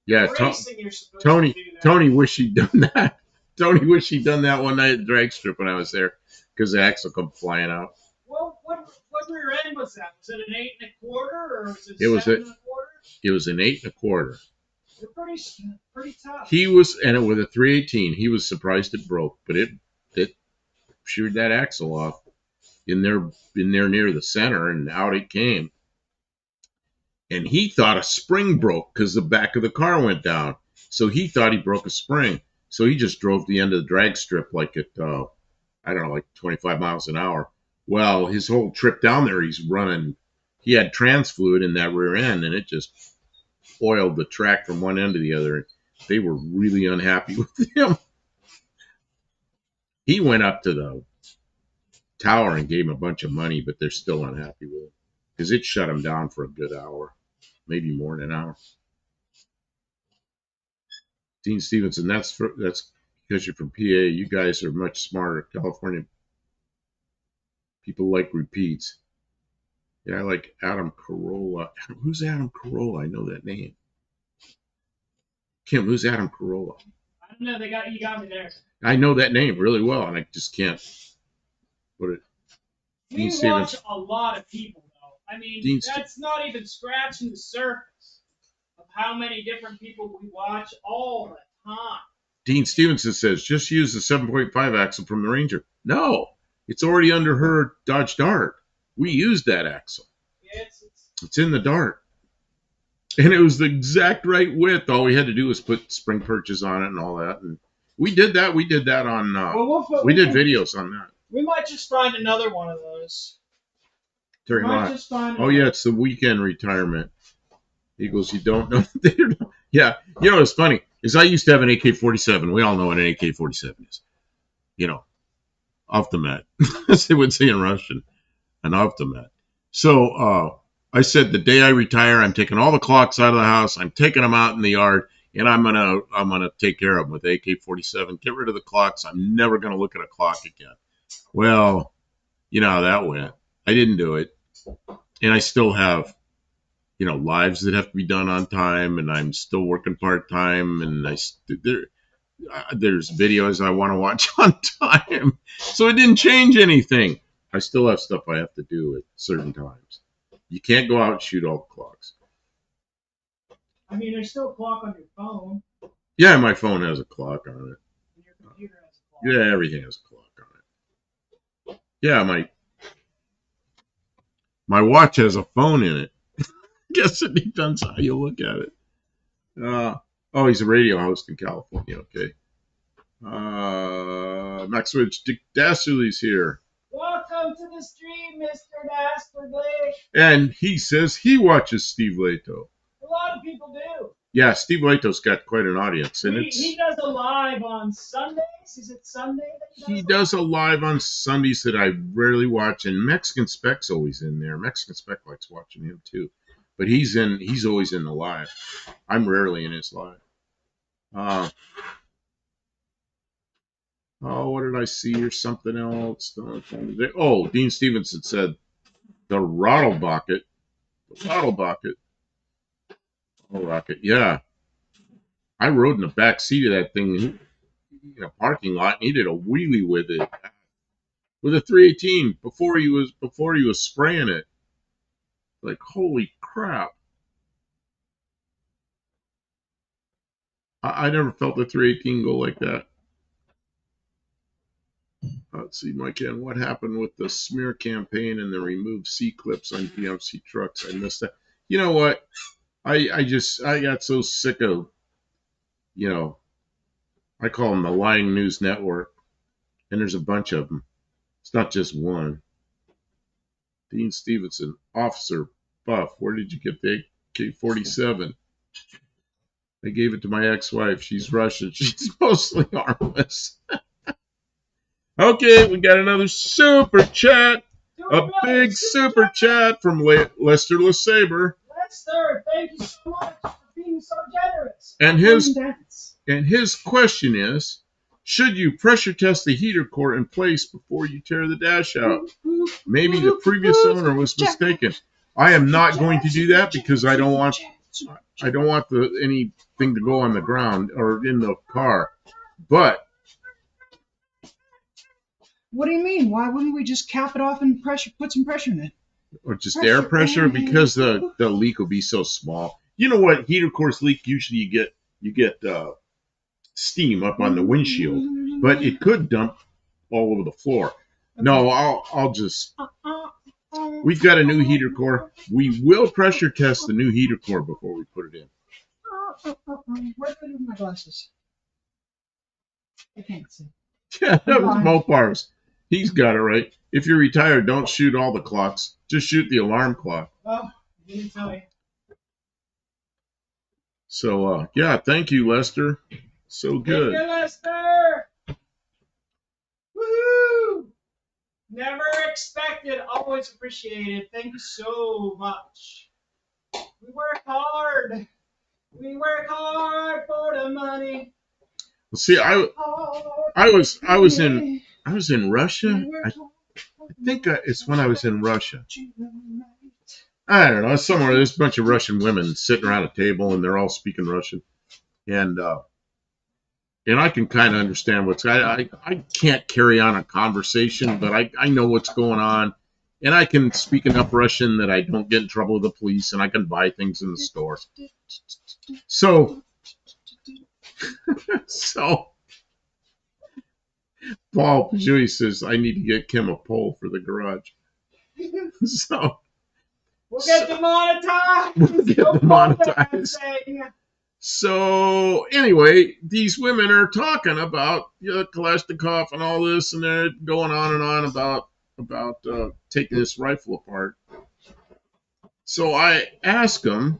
Yeah, Tony wish he'd done that. Tony wish he'd done that one night at the drag strip when I was there, because the axle come flying out. Well, what rear end was that? Was it an 8 1/4 or was it 7 1/4? It was an 8 1/4. They're pretty tough. He was, and with a 318, he was surprised it broke, but it sheared that axle off in there near the center, and out it came. And he thought a spring broke because the back of the car went down. So he thought he broke a spring. So he just drove the end of the drag strip like at, I don't know, like 25 miles an hour. Well, his whole trip down there, he's running. He had trans fluid in that rear end, and it just oiled the track from one end to the other. They were really unhappy with him. He went up to the tower and gave him a bunch of money, but they're still unhappy with it because it shut him down for a good hour, maybe more than an hour. Dean Stevenson, that's because you're from PA. You guys are much smarter. California people like repeats. Yeah, I like Adam Carolla. Who's Adam Carolla? I know that name. Kim, who's Adam Carolla? I don't know. You got me there. I know that name really well, and I just can't put it. We watch a lot of people, though. I mean, that's not even scratching the surface of how many different people we watch all the time. Dean Stevenson says, just use the 7.5 axle from the Ranger. No, it's already under her Dodge Dart. We used that axle. Yeah, it's in the Dart. And it was the exact right width. All we had to do was put spring perches on it and all that. And we did that. We did that on, we did videos on that. We might just find another one of those. Terry Mott. Oh, yeah, it's the weekend retirement. Eagles, you don't know. Yeah, you know what's funny is I used to have an AK-47. We all know what an AK-47 is. You know, автомат, as they would say in Russian, an automat. So I said the day I retire, I'm taking all the clocks out of the house. I'm taking them out in the yard, and I'm gonna take care of them with AK-47. Get rid of the clocks. I'm never gonna look at a clock again. Well, you know how that went. I didn't do it, and I still have, you know, lives that have to be done on time, and I'm still working part time, and there's videos I want to watch on time, so it didn't change anything. I still have stuff I have to do at certain times. You can't go out and shoot all the clocks. I mean, there's still a clock on your phone. Yeah, my phone has a clock on it. And your computer has a clock. Yeah, everything has a clock on it. Yeah, my watch has a phone in it. Guess it depends how you look at it. Oh, he's a radio host in California. Okay. Maxwich Dick Dasserly's here. Welcome to the stream, Mr. Dasserly. And he says he watches Steve Leto. A lot of people do. Yeah, Steve Leto's got quite an audience. And he does a live on Sundays. Is it Sunday that he does a live on Sundays that I rarely watch, and Mexican Spec's always in there. Mexican Spec likes watching him too. But he's always in the live. I'm rarely in his live. What did I see here? Something else. Oh, Dean Stevenson said the Rattle Bucket. The Rattle Bucket. Rocket, yeah. I rode in the back seat of that thing in a parking lot, and he did a wheelie with it, with a 318 before he was spraying it. Like, holy crap! I never felt the 318 go like that. Let's see, Mike, and what happened with the smear campaign and the removed C-clips on GMC trucks? I missed that. You know what? I got so sick of, you know, I call them the lying news network, and there's a bunch of them. It's not just one. Dean Stevenson, officer, Buff, where did you get the AK-47? I gave it to my ex-wife. She's Russian. She's mostly harmless. Okay, we got another super chat. A big super chat from Lester LeSabre. Lester, thank you so much for being so generous. And his question is, should you pressure test the heater core in place before you tear the dash out? Maybe the previous owner was mistaken. I am not going to do that because I don't want anything to go on the ground or in the car. But what do you mean? Why wouldn't we just cap it off and put some pressure in it? Or just air pressure, because the leak will be so small. You know what? Heater cores leak, usually you get steam up on the windshield, but it could dump all over the floor. No, I'll just. We've got a new heater core. We will pressure test the new heater core before we put it in. Where did I do my glasses? I can't see. Yeah, that was Mopar's. He's got it right. If you're retired, don't shoot all the clocks. Just shoot the alarm clock. Well, you didn't tell me. So, yeah, thank you, Lester. So good. Thank you, Lester. Woo! Never expected, always appreciated. Thank you so much. We work hard. We work hard for the money. See, I was in Russia. I think it's when I was in Russia. I don't know, somewhere there's a bunch of Russian women sitting around a table and they're all speaking Russian, and I can kind of understand I can't carry on a conversation, but I know what's going on, and I can speak enough Russian that I don't get in trouble with the police, and I can buy things in the store. So Paul Pajui says I need to get Kim a pole for the garage. So we'll get demonetized. We'll get demonetized. So anyway, these women are talking about Kalashnikov and all this, and they're going on and on about taking this rifle apart. So I asked them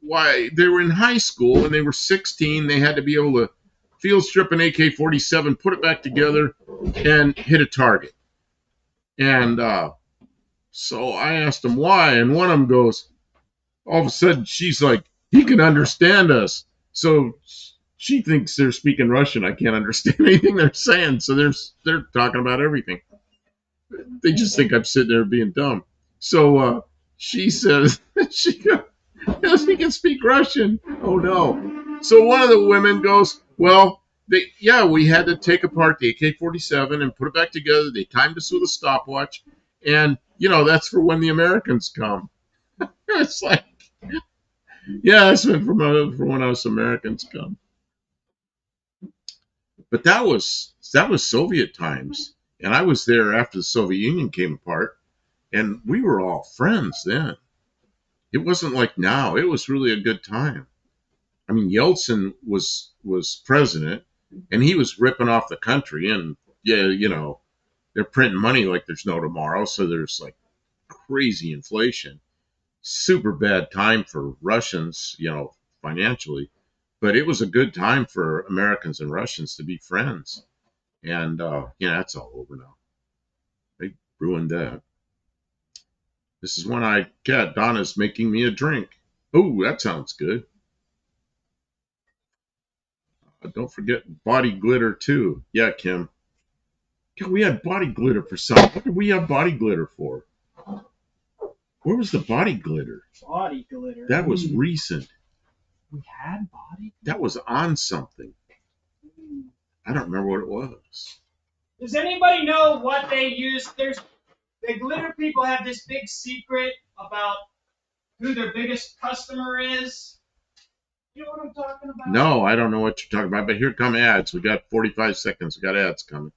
why they were in high school when they were 16. They had to be able to field strip an AK-47, put it back together, and hit a target. And so I asked them why, and one of them goes, all of a sudden she's like, he can understand us. So she thinks they're speaking Russian. I can't understand anything they're saying. So they're talking about everything. They just think I'm sitting there being dumb. So she says she can speak Russian. Oh no. So one of the women goes, well, we had to take apart the AK-47 and put it back together. They timed us with a stopwatch, and that's for when the Americans come. It's like, yeah, that's been for when us Americans come. But that was Soviet times, and I was there after the Soviet Union came apart, and we were all friends then. It wasn't like now. It was really a good time. I mean, Yeltsin was president, and he was ripping off the country, and they're printing money like there's no tomorrow, so there's like crazy inflation. Super bad time for Russians, financially, but it was a good time for Americans and Russians to be friends. And that's all over now. They ruined that. This is one-eyed cat. Donna's making me a drink. Oh, that sounds good. Don't forget body glitter too. Yeah, Kim. Yeah, we had body glitter for something. What did we have body glitter for? Where was the body glitter? Body glitter. That was recent. We had body glitter? That was on something. I don't remember what it was. Does anybody know what they use? The glitter people have this big secret about who their biggest customer is. You know what I'm talking about? No, I don't know what you're talking about, but here come ads. We got 45 seconds. We got ads coming.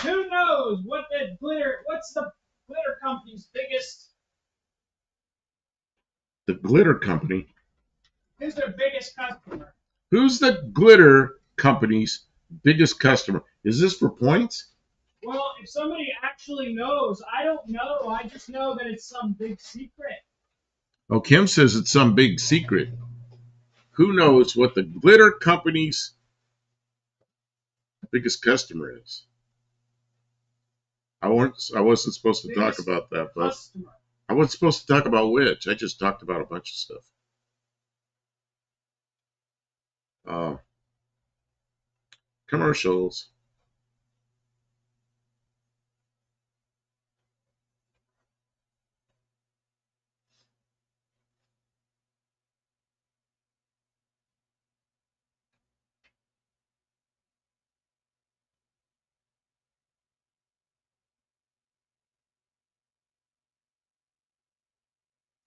Who knows what's the glitter company's biggest? The glitter company? Who's their biggest customer? Who's the glitter company's biggest customer? Is this for points? Well, if somebody actually knows, I don't know. I just know that it's some big secret. Oh, Kim says it's some big secret. Who knows what the glitter company's biggest customer is? I wasn't supposed to talk Biggest about that, but customer. I wasn't supposed to talk about which. I just talked about a bunch of stuff. Uh, Commercials.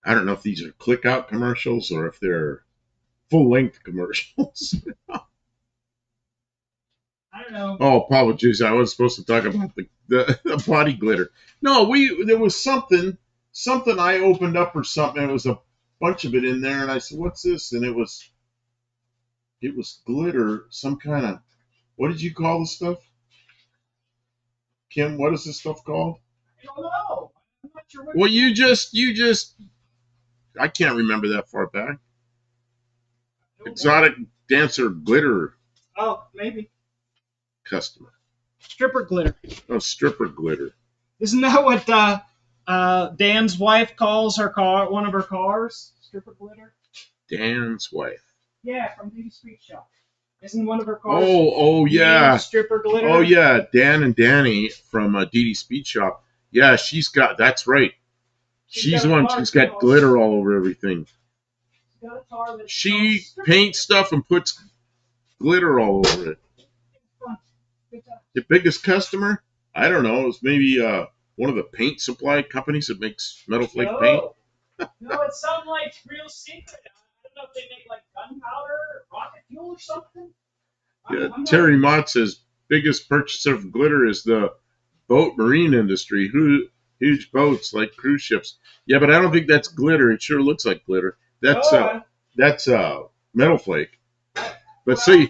I don't know if these are click out commercials or if they're full length commercials. I don't know. Oh, apologies. I was supposed to talk about the body glitter. No, there was something I opened up or something. It was a bunch of it in there, and I said, "What's this?" And it was glitter, some kind of, what did you call the stuff, Kim? What is this stuff called? I don't know. I'm not sure what. Well, you just I can't remember that far back. Exotic dancer glitter Oh, maybe customer. stripper glitter. Oh, stripper glitter. Isn't that what Dan's wife calls her car? One of her cars, stripper glitter. Dan's wife. Yeah, from Beauty Street Shop. Isn't one of her cars? Oh yeah. Stripper glitter. Oh yeah, Dan and Danny from Dee Dee Speed Shop. Yeah, that's right. She's the one. She's got glitter all over everything. She paints stuff and puts glitter all over it. The biggest customer? I don't know. It was maybe one of the paint supply companies that makes metal flake paint. No, it sounds like real secret. I don't know if they make like gunpowder or rocket fuel or something. Yeah, Terry Mott says biggest purchaser of glitter is the boat marine industry. Huge boats like cruise ships. Yeah, but I don't think that's glitter. It sure looks like glitter. That's metal flake. But so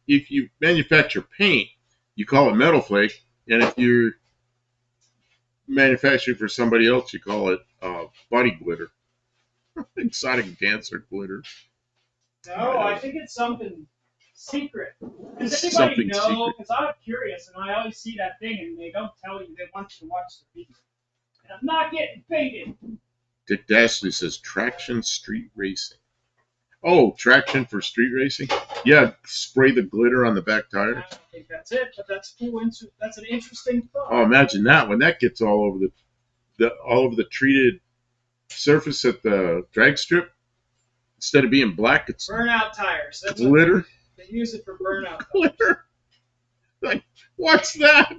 if you manufacture paint, you call it metal flake, and if you're manufacturing for somebody else, you call it body glitter, exotic dancer glitter. No, I think it's something secret. Does anybody Something know? secret. Because I'm curious, and I always see that thing, and they don't tell you. They want you to watch the video. And I'm not getting baited. Dick Dashley says traction street racing. Oh, traction for street racing? Yeah, spray the glitter on the back I tires. don't think that's it, but that's cool. That's an interesting thought. Oh, imagine that when that gets all over the treated surface at the drag strip. Instead of being black, it's burnout tires. That's glitter. They use it for burnout. Glitter. Like, what's that?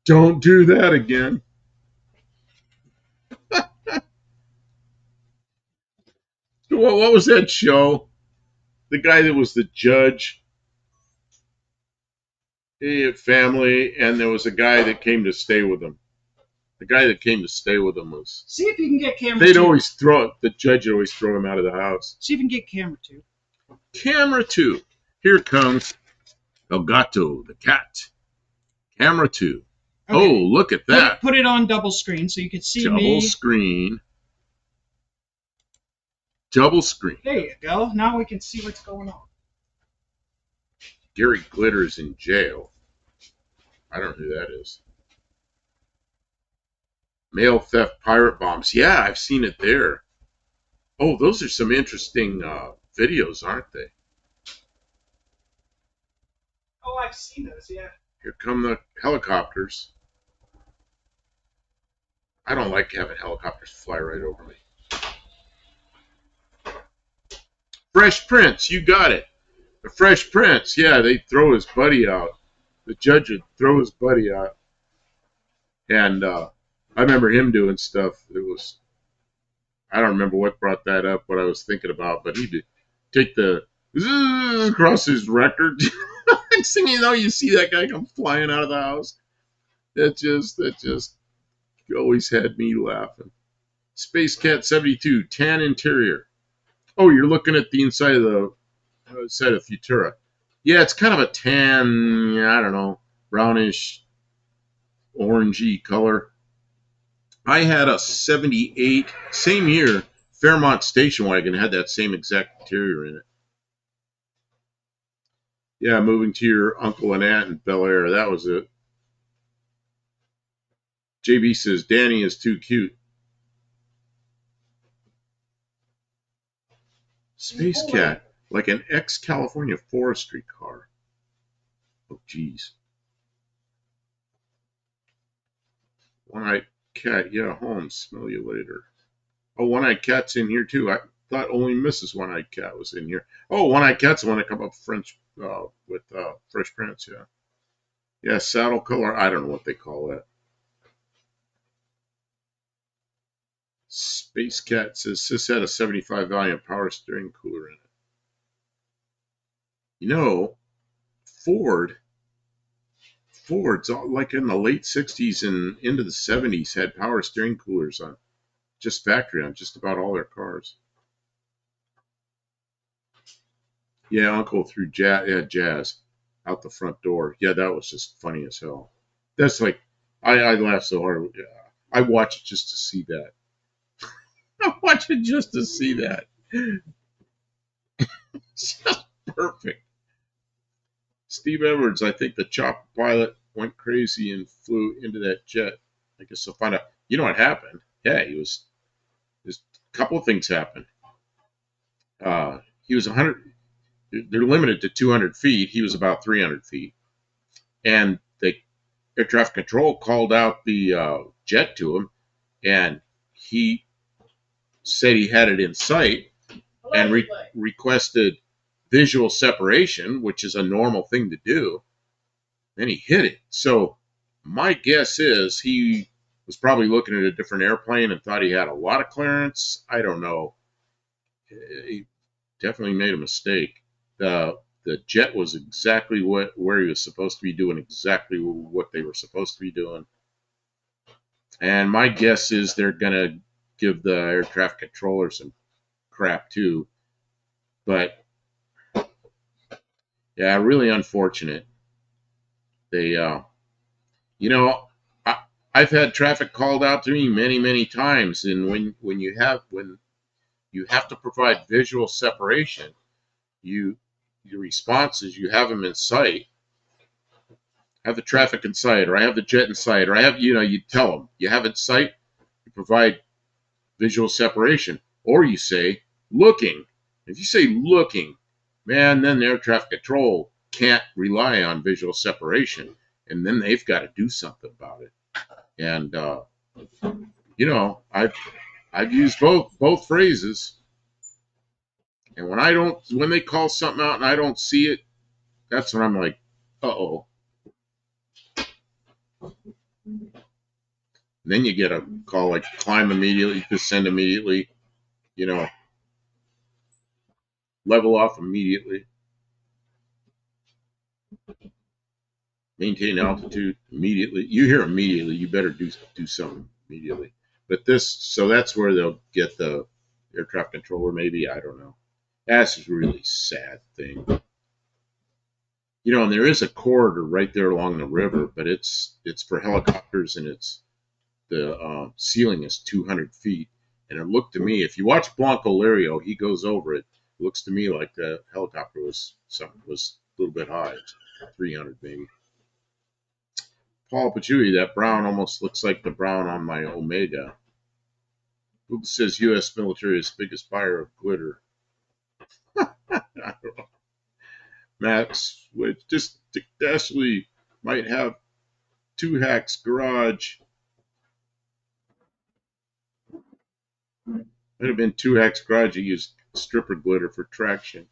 Don't do that again. What was that show? The guy that was the judge, family, and there was a guy that came to stay with him. The guy that came to stay with him was. See if you can get camera. They'd always the judge would always throw him out of the house. See if you can get camera 2. Camera 2. Here comes Elgato, the cat. Camera 2. Okay. Oh, look at that. Put it on double screen so you can see me. Double screen. Double screen. There you go. Now we can see what's going on. Gary Glitter's in jail. I don't know who that is. Mail theft pirate bombs. Yeah, I've seen it there. Oh, those are some interesting videos, aren't they? Oh, I've seen those, yeah. Here come the helicopters. I don't like having helicopters fly right over me. Fresh Prince, you got it. The Fresh Prince, yeah, they'd throw his buddy out. The judge would throw his buddy out. And I remember him doing stuff. I don't remember what brought that up, what I was thinking about, but he'd take the across his record. Next thing you know, you see that guy come flying out of the house. That just always had me laughing. Space Cat 72, tan interior. Oh, you're looking at the inside of Futura. Yeah, it's kind of a tan, I don't know, brownish, orangey color. I had a 78, same year, Fairmont station wagon had that same exact interior in it. Yeah, moving to your uncle and aunt in Bel Air, that was it. JB says, Danny is too cute. Space Cat, like an ex-California forestry car. Oh, geez. One-eyed cat, yeah, home, smell you later. Oh, One-eyed Cat's in here, too. I thought only Mrs. One-eyed Cat was in here. Oh, One-eyed Cat's the one that come up French with Fresh Prince, yeah. Yeah, saddle color, I don't know what they call that. Space Cat says this had a 75 volume power steering cooler in it. You know, Ford, Ford's like in the late 60s and into the 70s had power steering coolers on just factory on just about all their cars. Yeah, Uncle threw jazz out the front door. Yeah, that was just funny as hell. That's like, I laughed so hard. Yeah, I watch it just to see that. I watch it just to see that. It's just perfect. Steve Edwards, I think the chopper pilot went crazy and flew into that jet. I guess they'll find out. You know what happened? Yeah, there's a couple of things happened. He was 100, they're limited to 200 feet. He was about 300 feet. And the air traffic control called out the jet to him, and he said he had it in sight and requested visual separation, which is a normal thing to do. Then he hit it. So my guess is he was probably looking at a different airplane and thought he had a lot of clearance. I don't know. He definitely made a mistake. The jet was exactly where he was supposed to be doing exactly what they were supposed to be doing. And my guess is they're gonna give the air traffic controller some crap too. But yeah, really unfortunate. They, you know, I, I've had traffic called out to me many, many times, and when you have to provide visual separation, you your response is you have them in sight, have the traffic in sight, or I have the jet in sight, or I have you tell them you have it in sight, you provide visual separation, or you say looking. If you say looking, man, then the air traffic control can't rely on visual separation, and then they've got to do something about it. And I've used both phrases, and when they call something out and I don't see it, that's when I'm like, uh-oh. And then you get a call like climb immediately, descend immediately, you know, level off immediately, maintain altitude immediately. You hear immediately, you better do something immediately. But so that's where they'll get the air traffic controller, maybe, I don't know. That's a really sad thing. And there is a corridor right there along the river, but it's for helicopters, and the ceiling is 200 feet. And it looked to me, if you watch Blanco Lario, he goes over it. It looks to me like the helicopter was a little bit high, 300 maybe. Paul Pachui, that brown almost looks like the brown on my Omega. Google says U.S. military is the biggest buyer of glitter. I don't know. Max, which just Dashley might have Two Hacks Garage. Might have been Two Hacks Garage. He used stripper glitter for traction.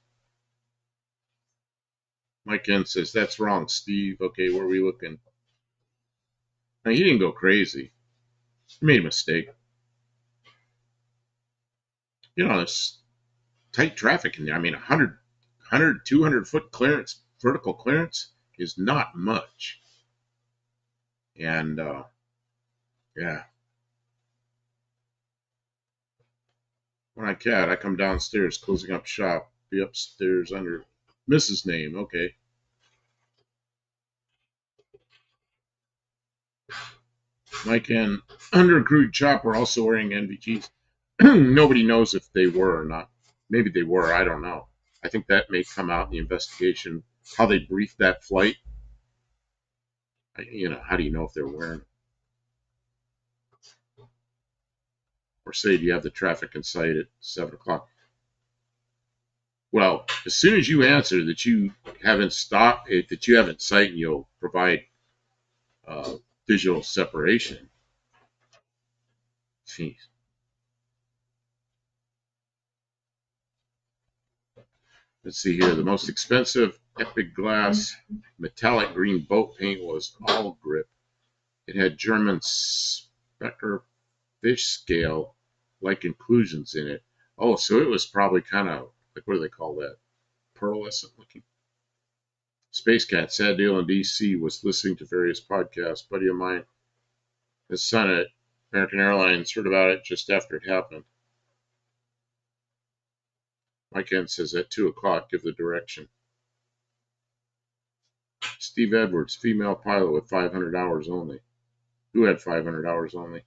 Mike N says, that's wrong, Steve. Okay, where are we looking? Now, he didn't go crazy. He made a mistake. It's tight traffic in there. I mean, 100, 200 foot clearance, vertical clearance is not much. And, yeah. When I come downstairs, closing up shop, be upstairs under Mrs. name. Okay. Like an undercrewed chopper also wearing NVGs. Nobody knows if they were or not. Maybe they were. I don't know. I think that may come out in the investigation. How they briefed that flight. How do you know if they're wearing it? Or say, do you have the traffic in sight at 7 o'clock? Well, as soon as you answer that you haven't stopped, that you haven't sight, and you'll provide uh, visual separation. Jeez. Let's see here. The most expensive Epic Glass metallic green boat paint was All Grip. It had German specker fish scale like inclusions in it. Oh, so it was probably kind of like, what do they call that? Pearlescent looking. Space Cat, sad deal in DC, was listening to various podcasts. Buddy of mine, his son at American Airlines, heard about it just after it happened. Mike Kent says at 2 o'clock, give the direction. Steve Edwards, female pilot with 500 hours only. Who had 500 hours only?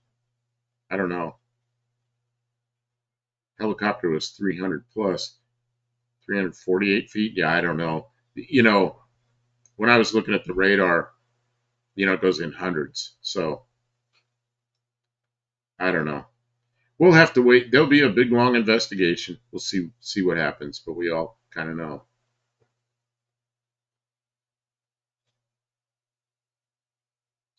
I don't know. Helicopter was 300 plus. 348 feet? Yeah, I don't know. When I was looking at the radar, it goes in hundreds. So, I don't know. We'll have to wait. There'll be a big, long investigation. We'll see what happens, but we all kind of know.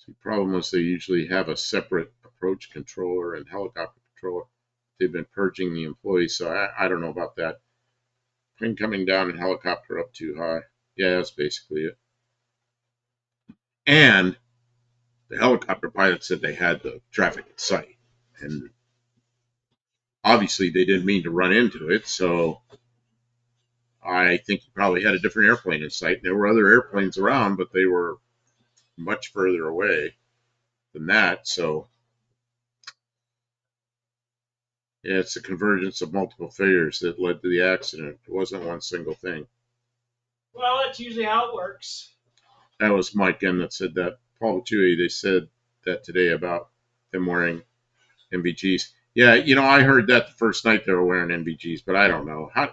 The problem is they usually have a separate approach controller and helicopter controller. They've been purging the employees, so I don't know about that. Plane coming down and helicopter up too high. Yeah, that's basically it. And the helicopter pilot said they had the traffic in sight. And obviously they didn't mean to run into it, so I think he probably had a different airplane in sight. There were other airplanes around, but they were much further away than that, so yeah, it's a convergence of multiple failures that led to the accident. It wasn't one single thing. Well, that's usually how it works. That was Mike M that said that. Paul Batui, they said that today about them wearing NVGs. Yeah, I heard that the first night they were wearing NVGs, but I don't know. How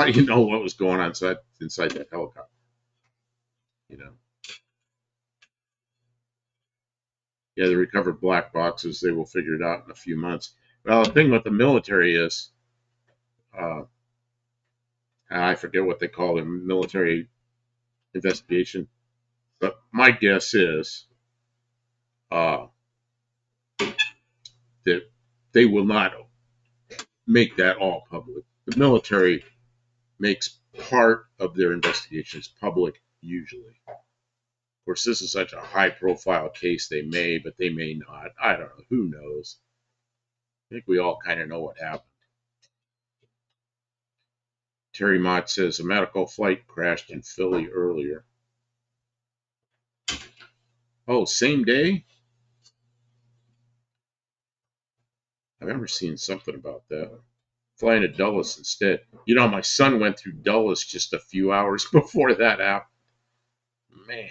do you know what was going on inside that helicopter? Yeah, the recovered black boxes, they will figure it out in a few months. Well, the thing with the military is, uh, I forget what they call it, military investigation. But my guess is uh, that they will not make that all public. The military makes part of their investigations public usually. Of course, this is such a high-profile case. They may, but they may not. I don't know. Who knows? I think we all kind of know what happened. Terry Mott says a medical flight crashed in Philly earlier. Oh, same day? I've ever seen something about that. Flying to Dulles instead. My son went through Dulles just a few hours before that happened. Man.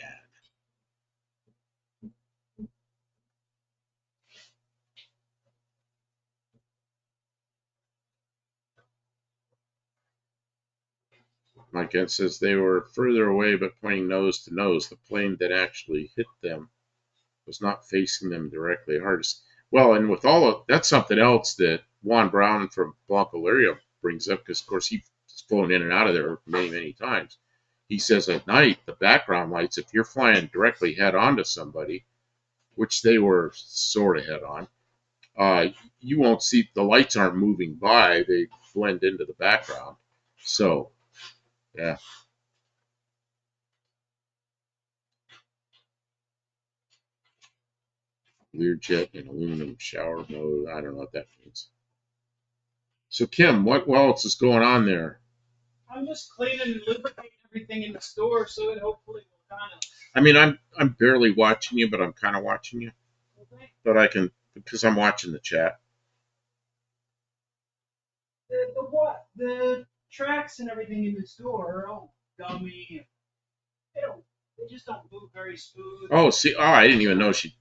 Mike Ed says they were further away but pointing nose to nose. The plane that actually hit them was not facing them directly. Hardest. Well, and with all of that's something else that Juan Brown from Blanca brings up because, of course, he's flown in and out of there many, many times. He says at night, the background lights, if you're flying directly head on to somebody, which they were sort of head on, you won't see the lights aren't moving by; they blend into the background. So, yeah. Learjet in aluminum shower mode. I don't know what that means. So, Kim, what else is going on there? I'm just cleaning and lubricating everything in the store, so it hopefully will kind of. I mean, I'm barely watching you, but I'm kind of watching you. Okay. But I can because I'm watching the chat. The what? The tracks and everything in the store are all gummy. They don't They just don't move very smooth. Oh, see, oh, I didn't even know she.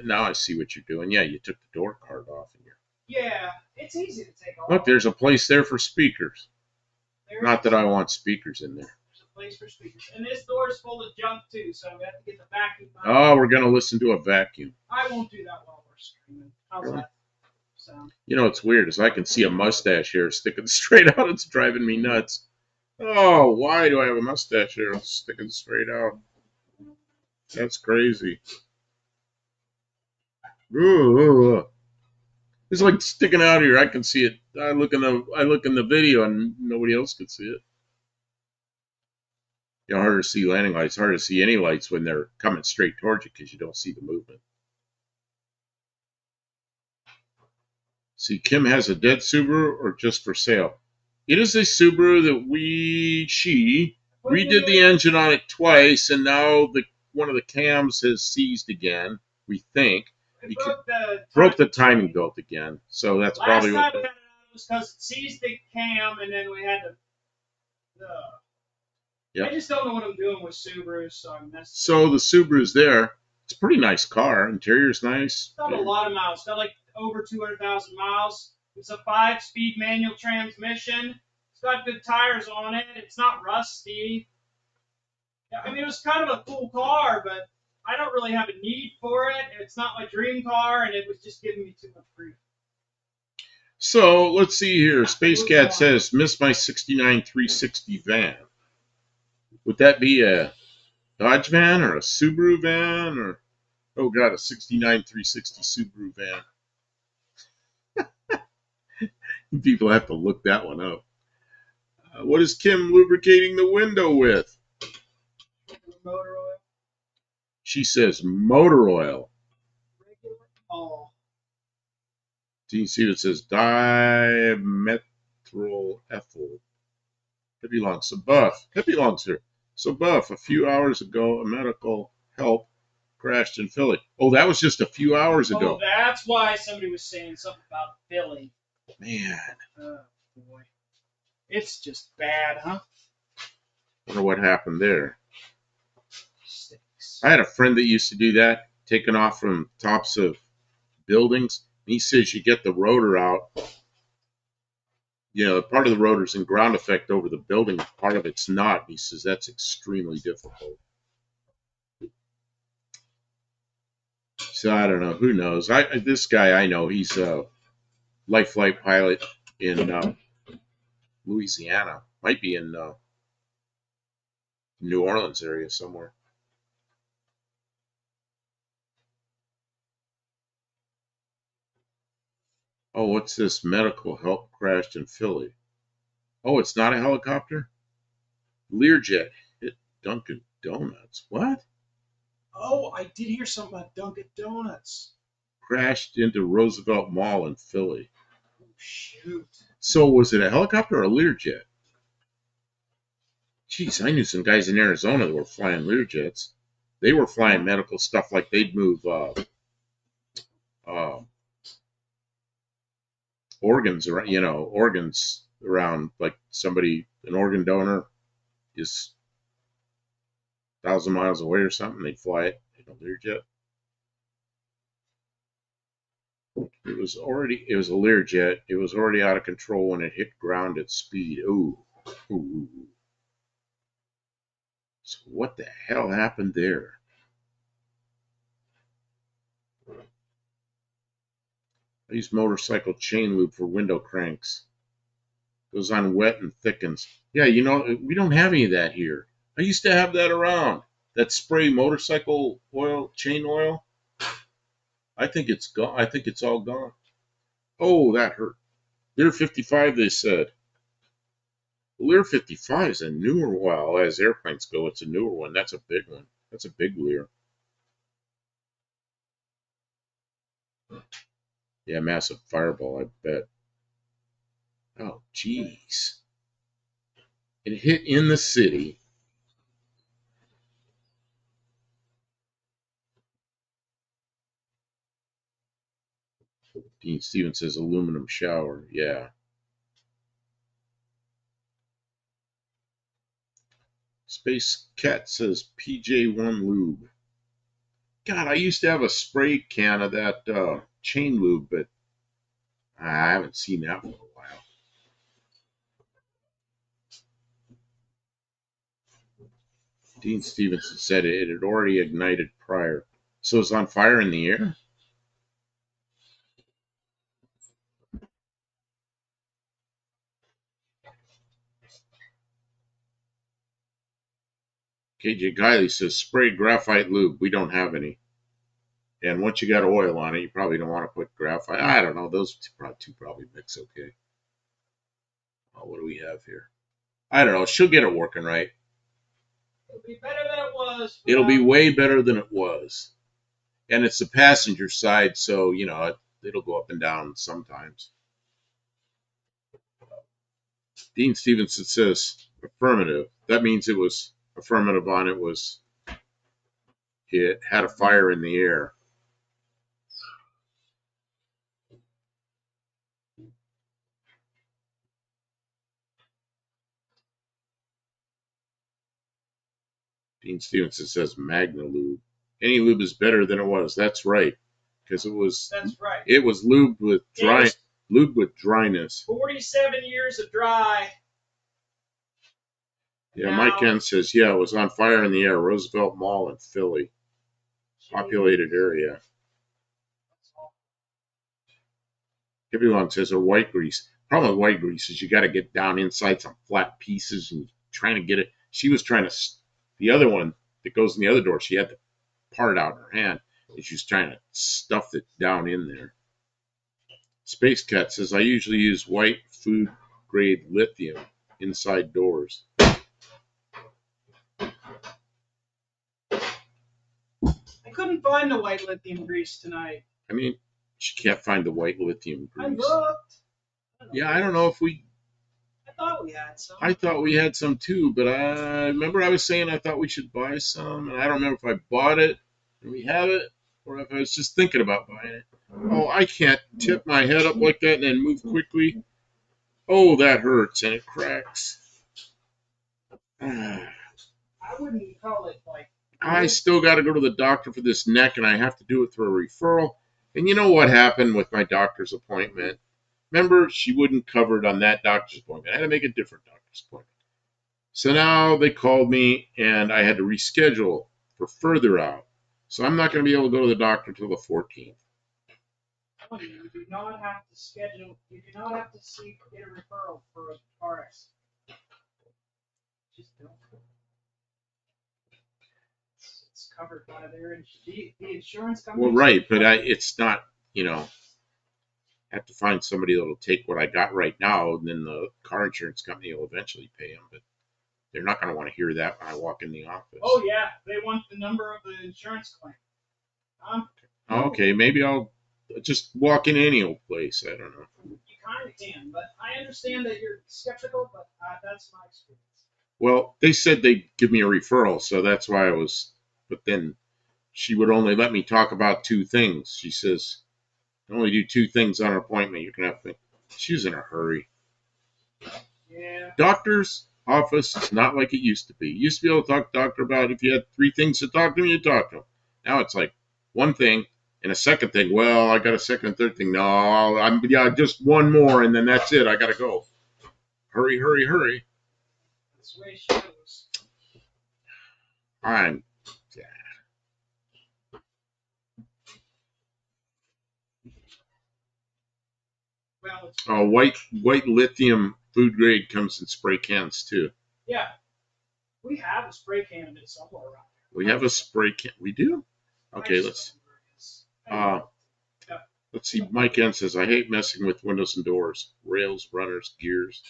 Now I see what you're doing. Yeah, you took the door card off. And Yeah, it's easy to take off. look, there's a place there for speakers. There Not that I want speakers in there. There's a place for speakers. And this door is full of junk, too, so we have to get the vacuum out. Oh, we're going to listen to a vacuum. I won't do that while we're streaming. How's Really? that sound? You know, it's weird is I can see a mustache hair sticking straight out. It's driving me nuts. Oh, why do I have a mustache hair sticking straight out? That's crazy. Ooh. It's like sticking out here. I can see it. I look in the video and nobody else can see it. You know, harder to see landing lights. Harder to see any lights when they're coming straight towards you because you don't see the movement. See, Kim has a dead Subaru or just for sale. It is a Subaru that she redid the engine on it twice, and now one of the cams has seized again. We think. Broke the timing belt again, so that's probably what. Last time we had it out was because it seized the cam, and then we had to. Yep. I just don't know what I'm doing with Subarus, so I messed. So the Subaru's there. It's a pretty nice car. Interior's nice. It's got a lot of miles. It's got like over 200,000 miles. It's a 5-speed manual transmission. It's got good tires on it. It's not rusty. Yeah, I mean, it was kind of a cool car, but I don't really have a need for it. It's not my dream car, and it was just giving me too much grief. So let's see here. Space Cat says, "Miss my '69 360 van." Would that be a Dodge van or a Subaru van or, oh god, a '69 360 Subaru van? People have to look that one up. What is Kim lubricating the window with? Motor oil. She says motor oil. Regular oil. Do you see what it says? Dimethyl ethyl. Could be long. So Buff. Could be long, sir. So Buff, a few hours ago, a medical help crashed in Philly. Oh, that was just a few hours ago. Oh, that's why somebody was saying something about Philly. Man. Oh, boy. It's just bad, huh? Wonder what happened there. I had a friend that used to do that, taking off from tops of buildings. He says you get the rotor out. You know, part of the rotor's in ground effect over the building. Part of it's not. He says that's extremely difficult. So I don't know. Who knows? This guy I know, he's a light flight pilot in Louisiana. Might be in New Orleans area somewhere. Oh, what's this? Medical help crashed in Philly. Oh, it's not a helicopter? Learjet hit Dunkin' Donuts. What? Oh, I did hear something about Dunkin' Donuts. Crashed into Roosevelt Mall in Philly. Oh, shoot. So was it a helicopter or a Learjet? Jeez, I knew some guys in Arizona that were flying Learjets. They were flying medical stuff like they'd move organs around, organs around, like an organ donor is 1,000 miles away or something. They'd fly it in a Learjet. It was a Learjet. It was already out of control when it hit ground at speed. Ooh. Ooh. So what the hell happened there? I use motorcycle chain lube for window cranks. Goes on wet and thickens. Yeah, we don't have any of that here. I used to have that around. That spray motorcycle oil, chain oil. I think it's gone. I think it's all gone. Oh, that hurt. Lear 55, they said. Lear 55 is a newer, well, as airplanes go, it's a newer one. That's a big one. That's a big Lear. Yeah, massive fireball, I bet. Oh, jeez. It hit in the city. Dean Stevens says aluminum shower. Yeah. Space Cat says PJ1 lube. God, I used to have a spray can of that chain lube, but I haven't seen that for a while. Dean Stevenson said it had already ignited prior. So it's on fire in the air? KJ Guiley says spray graphite lube. We don't have any. And once you got oil on it, you probably don't want to put graphite. I don't know. Those two probably mix okay. What do we have here? I don't know. She'll get it working right. It'll be better than it was. It'll be way better than it was. And it's the passenger side, so, it'll go up and down sometimes. Dean Stevenson says affirmative. That means it was affirmative on it had a fire in the air. Dean Stevenson says Magna lube. Any lube is better than it was. That's right, because it was. That's right. It was lubed with dryness. 47 years of dry. Yeah, Mike N says, yeah, it was on fire in the air. Roosevelt Mall in Philly, populated area. Everyone says a white grease. Problem with white grease is you got to get down inside some flat pieces and trying to get it. She was trying to. The other one that goes in the other door, she had the part out in her hand, and she was trying to stuff it down in there. Space Cat says, I usually use white food grade lithium inside doors. I couldn't find the white lithium grease tonight. I mean, she can't find the white lithium grease. I looked. Yeah, I don't know if we. I thought we had some. I thought we had some too, but I remember I was saying I thought we should buy some, and I don't remember if I bought it and we have it, or if I was just thinking about buying it. Oh, I can't tip my head up like that and then move quickly. Oh, that hurts and it cracks. I wouldn't call it like. I still got to go to the doctor for this neck, and I have to do it through a referral. And you know what happened with my doctor's appointment? Remember, she wouldn't cover it on that doctor's appointment. I had to make a different doctor's appointment. So now they called me, and I had to reschedule for further out. So I'm not going to be able to go to the doctor until the 14th. You do not have to schedule. You do not have to get a referral for a RX. Just don't. It's covered by the insurance company. Well, right, but it's not. I have to find somebody that'll take what I got right now, and then the car insurance company will eventually pay them. But they're not going to want to hear that when I walk in the office. Oh yeah, they want the number of the insurance claim. Okay, maybe I'll just walk in any old place. I don't know. You kind of can, but I understand that you're skeptical, but that's my experience. Well, they said they'd give me a referral, so that's why I was. But then she would only let me talk about two things. She says, "You can only do two things on an appointment. You can have to." She was in a hurry. Yeah. Doctor's office is not like it used to be. You used to be able to talk to the doctor about if you had three things to talk to him, you talk to him. Now it's like one thing and a second thing. Well, I got a second and third thing. No, just one more, and then that's it. I got to go. Hurry, hurry, hurry. That's the way she goes. White lithium food grade comes in spray cans too. Yeah, we have a spray can of it somewhere around here. We have a spray can. We do. Okay, let's see. Mike N says, I hate messing with windows and doors, rails, runners, gears.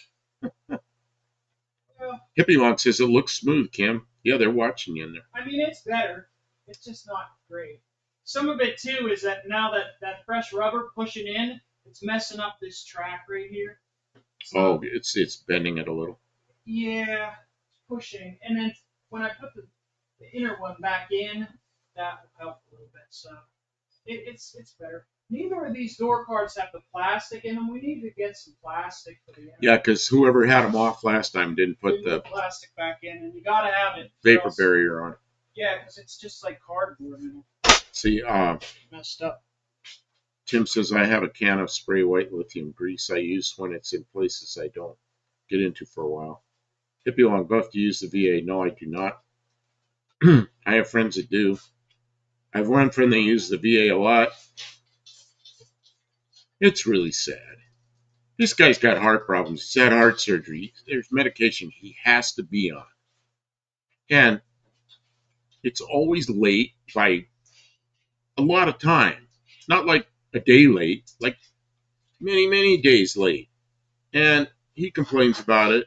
Hippie Long says, it looks smooth, Kim. Yeah, they're watching you in there. I mean, it's better. It's just not great. Some of it, too, is that now that fresh rubber pushing in, it's messing up this track right here. So, it's bending it a little. Yeah, it's pushing. And then when I put the inner one back in, that will help a little bit. So it's better. Neither of these door cards have the plastic in them. We need to get some plastic for the Yeah, because whoever had them off last time didn't put the plastic back in, and you gotta have it. vapor barrier on. Yeah, because it's just like cardboard. See, Messed up. Tim says I have a can of spray white lithium grease I use when it's in places I don't get into for a while. Hippie Long Buff, do you use the VA? No, I do not. I have friends that do. I have one friend that uses the VA a lot. It's really sad. This guy's got heart problems. He's had heart surgery. There's medication he has to be on. And it's always late by a lot of time. Not like a day late, like many, many days late. And he complains about it.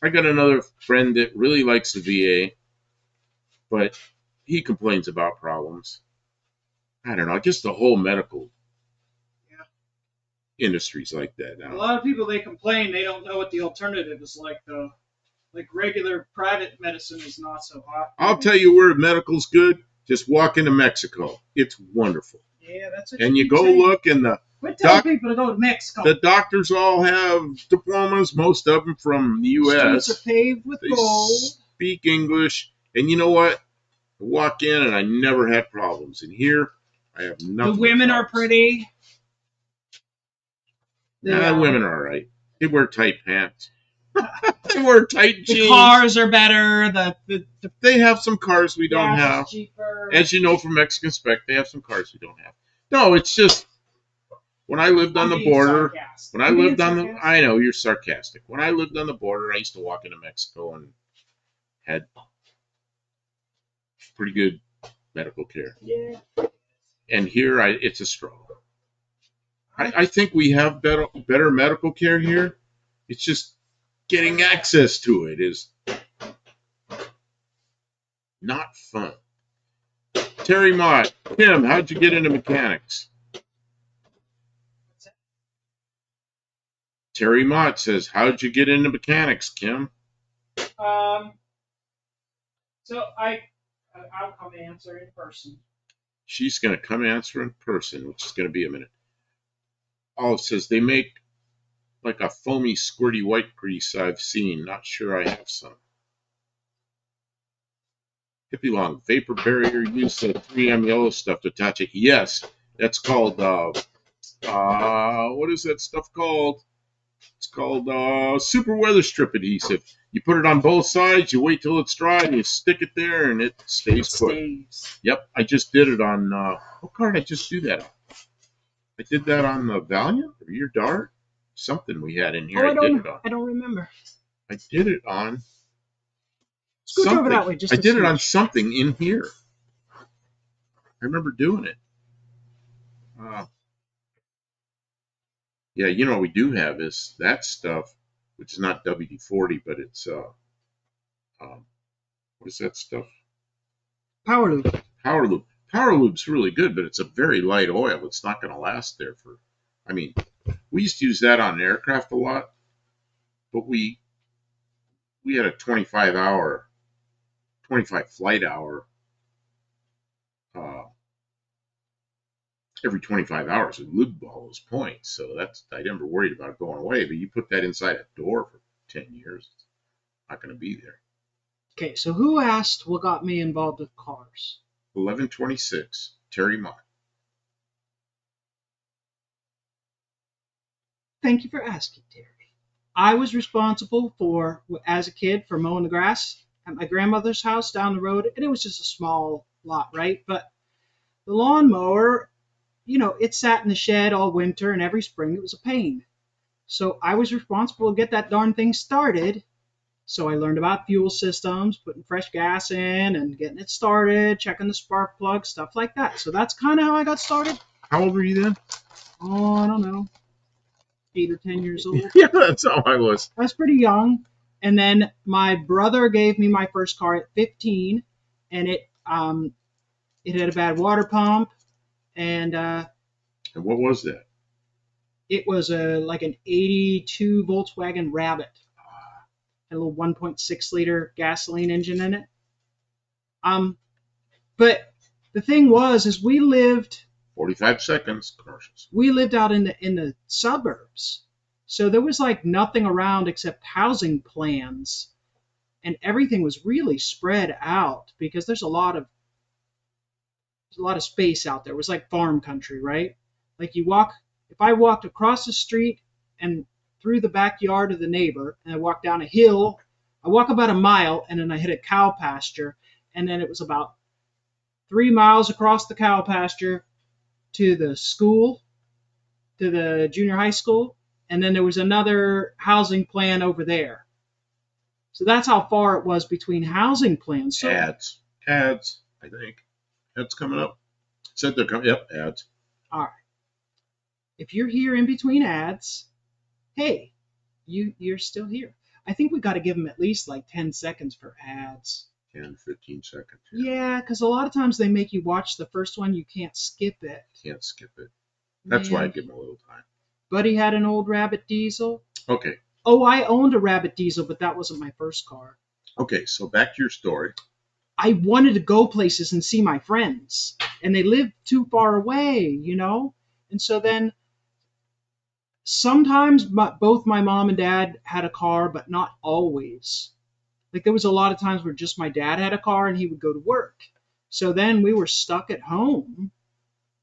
I got another friend that really likes the VA, but he complains about problems. I don't know, just the whole medical industry's like that now. A lot of people, they complain they don't know what the alternative is like, though. Like regular private medicine is not so hot. I'll tell you where medical's good. Just walk into Mexico. It's wonderful. Yeah, that's what and you go saying. Look and the quit telling people to go to Mexico. The doctors all have diplomas, most of them from the U.S. Streets are paved with gold. Speak English, and you know what? I walk in and I never had problems. And here, I have nothing. The women are pretty. Yeah, women are all right. They wear tight pants. They wear tight jeans. The cars are better. They have some cars we don't have. Cheaper. As you know from Mexican Spec, they have some cars we don't have. No, it's just when I lived on the border. When I lived on the, I know you're sarcastic. When I lived on the border, I used to walk into Mexico and had pretty good medical care. Yeah. And here, it's a struggle. I think we have better medical care here. It's just getting access to it is not fun. Terry Mott, Kim, how'd you get into mechanics? Terry Mott says, how'd you get into mechanics, Kim? So I'll come answer in person. She's going to come answer in person, which is going to be a minute. Olive says, they make like a foamy, squirty white grease I've seen. Not sure I have some. Hippie Long, vapor barrier, use the 3M yellow stuff to attach it. Yes, that's called, what is that stuff called? It's called super weather strip adhesive. You put it on both sides, you wait till it's dry, and you stick it there, and it stays put. Yep, I just did it on, what car did I just do that on? I did that on the Valiant or your Dart? Something we had in here. I don't remember. I did it on Scooch over that way. I did it on something in here. I remember doing it. Yeah, you know what we do have is that stuff, which is not WD-40, but it's what is that stuff? Power Loop. Power Loop. Power Loop's really good, but it's a very light oil. It's not going to last there for. I mean, we used to use that on aircraft a lot, but we had a 25 flight hour. Every 25 hours, it lived all those points. So I never worried about it going away. But you put that inside a door for 10 years, it's not going to be there. Okay, so who asked what got me involved with cars? 1126, Terry Mott. Thank you for asking, Terry. I was responsible for, as a kid, for mowing the grass at my grandmother's house down the road, and it was just a small lot, right? But the lawnmower, it sat in the shed all winter, and every spring it was a pain. So I was responsible to get that darn thing started. So I learned about fuel systems, putting fresh gas in and getting it started, checking the spark plug, stuff like that. So that's kind of how I got started. How old were you then? Oh, I don't know. 8 or 10 years old. Yeah, that's how I was. I was pretty young. And then my brother gave me my first car at 15, and it had a bad water pump. And what was that? It was like an 82 Volkswagen Rabbit. A little 1.6 liter gasoline engine in it. But the thing is we lived 45 seconds. Commercials. We lived out in the suburbs, so there was like nothing around except housing plans, and everything was really spread out because there's a lot of space out there. It was like farm country, right? Like if I walked across the street and through the backyard of the neighbor, and I walked down a hill, I walk about a mile, and then I hit a cow pasture, and then it was about 3 miles across the cow pasture to the school, to the junior high school, and then there was another housing plan over there. So that's how far it was between housing plans. So, ads, I think. Ads coming up. Said they're coming. Yep, ads. all right. If you're here in between ads, hey, you're still here. I think we got to give them at least like 10 seconds for ads. 10, 15 seconds. Yeah, because a lot of times they make you watch the first one. You can't skip it. Can't skip it. That's why I give them a little time. Buddy had an old Rabbit diesel. Okay. Oh, I owned a Rabbit diesel, but that wasn't my first car. Okay, so back to your story. I wanted to go places and see my friends, and they lived too far away, you know? And so then sometimes both my mom and dad had a car, but not always. Like there was a lot of times where just my dad had a car and he would go to work. So then we were stuck at home,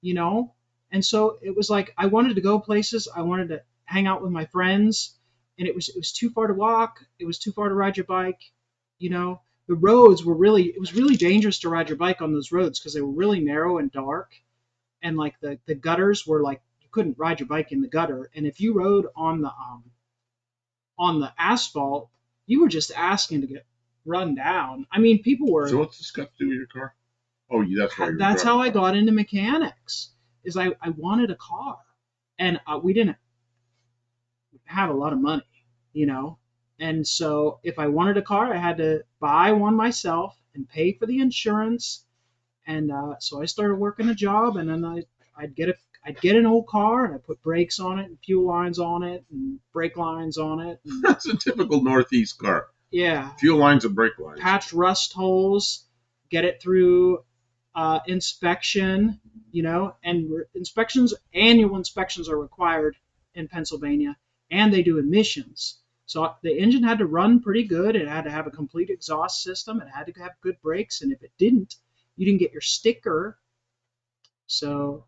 you know? And so it was like I wanted to go places, I wanted to hang out with my friends, and it was too far to walk, it was too far to ride your bike, you know? The roads were it was really dangerous to ride your bike on those roads because they were really narrow and dark, and like the gutters were like you couldn't ride your bike in the gutter, and if you rode on the asphalt, you were just asking to get run down. I mean, people were. So what's this got to do with your car? Oh, that's why. That's how I got into mechanics. Is I wanted a car, and we didn't have a lot of money, you know. And so if I wanted a car, I had to buy one myself and pay for the insurance. And so I started working a job, and then I'd get an old car, and I put brakes on it, and fuel lines on it, and brake lines on it. And, that's a typical Northeast car. Yeah. Fuel lines and brake lines. Patch rust holes, get it through inspection, you know, and annual inspections are required in Pennsylvania, and they do emissions. So the engine had to run pretty good. It had to have a complete exhaust system. It had to have good brakes. And if it didn't, you didn't get your sticker. So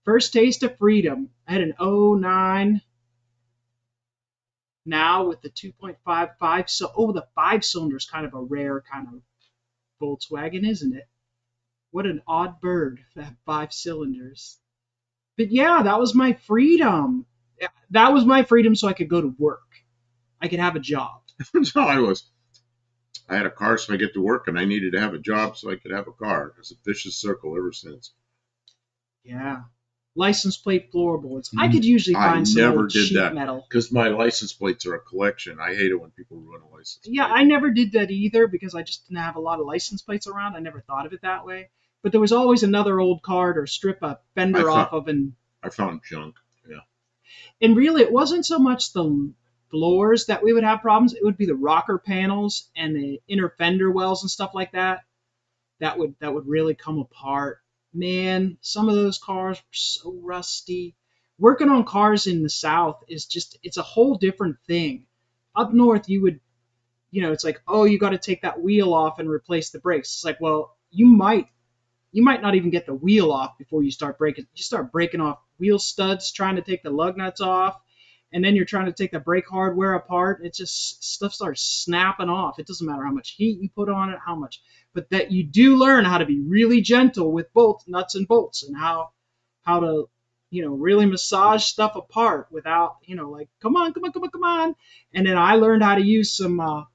first taste of freedom. I had an 09 now with the 2.55. So, the 5-cylinder is kind of a rare kind of Volkswagen, isn't it? What an odd bird to have 5 cylinders. But yeah, that was my freedom. That was my freedom so I could go to work. I could have a job. That's how I was. I had a car so I get to work, and I needed to have a job so I could have a car. It's a vicious circle ever since. Yeah. License plate floorboards. I could usually find some old sheet metal. Because my license plates are a collection. I hate it when people ruin a license plate. Yeah, I never did that either because I just didn't have a lot of license plates around. I never thought of it that way. But there was always another old card or strip a fender off of. And I found junk, yeah. And really, it wasn't so much the floors that we would have problems. It would be the rocker panels and the inner fender wells and stuff like that. That would really come apart. Man, some of those cars were so rusty. Working on cars in the South it's a whole different thing. Up north, you would, it's like, oh, you got to take that wheel off and replace the brakes. It's like, well, you might not even get the wheel off before you start breaking. You start breaking off wheel studs, trying to take the lug nuts off, and then you're trying to take the brake hardware apart. It just stuff starts snapping off. It doesn't matter how much heat you put on it, but that you do learn how to be really gentle with nuts and bolts, and how to really massage stuff apart without like come on. And then I learned how to use some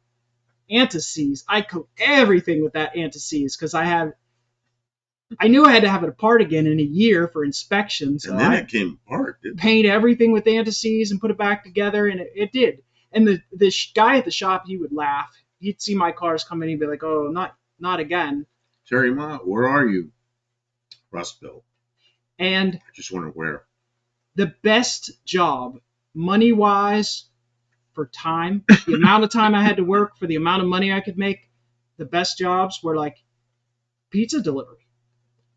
anti-seize. I coat everything with that anti-seize because I knew I had to have it apart again in a year for inspection. So and then it came apart. Paint everything with anti-seize and put it back together, and it did. And the guy at the shop, he would laugh. He'd see my cars come in, he'd be like, "Oh, not again." Terry Ma, where are you? Rustville. And I just wonder where. The best job, money-wise, for time, the amount of time I had to work for the amount of money I could make, the best jobs were like pizza delivery.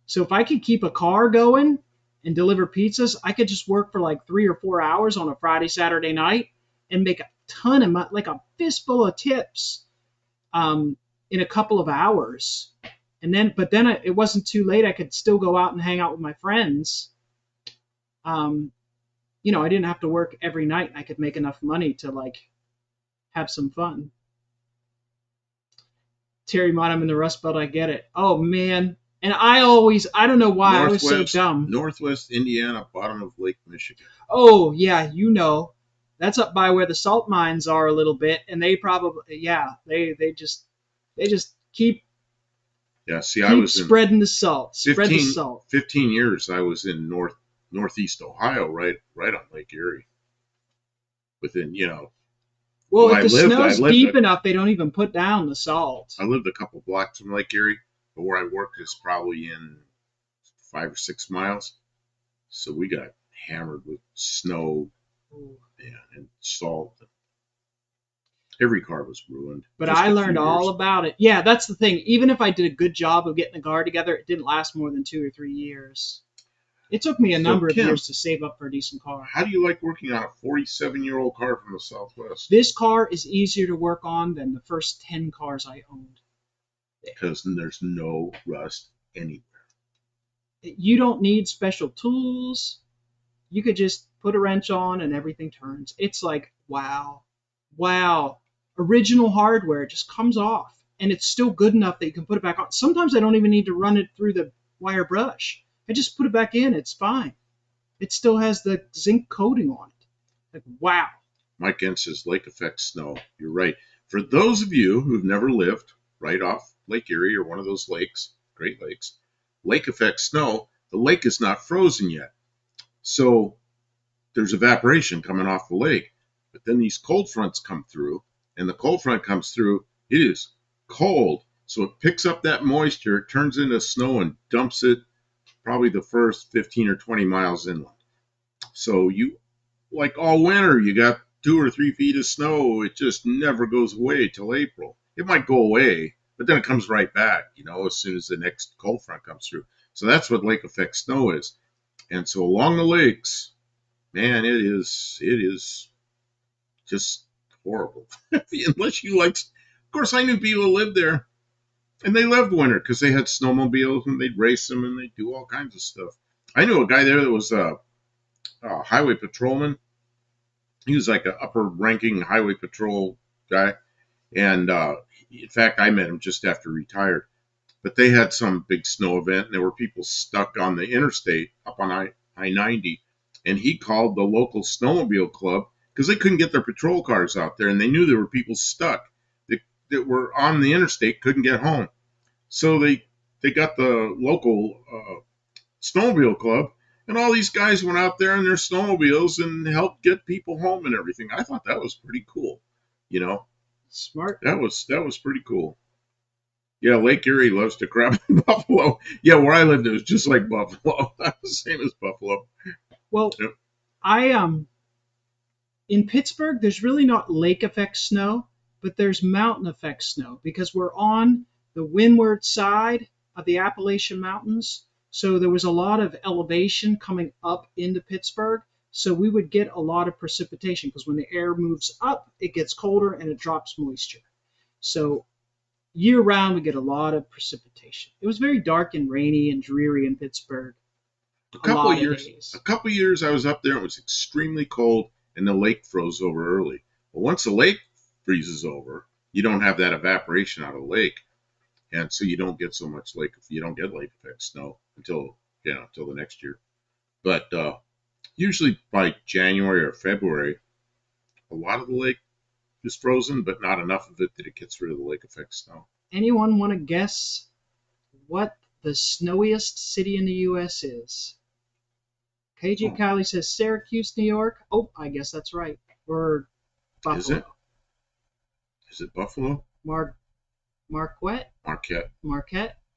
So if I could keep a car going and deliver pizzas, I could just work for like 3 or 4 hours on a Friday, Saturday night and make a ton of money, like a fistful of tips in a couple of hours. But then it wasn't too late. I could still go out and hang out with my friends. Um, I didn't have to work every night. I could make enough money to like have some fun. Terry Mott, I'm in the Rust Belt. I get it. Oh man. And I don't know why I was so dumb. Northwest Indiana, bottom of Lake Michigan. Oh yeah, that's up by where the salt mines are a little bit, and they probably they just keep I was spreading the salt. 15 years I was in northeast Ohio, right on Lake Erie. Within, Well, if the snow's deep enough, they don't even put down the salt. I lived a couple blocks from Lake Erie, but where I worked is probably in 5 or 6 miles. So we got hammered with snow and salt. Every car was ruined. But I learned all about it. Yeah, that's the thing. Even if I did a good job of getting the car together, it didn't last more than 2 or 3 years. It took me a number of years to save up for a decent car. How do you like working on a 47-year-old car from the Southwest? This car is easier to work on than the first 10 cars I owned. Because there's no rust anywhere. You don't need special tools. You could just put a wrench on and everything turns. It's like, wow. Original hardware just comes off. And it's still good enough that you can put it back on. Sometimes I don't even need to run it through the wire brush. I just put it back in. It's fine. It still has the zinc coating on it. Like, wow. Mike N says lake effect snow. You're right. For those of you who've never lived right off Lake Erie or one of those lakes, Great Lakes, lake effect snow, the lake is not frozen yet. So there's evaporation coming off the lake. But then these cold fronts come through, and the cold front comes through. It is cold. So it picks up that moisture, it turns into snow and dumps it probably the first 15 or 20 miles inland. So you, like all winter, you got 2 or 3 feet of snow. It just never goes away till April. It might go away, but then it comes right back, as soon as the next cold front comes through. So that's what lake effect snow is. And so along the lakes, man, it is just horrible. Unless you like, of course, I knew people who lived there. And they loved winter because they had snowmobiles and they'd race them and they'd do all kinds of stuff. I knew a guy there that was a highway patrolman. He was like an upper-ranking highway patrol guy. And in fact, I met him just after he retired. But they had some big snow event and there were people stuck on the interstate up on I-90. And he called the local snowmobile club because they couldn't get their patrol cars out there. And they knew there were people stuck that were on the interstate, couldn't get home. So they got the local snowmobile club, and all these guys went out there in their snowmobiles and helped get people home and everything. I thought that was pretty cool, Smart. That was pretty cool. Yeah, Lake Erie loves to crap in Buffalo. Yeah, where I lived, it was just like Buffalo. Same as Buffalo. Well, yep. In Pittsburgh, there's really not lake effect snow, but there's mountain effect snow because we're on the windward side of the Appalachian Mountains. So there was a lot of elevation coming up into Pittsburgh. So we would get a lot of precipitation because when the air moves up, it gets colder and it drops moisture. So year round, we get a lot of precipitation. It was very dark and rainy and dreary in Pittsburgh. A couple of years I was up there, it was extremely cold and the lake froze over early. But once the lake freezes over, you don't have that evaporation out of the lake. And so you don't get so much you don't get lake effect snow until the next year. But usually by January or February, a lot of the lake is frozen, but not enough of it that it gets rid of the lake effect snow. Anyone want to guess what the snowiest city in the U.S. is? KJ Kylie says Syracuse, New York. Oh, I guess that's right. Or Buffalo. Is it Buffalo? Marquette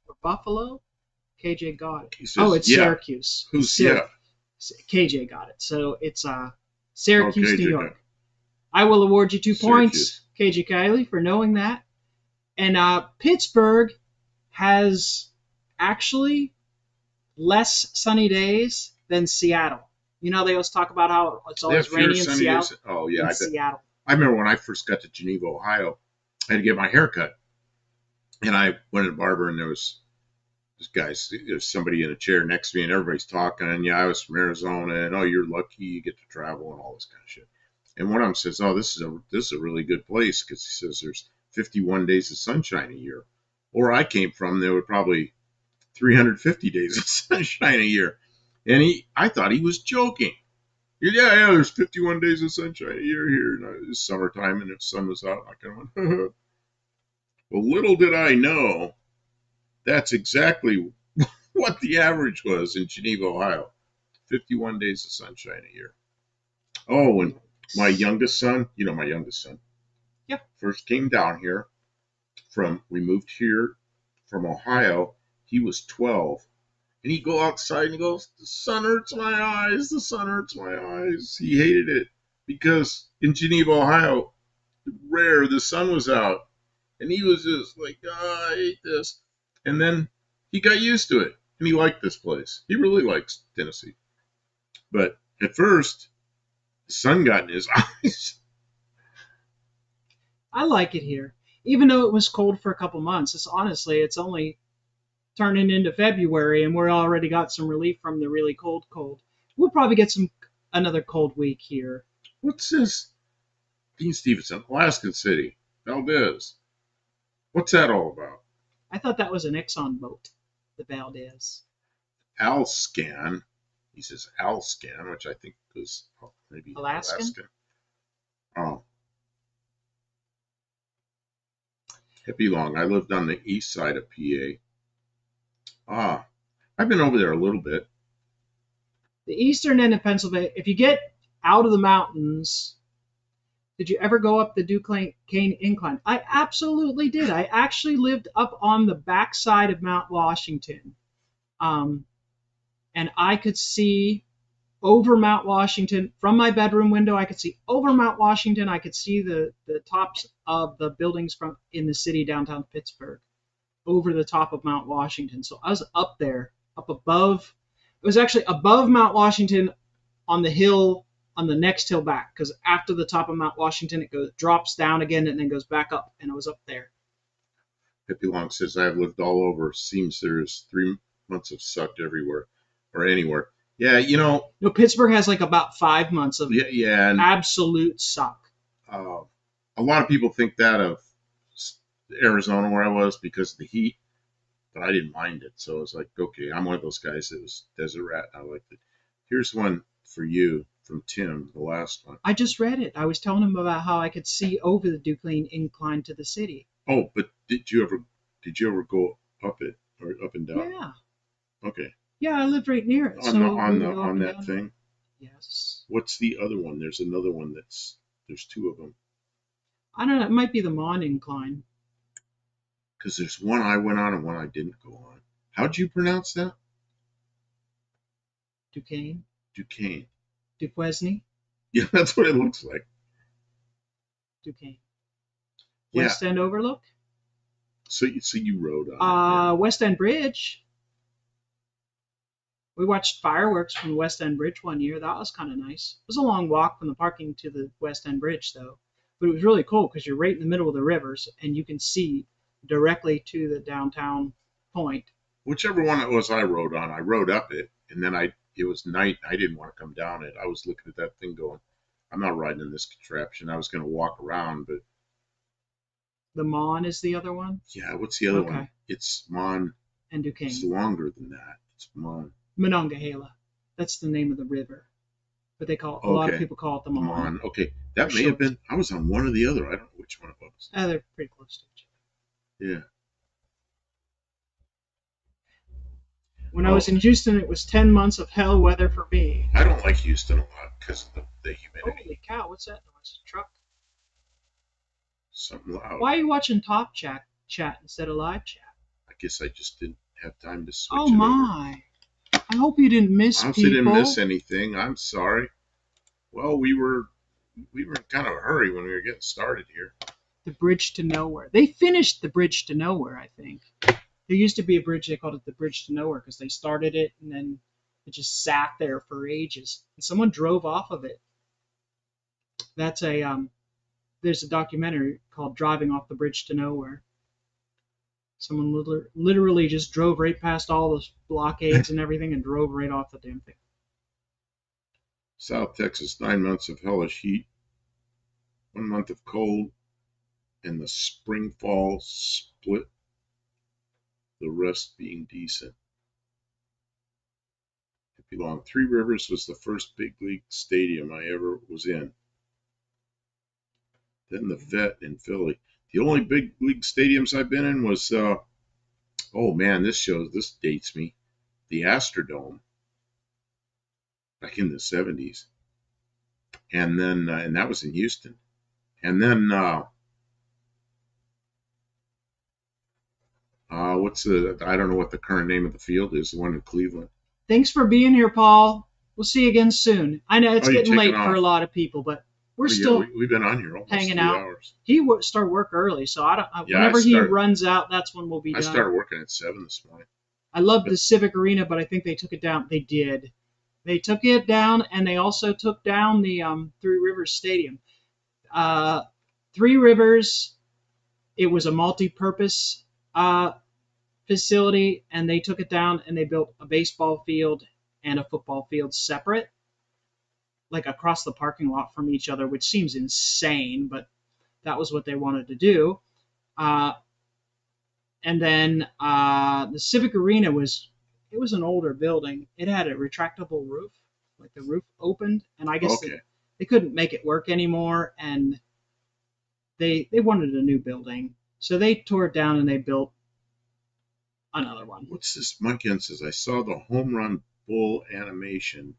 or Buffalo. KJ got it. It's Syracuse. KJ got it. So it's Syracuse, New York. I will award you 2 points, KJ Kylie, for knowing that. And Pittsburgh has actually less sunny days than Seattle. You know, they always talk about how it's They have always fewer rainy in sunny Seattle. days. Oh yeah, In I bet. Seattle. I remember when I first got to Geneva, Ohio, I had to get my hair cut, and I went to the barber, and there was this guy, there's somebody in a chair next to me, and everybody's talking. And yeah, I was from Arizona, and oh, you're lucky you get to travel and all this kind of shit. And one of them says, "Oh, this is a really good place," because he says there's 51 days of sunshine a year. Where I came from, there were probably 350 days of sunshine a year, and I thought he was joking. Yeah, there's 51 days of sunshine a year here. And it's summertime, and the sun was out. I kind of went, well, little did I know that's exactly what the average was in Geneva, Ohio. 51 days of sunshine a year. Oh, and my youngest son, my youngest son, Yeah. first came down here we moved here from Ohio. He was 12. And he'd go outside and he goes, the sun hurts my eyes. The sun hurts my eyes. He hated it because in Geneva, Ohio, rare the sun was out. And he was just like, I hate this. And then he got used to it. And he liked this place. He really likes Tennessee. But at first, the sun got in his eyes. I like it here. Even though it was cold for a couple months, it's only turning into February and we're already got some relief from the really cold. We'll probably get another cold week here. What's this? Dean Stevenson, Alaskan City, Valdez. What's that all about? I thought that was an Exxon boat, the Valdez. Alscan. He says Alscan, which I think was maybe Alaskan. Oh. Hippie Long. I lived on the east side of PA. I've been over there a little bit. The eastern end of Pennsylvania, if you get out of the mountains, did you ever go up the Duquesne Incline? I absolutely did. I actually lived up on the backside of Mount Washington. And I could see over Mount Washington from my bedroom window. I could see over Mount Washington. I could see the tops of the buildings in the city downtown Pittsburgh over the top of Mount Washington. So I was up there, up above. It was actually above Mount Washington on the hill, on the next hill back, because after the top of Mount Washington, it drops down again and then goes back up, and I was up there. Hippie Long says, I have lived all over. Seems there's 3 months of sucked everywhere or anywhere. Yeah, No, Pittsburgh has like about 5 months of and absolute suck. A lot of people think that of Arizona where I was because of the heat, but I didn't mind it. So it's like, okay, I'm one of those guys that was desert rat. I liked it. Here's one for you from Tim, the last one. I just read it. I was telling him about how I could see over the Duquesne Incline to the city. Oh, but did you ever go up it or up and down? Yeah. Okay. Yeah, I lived right near it. On that thing. Yes. What's the other one? There's another one there's two of them. I don't know. It might be the Mon Incline. Because there's one I went on and one I didn't go on. How'd you pronounce that? Duquesne. Duquesne. Yeah, that's what it looks like. Duquesne. Yeah. West End Overlook. So you rode on it, yeah. West End Bridge. We watched fireworks from West End Bridge one year. That was kind of nice. It was a long walk from the parking to the West End Bridge, though. But it was really cool because you're right in the middle of the rivers, and you can see directly to the downtown point. Whichever one it was I rode on, I rode up it, and then it was night. I didn't want to come down it. I was looking at that thing going, I'm not riding in this contraption. I was going to walk around, but... The Mon is the other one? Yeah, what's the other one? It's Mon. And Duquesne. It's longer than that. It's Mon. Monongahela. That's the name of the river. But they call it, a lot of people call it the Mon. Okay, that may have been, I was on one or the other. I don't know which one it was. They're pretty close to each other. Yeah. When I was in Houston, it was 10 months of hell weather for me. I don't like Houston a lot because of the humidity. Holy cow, what's that noise? A truck? Something loud. Why are you watching Top Chat instead of Live Chat? I guess I just didn't have time to switch it my. Over. I hope you didn't miss people. I honestly didn't miss anything. I'm sorry. Well, we were in kind of a hurry when we were getting started here. The Bridge to Nowhere. They finished the Bridge to Nowhere, I think. There used to be a bridge, they called it the Bridge to Nowhere because they started it and then it just sat there for ages. And someone drove off of it. That's a there's a documentary called Driving Off the Bridge to Nowhere. Someone literally just drove right past all those blockades and everything and drove right off the damn thing. South Texas, 9 months of hellish heat, 1 month of cold, and the spring fall split, the rest being decent. It belonged. Three Rivers was the first big league stadium I ever was in. Then the Vet in Philly. The only big league stadiums I've been in was, oh man, this dates me. The Astrodome back in the 70s. And then, and that was in Houston. And then, I don't know what the current name of the field is, the one in Cleveland. Thanks for being here, Paul. We'll see you again soon. I know it's getting late for a lot of people, but we're still we've been on here almost hanging 3 out. hours. He started work early, so whenever he runs out, that's when we'll be done. I started working at 7 this morning. I love the Civic Arena, but I think they took it down. They did. They took it down, and they also took down the Three Rivers Stadium. Three Rivers, it was a multi-purpose facility, and they took it down, and they built a baseball field and a football field separate, like across the parking lot from each other, which seems insane, but that was what they wanted to do. And then the Civic Arena was an older building. It had a retractable roof, like the roof opened, and I guess they couldn't make it work anymore, and they wanted a new building. So they tore it down and they built another one. What's this? Mike N says, I saw the home run bull animation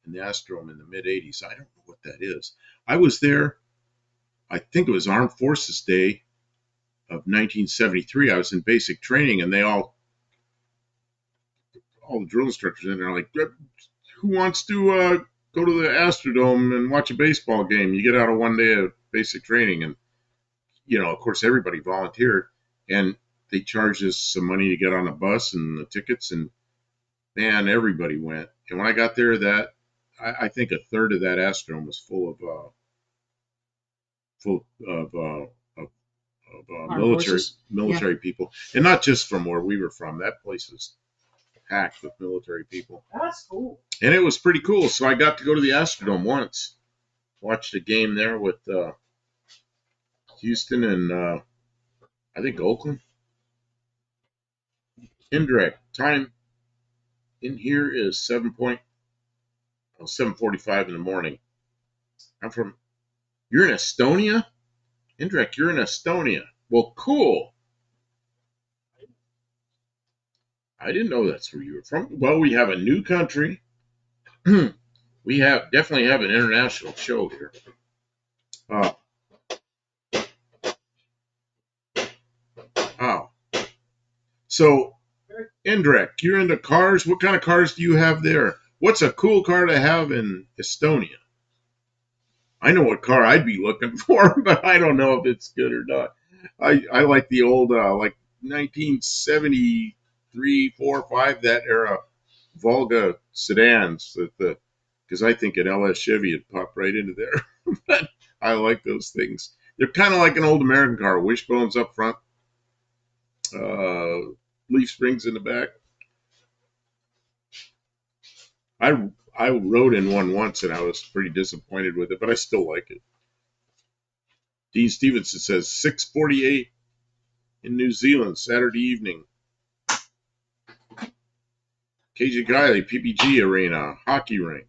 in the Astrodome in the mid-'80s. I don't know what that is. I was there, I think it was Armed Forces Day of 1973. I was in basic training, and all the drill instructors in there are like, who wants to go to the Astrodome and watch a baseball game? You get out of 1 day of basic training. And, of course, everybody volunteered. And they charged us some money to get on the bus and the tickets. And, man, everybody went. And when I got there, I think a third of that Astrodome was full of military people. And not just from where we were from. That place was packed with military people. That's cool. And it was pretty cool. So I got to go to the Astrodome once. Watched a game there with Houston and I think Oakland. Indirect time in here is 7:45 in the morning. You're in Estonia? Indirect, you're in Estonia. Well, cool. I didn't know that's where you were from. Well, we have a new country. We definitely have an international show here. So, Indirect, you're into cars. What kind of cars do you have there? What's a cool car to have in Estonia? I know what car I'd be looking for, but I don't know if it's good or not. I like the old, like 1973, 4, 5, that era Volga sedans, because I think an LS Chevy would pop right into there. But I like those things. They're kind of like an old American car, wishbones up front, leaf springs in the back. I rode in one once and I was pretty disappointed with it, but I still like it. Dean Stevenson says 6:48 in New Zealand, Saturday evening. KJ Guiley, PPG Arena, hockey rink.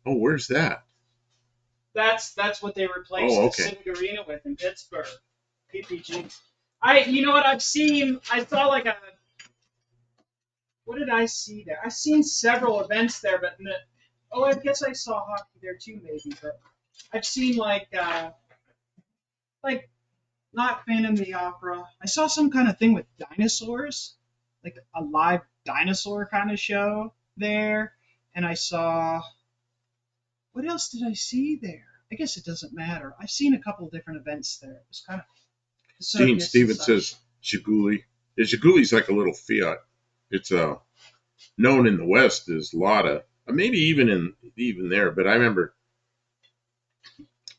Oh, where's that? That's what they replaced the Civic Arena with in Pittsburgh. PPG. You know what I've seen? I saw like what did I see there? I've seen several events there, but I guess I saw hockey there too, maybe. But I've seen like not Phantom of the Opera. I saw some kind of thing with dinosaurs, like a live dinosaur kind of show there, and I saw. What else did I see there? I guess it doesn't matter. I've seen a couple of different events there. It was kind of. Dean Stevens says Shiguli The Zhiguli's like a little Fiat. It's known in the West as Lada, maybe even there. But I remember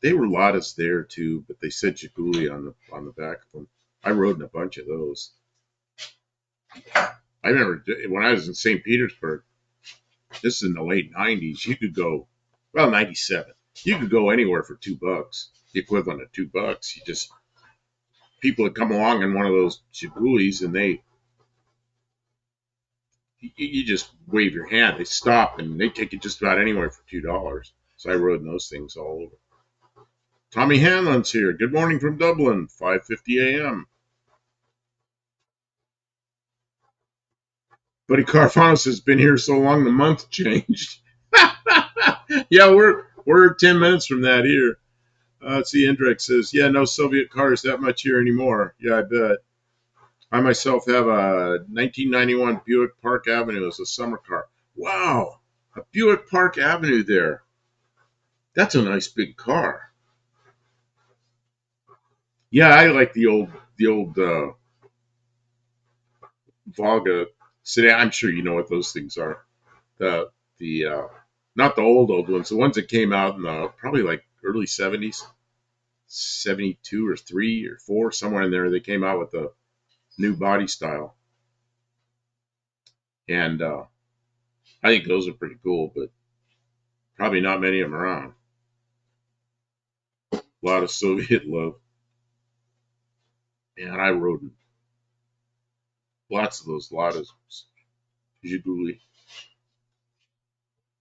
they were Ladas there too, but they said Zhiguli on the back of them. I rode in a bunch of those. I remember when I was in St. Petersburg. This is in the late '90s. You could go, well, '97. You could go anywhere for $2, the equivalent of $2. People would come along in one of those Zhigulis, and you just wave your hand. They stop and they take you just about anywhere for $2. So I rode in those things all over. Tommy Hanlon's here. Good morning from Dublin, 5:50 a.m. Buddy Carfanos has been here so long the month changed. Yeah, we're 10 minutes from that here. Let's see, Indrek says, yeah, no Soviet cars that much here anymore. Yeah, I bet. I myself have a 1991 Buick Park Avenue as a summer car. Wow, a Buick Park Avenue there. That's a nice big car. Yeah, I like the old Volga sedan. I'm sure you know what those things are. The not the old ones, the ones that came out in the probably like early '70s, '72 or '3 or '4, somewhere in there. They came out with the new body style, and I think those are pretty cool, but probably not many of them around. A lot of Soviet love, and I rode in lots of those Ladas, Zhiguli.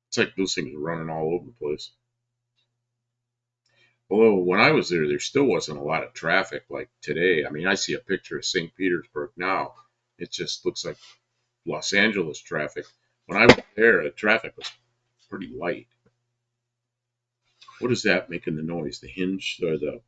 It's like those things are running all over the place. Although when I was there still wasn't a lot of traffic like today. I mean, I see a picture of St. Petersburg now. It just looks like Los Angeles traffic. When I was there, the traffic was pretty light. What is that making the noise? The hinge or the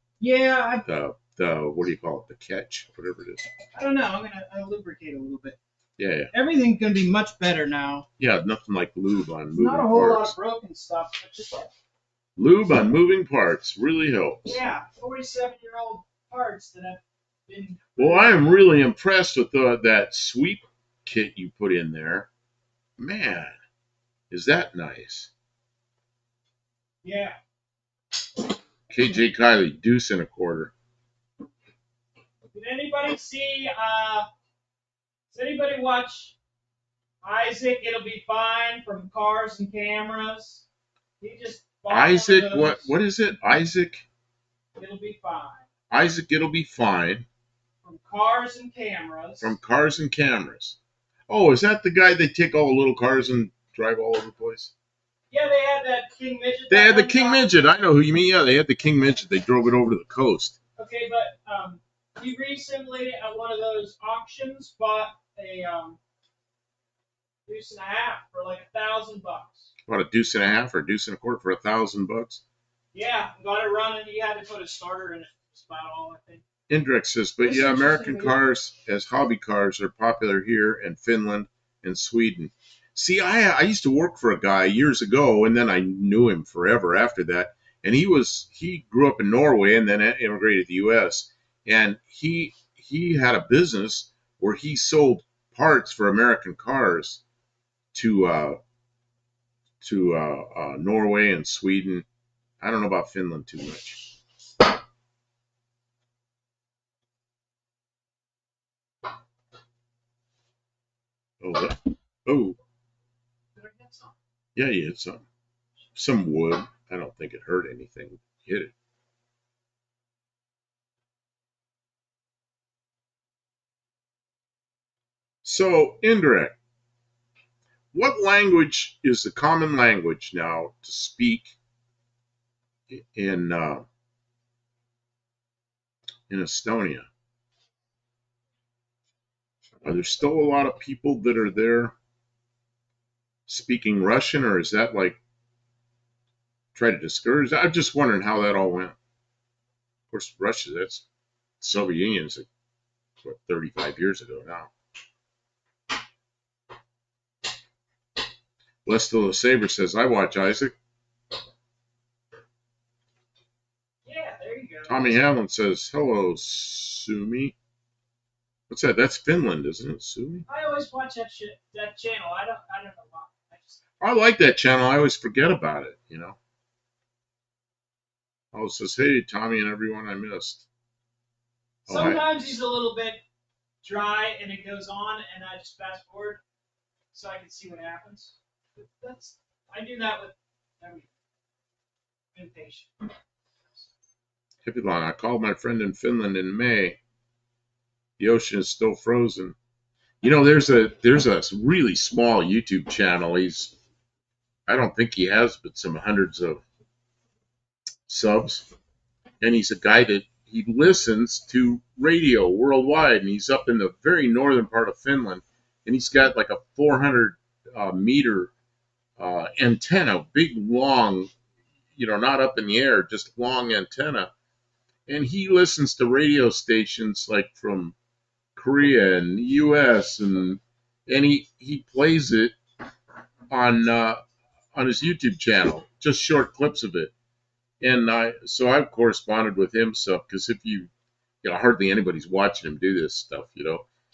what do you call it? The catch, whatever it is. I don't know. I'll lubricate a little bit. Yeah. Everything's gonna be much better now. Yeah, nothing like lube on moving parts. Not a whole lot of broken stuff, but just lube on moving parts really helps. Yeah, 47-year-old parts that have been. Well, I am really impressed with that sweep kit you put in there. Man, is that nice? Yeah. KJ Kylie, deuce and a quarter. Did anybody see? Does anybody watch Isaac? It'll be fine from Cars and Cameras. He just Isaac. What is it? Isaac. It'll be fine. Isaac. It'll be fine. From Cars and Cameras. From Cars and Cameras. Oh, is that the guy they take all the little cars and drive all over the place? Yeah, they had that King Midget. They had the King Midget. I know who you mean. Yeah, they had the King Midget. They drove it over to the coast. Okay, but he recently at one of those auctions bought a deuce and a half for like $1,000. About a deuce and a half or a deuce and a quarter for $1,000? Yeah, got it running. He had to put a starter in it. That's about all, I think. Indrek says, but yeah, American cars as hobby cars are popular here in Finland and Sweden. See, I used to work for a guy years ago, and then I knew him forever after that. And he grew up in Norway and then immigrated to the U.S. And he had a business where he sold parts for American cars to Norway and Sweden. I don't know about Finland too much. Oh. Yeah, you hit some wood. I don't think it hurt anything. Hit it. So, indirect. What language is the common language now to speak in Estonia? Are there still a lot of people that are there speaking Russian, or is that like try to discourage? I'm just wondering how that all went. Of course, Russia, that's Soviet Union's like, 35 years ago now. Lesto the Saber says, I watch Isaac. Yeah, there you go. Tommy Hamlin says, hello, Sumi. What's that? That's Finland, isn't it, Sue? I always watch that channel. I don't know why. I like that channel. I always forget about it, Oh, it says, hey, Tommy and everyone I missed. Sometimes he's a little bit dry and it goes on and I just fast forward so I can see what happens. I do that with everything. Impatient. Hippilon, I called my friend in Finland in May. The ocean is still frozen. There's a really small YouTube channel. I don't think he has but some hundreds of subs. And he's a guy that he listens to radio worldwide, and he's up in the very northern part of Finland, and he's got like a 400 meter antenna, big, long, not up in the air, just long antenna. And he listens to radio stations like from Korea and the U.S. and he plays it on his YouTube channel, just short clips of it. And so I've corresponded with him, so because if hardly anybody's watching him do this stuff,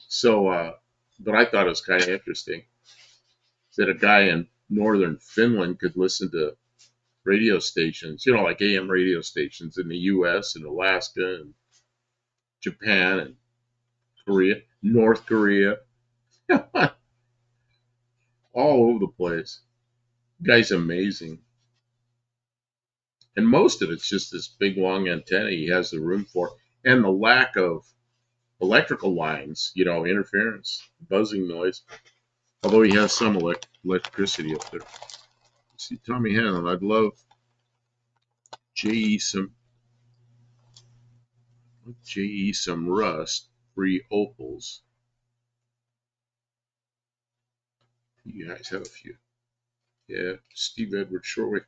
So, but I thought it was kind of interesting that a guy in northern Finland could listen to radio stations, like AM radio stations in the U.S. and Alaska and Japan and Korea, North Korea, all over the place. The guy's amazing. And most of it's just this big long antenna he has the room for, and the lack of electrical lines, interference, buzzing noise. Although he has some electricity up there. See, Tommy Hanlon, I'd love JE some rust-free opals. You guys have a few. Yeah, Steve Edward Shortwave.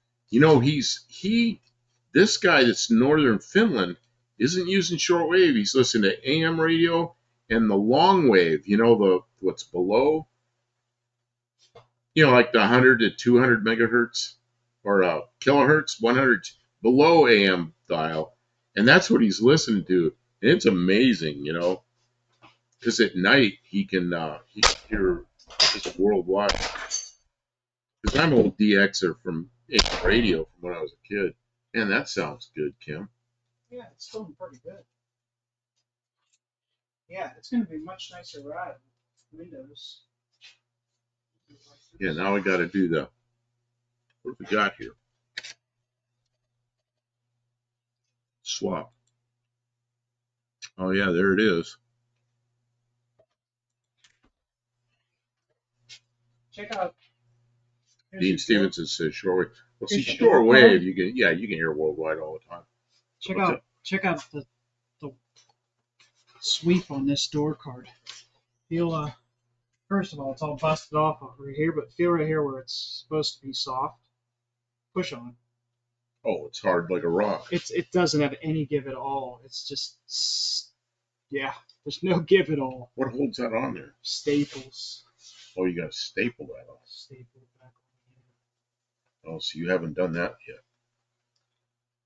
This guy that's northern Finland isn't using shortwave. He's listening to AM radio and the long wave, what's below, like the 100 to 200 megahertz or kilohertz, 100 below AM dial. And that's what he's listening to. And it's amazing, because at night he can hear this worldwide. Because I'm an old DXer from AM radio from when I was a kid. And that sounds good, Kim. Yeah, it's feeling pretty good. Yeah, it's going to be much nicer ride with Windows. Yeah, now we got to do what we got here? Swap. Oh, yeah, there it is. Check out. Dean Stevenson says shortwave. Well, see, shortwave, you can hear worldwide all the time. Check out the sweep on this door card. Feel first of all, it's all busted off over here, but feel right here where it's supposed to be soft. Push on. Oh, it's hard like a rock. It doesn't have any give at all. It's just there's no give at all. What holds that on there? Staples. Oh, you got to staple that off. Staple back on. Oh, so you haven't done that yet?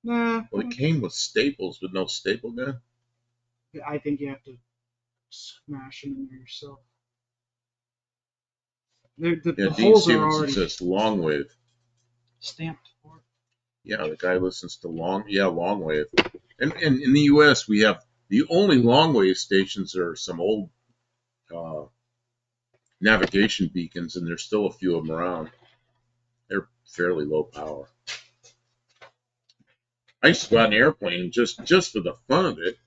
Nah. Well, it came with staples, with no staple gun. I think you have to smash them in there yourself. The holes are already says long wave. Stamped for it. Yeah, the guy listens to long wave. And in the U.S., we have the only long wave stations are some old navigation beacons, and there's still a few of them around. They're fairly low power. I used to go out in an airplane just for the fun of it,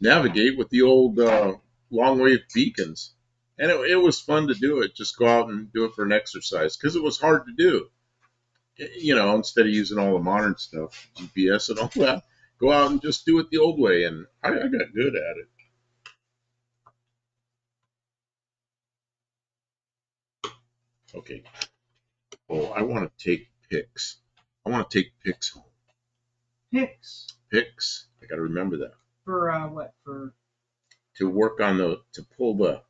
navigate with the old long wave beacons. And it was fun to do it, just go out and do it for an exercise, because it was hard to do. Instead of using all the modern stuff, GPS and all that, go out and just do it the old way. And I got good at it. Okay. Oh, I want to take pics. I want to take pics home. Pics? Pics. I got to remember that. For what? To work on to pull the,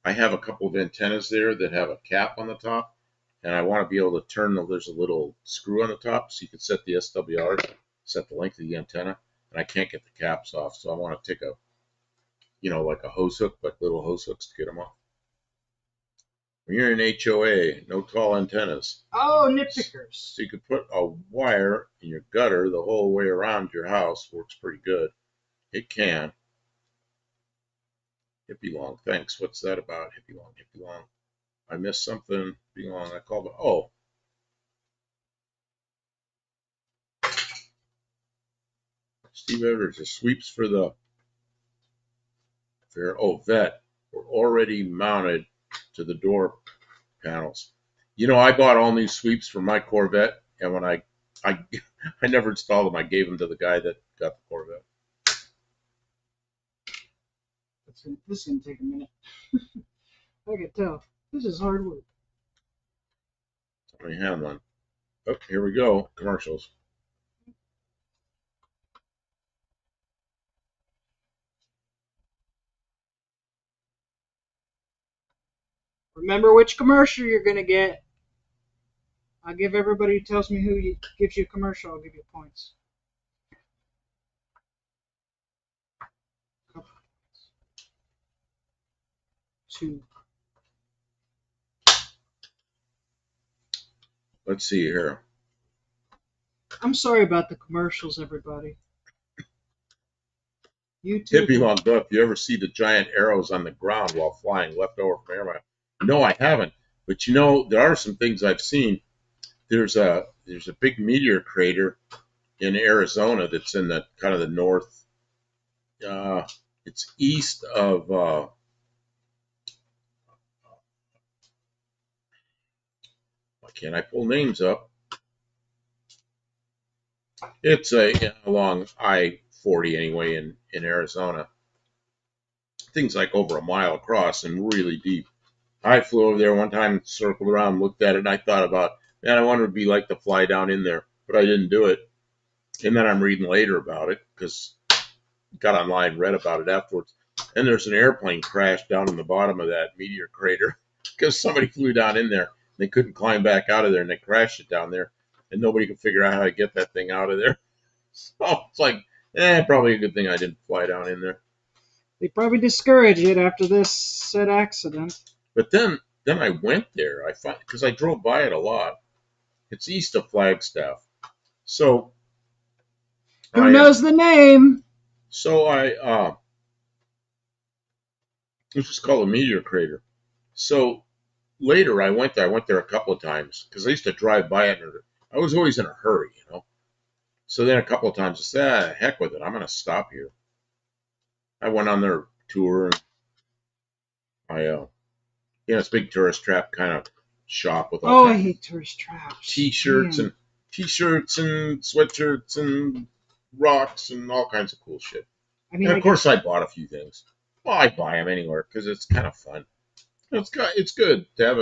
I have a couple of antennas there that have a cap on the top, and I want to be able to turn there's a little screw on the top so you can set the SWR, set the length of the antenna, and I can't get the caps off, so I want to take like a hose hook, like little hose hooks to get them off. When you're in HOA, no tall antennas. Oh, nitpickers. So you could put a wire in your gutter the whole way around your house. Works pretty good. It can. Hippie long. Thanks. What's that about? Hippie long. Hippie long. I missed something. Hippie long. I called it. Oh. Steve Evers, the sweeps for the fair. Oh, vet were already mounted to the door panels. I bought all new sweeps for my Corvette, and when I I never installed them. I gave them to the guy that got the Corvette. This is going to take a minute. I can tell. This is hard work. Let me have one. Oh, here we go. Commercials. Remember which commercial you're going to get. I'll give everybody who tells me who gives you a commercial, I'll give you points. Two. Let's see here. I'm sorry about the commercials, everybody. You too. Hippie long duck. You ever see the giant arrows on the ground while flying left over from airline? No, I haven't. But there are some things I've seen. There's a big meteor crater in Arizona that's in the kind of the north. It's east of. Why can't I pull names up? It's along I-40 anyway in Arizona. Things like over a mile across and really deep. I flew over there one time, circled around, looked at it, and I thought about, man, I wonder what it'd be like to fly down in there, but I didn't do it. And then I'm reading later about it because I got online, read about it afterwards. And there's an airplane crash down in the bottom of that meteor crater because somebody flew down in there. They couldn't climb back out of there, and they crashed it down there, and nobody could figure out how to get that thing out of there. So it's like, probably a good thing I didn't fly down in there. They probably discouraged it after this said accident. But then I went there. Because I drove by it a lot. It's east of Flagstaff. So who knows the name? So it's just called a meteor crater. So later I went there. I went there a couple of times because I used to drive by it. And I was always in a hurry, So then a couple of times I said, heck with it. I'm going to stop here. I went on their tour. And it's a big tourist trap kind of shop with all kinds I hate tourist traps. T-shirts and sweatshirts and rocks and all kinds of cool shit. I mean, and of course, I bought a few things. Well, I buy them anywhere because it's kind of fun. It's good to have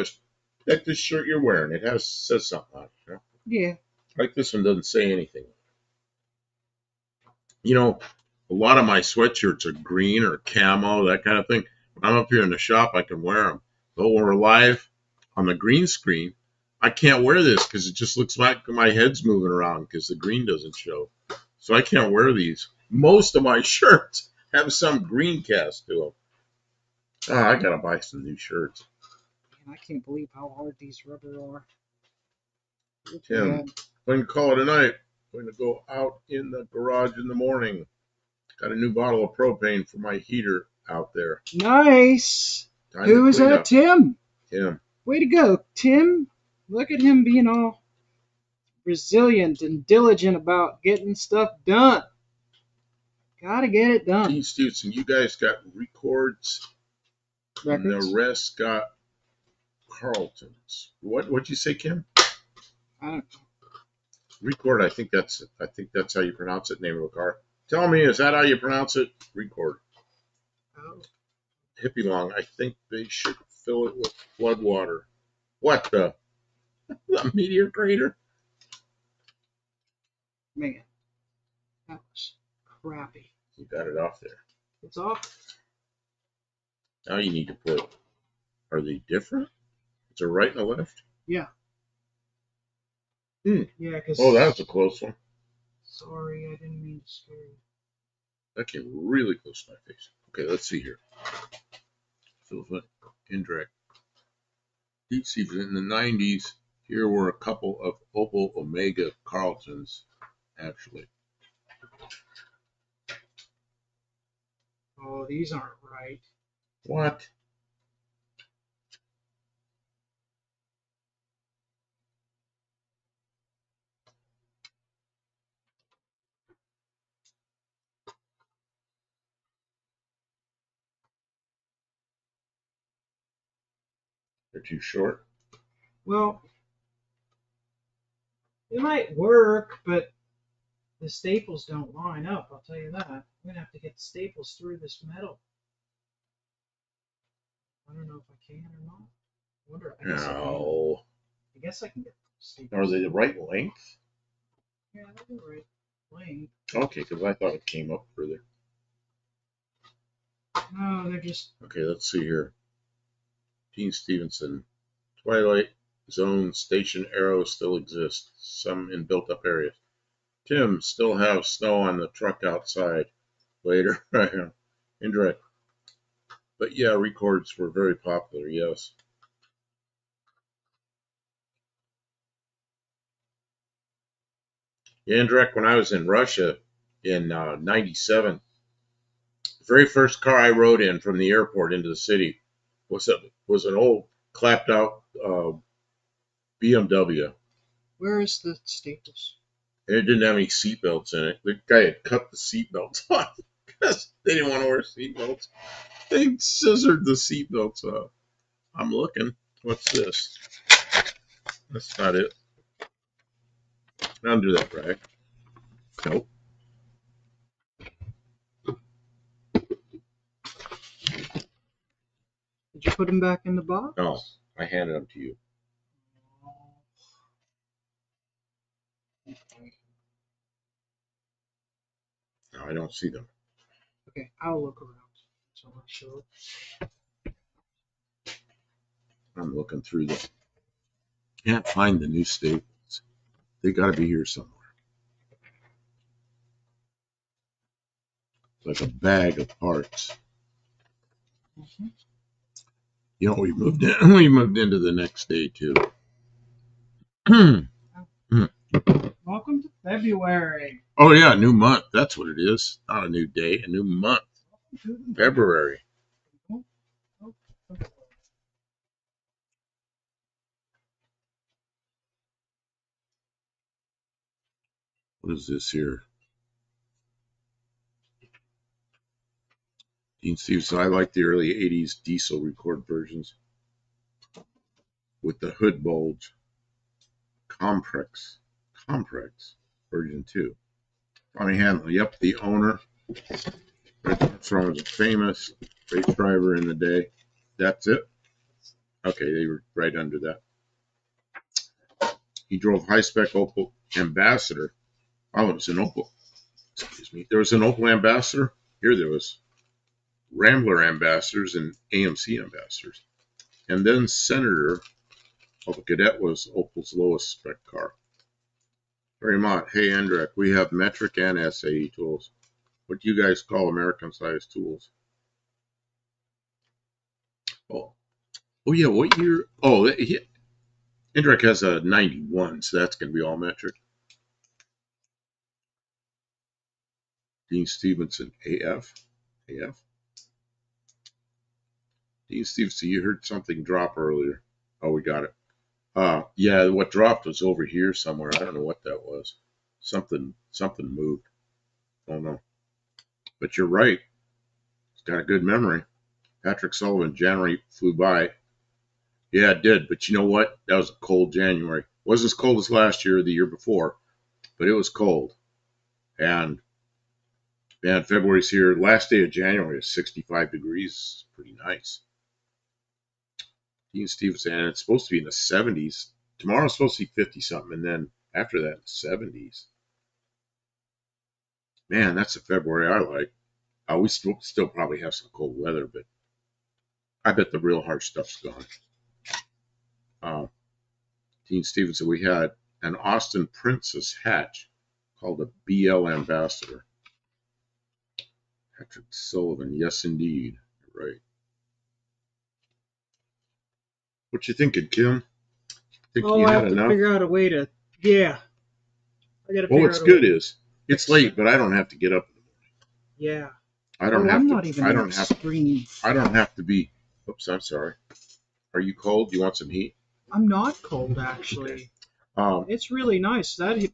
like this shirt you're wearing. It says something on it. Yeah. Like this one doesn't say anything. A lot of my sweatshirts are green or camo, that kind of thing. When I'm up here in the shop, I can wear them. But when we're live on the green screen, I can't wear this because it just looks like my head's moving around because the green doesn't show. So I can't wear these. Most of my shirts have some green cast to them. Oh, I gotta buy some new shirts. Man, I can't believe how hard these rubber are. Tim, I'm going to call it a night. I'm going to go out in the garage in the morning. Got a new bottle of propane for my heater out there. Nice. Who is that? Tim? Tim. Way to go, Tim. Look at him being all resilient and diligent about getting stuff done. Gotta get it done. Dean Stutson, you guys got records. Records? And the rest got Carlton's. What'd you say, Kim? I don't know. Record, I think that's how you pronounce it, name of a car. Tell me, is that how you pronounce it? Record. Oh. Hippie long, I think they should fill it with flood water. What the meteor crater? Man, that was crappy. You got it off there. It's off. Now you need to put, are they different? Is there a right and a left? Yeah. Yeah, because. Oh, that was a close one. Sorry, I didn't mean to scare you. That came really close to my face. Okay, let's see here. So indirect. Deep sea in the 90s. Here were a couple of Opal Omega Carltons, actually. Oh, these aren't right. What? They're too short? Well, it might work, but the staples don't line up, I'll tell you that. I'm going to have to get staples through this metal. I don't know if I can or not. I wonder, I guess I can. No. I guess I can get staples. Are they the right length? Yeah, they're the right length. Okay, because I thought it came up further. No, they're just... Okay, let's see here. Gene Stevenson. Twilight Zone station arrows still exist, some in built-up areas. Tim, still have snow on the truck outside. Later. Indirect. But yeah, records were very popular, yes. Yeah, indirect, when I was in Russia in 97, the very first car I rode in from the airport into the city was an old clapped out BMW. Where is the staples? And it didn't have any seatbelts in it. The guy had cut the seatbelts off because they didn't want to wear seatbelts. They scissored the seatbelts off. I'm looking. What's this? That's not it. Undo that rag. Nope. Did you put them back in the box? No, I handed them to you. No, I don't see them. Okay, I'll look around. So I'm sure. I'm looking through them. Can't find the new staples. They got to be here somewhere. Like a bag of parts. Mm-hmm. You know, we moved in. We moved into the next day too. Welcome to February. Oh yeah, new month. That's what it is. Not a new day, a new month. February. What is this here? Dean Stevenson. I like the early '80s diesel record versions with the hood bulge. Comprex version 2. Tommy Hanlon. Yep, the owner. Fred Armstrong was a famous race driver in the day. That's it? Okay, they were right under that. He drove high-spec Opel Ambassador. Oh, it was an Opel. Excuse me. There was an Opel Ambassador. Here there was Rambler Ambassadors and AMC Ambassadors. And then Senator Opel Cadet was Opel's lowest spec car. Vermont. Hey, Endrek, we have metric and SAE tools. What do you guys call American-sized tools? Oh yeah, what year? Oh, Endrek has a 91, so that's going to be all metric. Dean Stevenson, AF. Dean Stevenson, you heard something drop earlier. Oh, we got it. Yeah, what dropped was over here somewhere. I don't know what that was. Something moved. Oh no. But you're right. He's got a good memory. Patrick Sullivan, January flew by. Yeah, it did. But you know what? That was a cold January. It wasn't as cold as last year or the year before, but it was cold. And man, February's here. Last day of January is 65 degrees. Pretty nice. Dean Stevenson, and it's supposed to be in the 70s. Tomorrow's supposed to be 50 something, and then after that, 70s. Man, that's the February I like. We still probably have some cold weather, but I bet the real harsh stuff's gone. Dean Stevenson, we had an Austin Princess hatch called a BL Ambassador. Patrick Sullivan. Yes, indeed. You're right. What you thinking, Kim? Think Oh, you I had have to enough? figure out a way to. Yeah, I got to Well, figure what's out a way good to is it's fix late, that. but I don't have to get up. Yeah. I don't Oh, have I'm to. not even I in don't have. extreme. I don't have to be. Oops, I'm sorry. Are you cold? Do you want some heat? I'm not cold actually. Okay. Um, It's really nice. That Look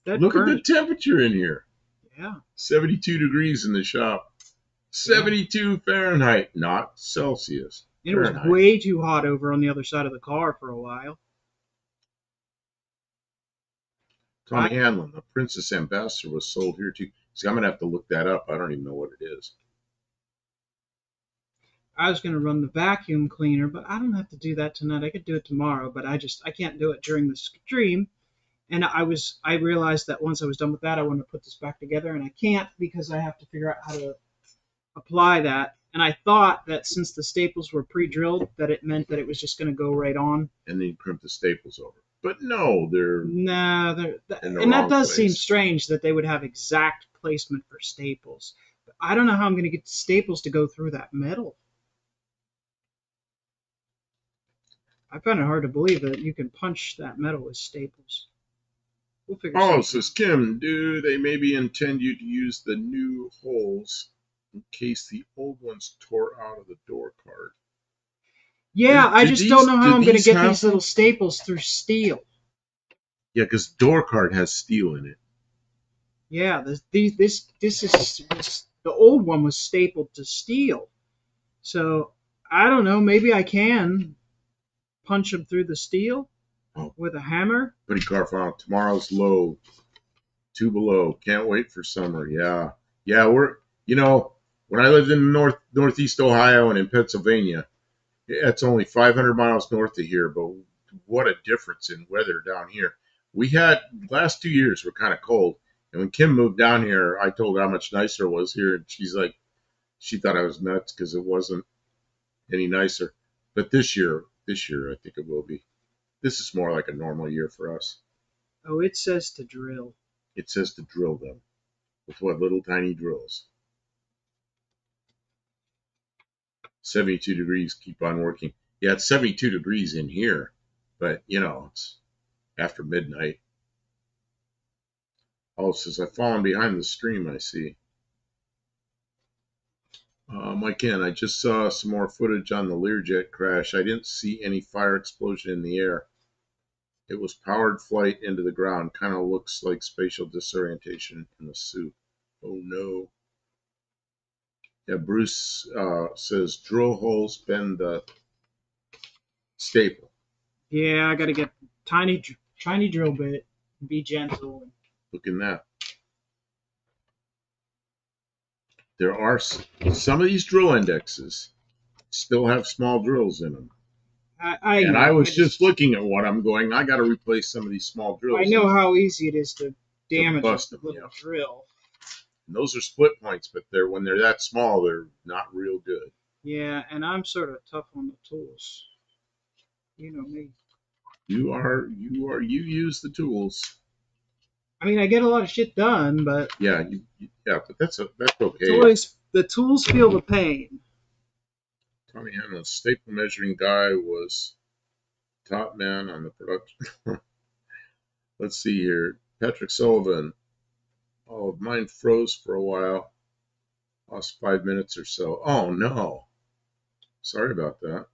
at the current. temperature in here. Yeah. 72 degrees in the shop. Yeah. 72 Fahrenheit, not Celsius. And it was Fahrenheit. way too hot over on the other side of the car for a while. Tommy Hanlon, the Princess Ambassador, was sold here too. See, I'm gonna have to look that up. I don't even know what it is. I was going to run the vacuum cleaner, but I don't have to do that tonight. I could do it tomorrow, but I can't do it during the stream. And I realized that once I was done with that, I wanted to put this back together, and I can't because I have to figure out how to apply that. And I thought that since the staples were pre-drilled, that it meant that it was just going to go right on. And then you crimp the staples over. But no, they're Nah, in the and that wrong does seem place. strange that they would have exact placement for staples. But I don't know how I'm going to get the staples to go through that metal. I find it hard to believe that you can punch that metal with staples. We'll figure Oh, something says out. Kim, do they maybe intend you to use the new holes in case the old ones tore out of the door card? Yeah, I just don't know how Did I'm going to these get have these little them? staples through steel. Yeah, because door card has steel in it. Yeah, this the old one was stapled to steel. So I don't know. Maybe I can punch them through the steel Oh, with a hammer. pretty car file. Tomorrow's low, 2 below. Can't wait for summer. Yeah, yeah. When I lived in northeast Ohio and in Pennsylvania, it's only 500 miles north of here, but what a difference in weather down here. We had last 2 years were kind of cold, and when Kim moved down here, I told her how much nicer it was here, and she's like, she thought I was nuts because it wasn't any nicer. But this year, I think it will be. This is more like a normal year for us. Oh, it says to drill. It says to drill them with what little tiny drills. 72 degrees, keep on working. Yeah, it's 72 degrees in here, but it's after midnight. Oh, it says I've fallen behind the stream, I see. Mike N, I just saw some more footage on the Learjet crash. I didn't see any fire explosion in the air. It was powered flight into the ground. Kind of looks like spatial disorientation in the suit. Oh no. Yeah, Bruce says drill holes bend the staple. Yeah, I got to get tiny drill bit. Be gentle. Look in that. There are some of these drill indexes still have small drills in them. I And I know. was just looking at what I'm going, I got to replace some of these small I drills know how easy it is to to damage a bust them. little Yeah. drill. And those are split points, but when they're that small, they're not real good. Yeah, and I'm sort of tough on the tools. You know me. You use the tools. I mean, I get a lot of shit done, but Yeah, but that's it's okay. always the tools feel the pain. Tommy Hanna's staple measuring guy was top man on the production. Let's see here. Patrick Sullivan. Oh, mine froze for a while. Lost 5 minutes or so. Oh no. Sorry about that.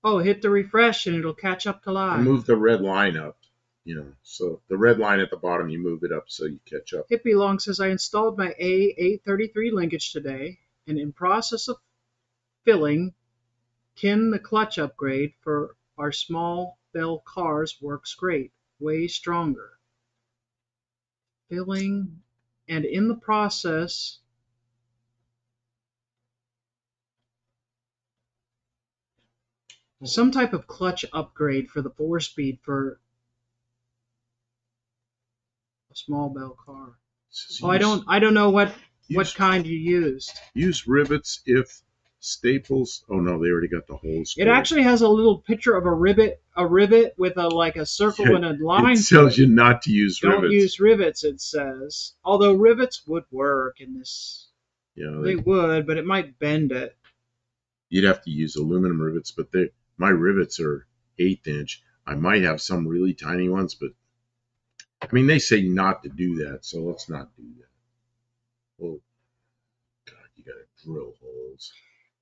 Oh, hit the refresh and it'll catch up to I live. moved the red line up. So the red line at the bottom, you move it up so you catch up. Hippie Long says I installed my A833 linkage today and in process of filling. Kin the clutch upgrade for our small bell cars works great. Way stronger. Filling and in the process some type of clutch upgrade for the 4-speed for a small bell car. Oh, I don't know what kind you used. Use rivets if staples. Oh no, they already got the holes. It actually has a little picture of a rivet with a circle and a line. It tells you not to use rivets. Don't use rivets, it says. Although rivets would work in this. Yeah, They would, but it might bend it. you'd have to use aluminum rivets, but my rivets are 1/8 inch. I might have some really tiny ones, but I mean they say not to do that, so let's not do that. Oh God, you gotta drill holes.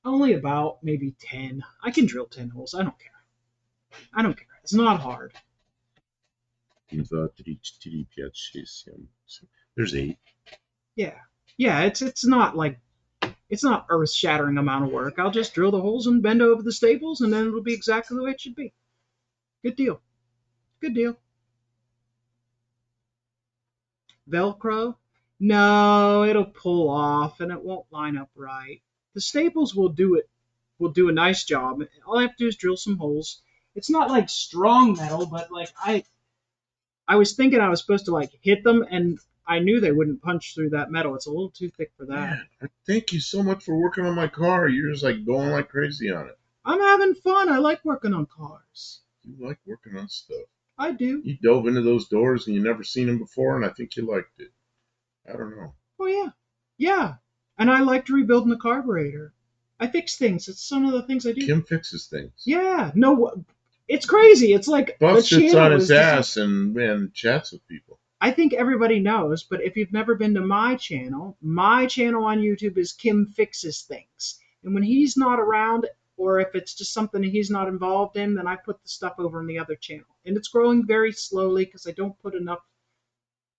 Only about maybe 10. I can drill 10 holes. I don't care. I don't care. It's not hard. There's 8. Yeah. Yeah, it's not like it's not earth-shattering amount of work. I'll just drill the holes and bend over the staples, and then it'll be exactly the way it should be. Good deal. Good deal. Velcro? No, it'll pull off and it won't line up right. The staples will do it. Will do a nice job. All I have to do is drill some holes. It's not like strong metal, but like I was thinking I was supposed to like hit them, and I knew they wouldn't punch through that metal. It's a little too thick for that. Man, thank you so much for working on my car. You're just like going like crazy on it. I'm having fun. I like working on cars. You like working on stuff. I do. You dove into those doors and you never seen them before, and I think you liked it. I don't know. Oh yeah, yeah. And I liked rebuilding the carburetor. I fix things. It's some of the things I do. Kim fixes things. Yeah. No, it's crazy. It's like Buff sits on his ass and chats with people. I think everybody knows, but if you've never been to my channel on YouTube is Kim Fixes Things. And when he's not around, or if it's just something he's not involved in, then I put the stuff over in the other channel. And it's growing very slowly because I don't put enough.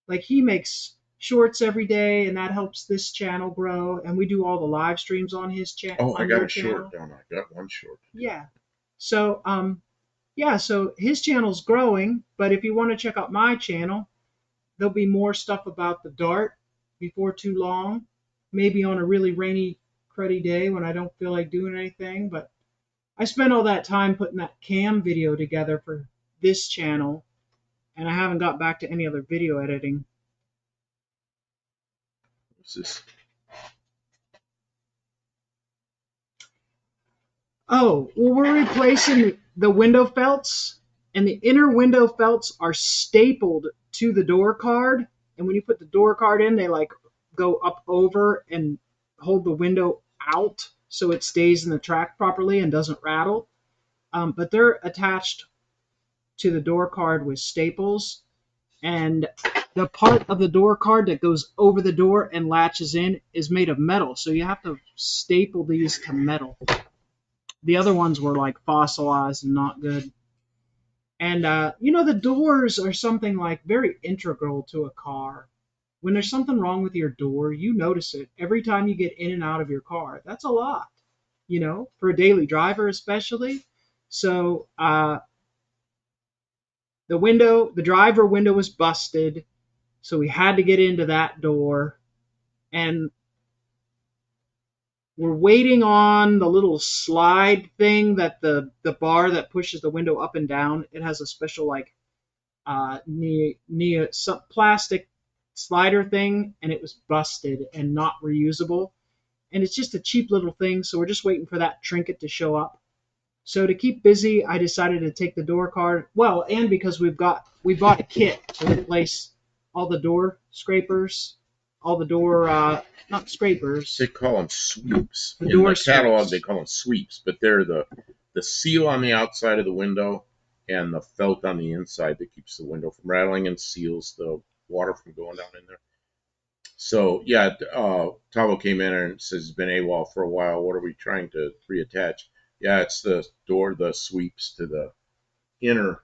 Like, he makes shorts every day, and that helps this channel grow. And we do all the live streams on his channel. Oh, I got a short down. I got one short. Yeah. So, yeah, so his channel's growing, but if you want to check out my channel, there'll be more stuff about the Dart before too long. Maybe on a really rainy, cruddy day when I don't feel like doing anything. But I spent all that time putting that cam video together for this channel, and I haven't got back to any other video editing. What's this? Oh, well, we're replacing the window felts, and the inner window felts are stapled to the door card. And when you put the door card in, they like go up over and hold the window out so it stays in the track properly and doesn't rattle. But they're attached to the door card with staples, and the part of the door card that goes over the door and latches in is made of metal, so you have to staple these to metal. The other ones were like fossilized and not good. And the doors are something like very integral to a car. When there's something wrong with your door, you notice it every time you get in and out of your car. That's a lot, for a daily driver especially. So the driver window was busted, so we had to get into that door, and we're waiting on the little slide thing that the bar that pushes the window up and down. It has a special like plastic slider thing, and it was busted and not reusable. And it's just a cheap little thing, so we're just waiting for that trinket to show up. So to keep busy, I decided to take the door card. Well, and because we bought a kit to replace all the door scrapers, all the door not scrapers. They call them sweeps. The door catalog, sweeps. they call them sweeps, but they're the seal on the outside of the window and the felt on the inside that keeps the window from rattling and seals the water from going down in there. So yeah, Tavo came in and says he's been AWOL for a while. What are we trying to reattach? Yeah, it's the sweeps to the inner,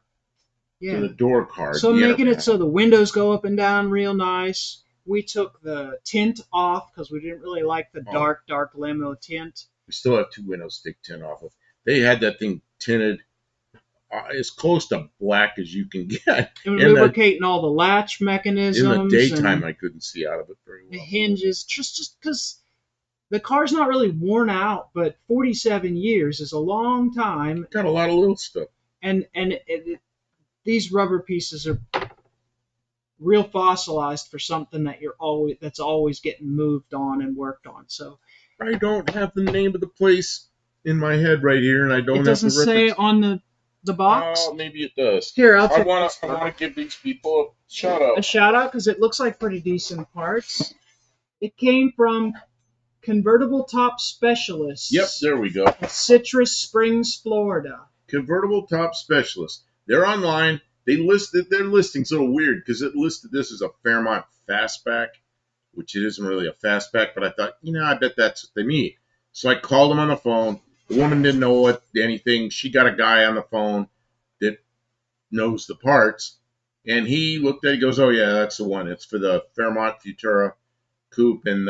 to the door card. So making it so the windows go up and down real nice. We took the tint off because we didn't really like the dark limo tint. We still have 2 windows to take tint off of. They had that thing tinted as close to black as you can get. And lubricating all the latch mechanisms. In the daytime, I couldn't see out of it very well. The hinges, just because the car's not really worn out, but 47 years is a long time. Got a lot of little stuff. And these rubber pieces are real fossilized for something that's always getting moved on and worked on. So I don't have the name of the place in my head right here, and I don't have the reference. It doesn't say on the box? Oh, maybe it does. Here, I want to give these people a shout out. A shout out because it looks like pretty decent parts. It came from Convertible Top Specialists. Yep, there we go. Citrus Springs, Florida. Convertible Top Specialist. They're online. Their listing's a little weird because it listed this as a Fairmont Fastback, which it isn't really a fastback, but I thought, I bet that's what they mean. So I called them on the phone. The woman didn't know anything. She got a guy on the phone that knows the parts, and he looked at it, he goes, oh yeah, that's the one. It's for the Fairmont Futura Coupe and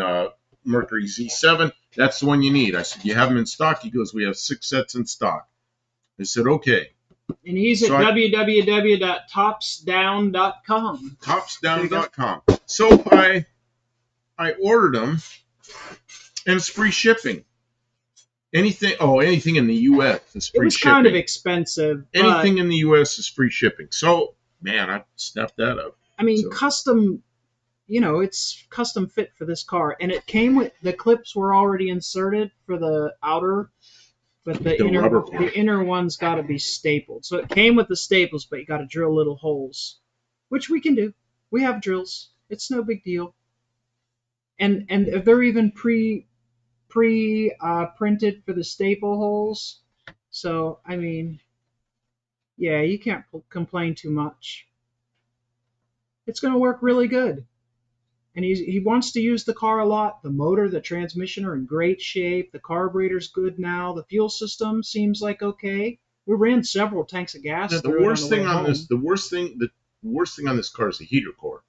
Mercury Z7. That's the one you need. I said, you have them in stock? He goes, we have 6 sets in stock. I said, okay. And he's at www.topsdown.com. Topsdown.com. So I ordered them, and it's free shipping. Anything in the U.S. is free shipping. It was kind of expensive. Anything in the U.S. is free shipping. So, man, I snapped that up. I mean, custom, it's custom fit for this car. And it came with, the clips were already inserted for the outer, but the inner one's got to be stapled. So it came with the staples, but you got to drill little holes, which we can do. We have drills. It's no big deal. And they're even printed for the staple holes. So, I mean, yeah, you can't complain too much. It's going to work really good. And he wants to use the car a lot. The motor, the transmission are in great shape. The carburetor's good now. The fuel system seems like okay. We ran several tanks of gas. Now, the worst thing on this car is the heater core.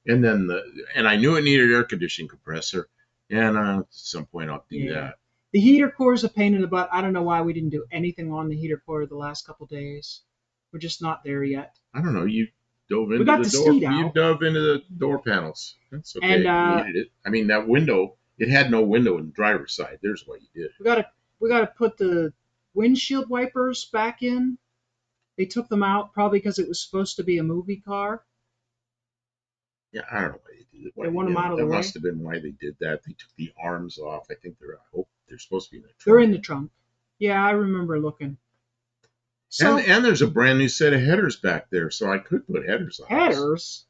And then I knew it needed air conditioning compressor. And at some point I'll do that. The heater core is a pain in the butt. I don't know why we didn't do anything on the heater core the last couple days. We're just not there yet. I don't know. You dove into the door. You dove into the door panels. That's okay. And, you needed it. I mean, that window. It had no window in the driver's side. There's what you did. We gotta put the windshield wipers back in. They took them out probably because it was supposed to be a movie car. Yeah, I don't know why they did it. They want them out of the way. That must have been why they did that. They took the arms off. I think they're supposed to be in the trunk. They're in the trunk. Yeah, I remember looking. So, and there's a brand new set of headers back there, so I could put headers on Headers?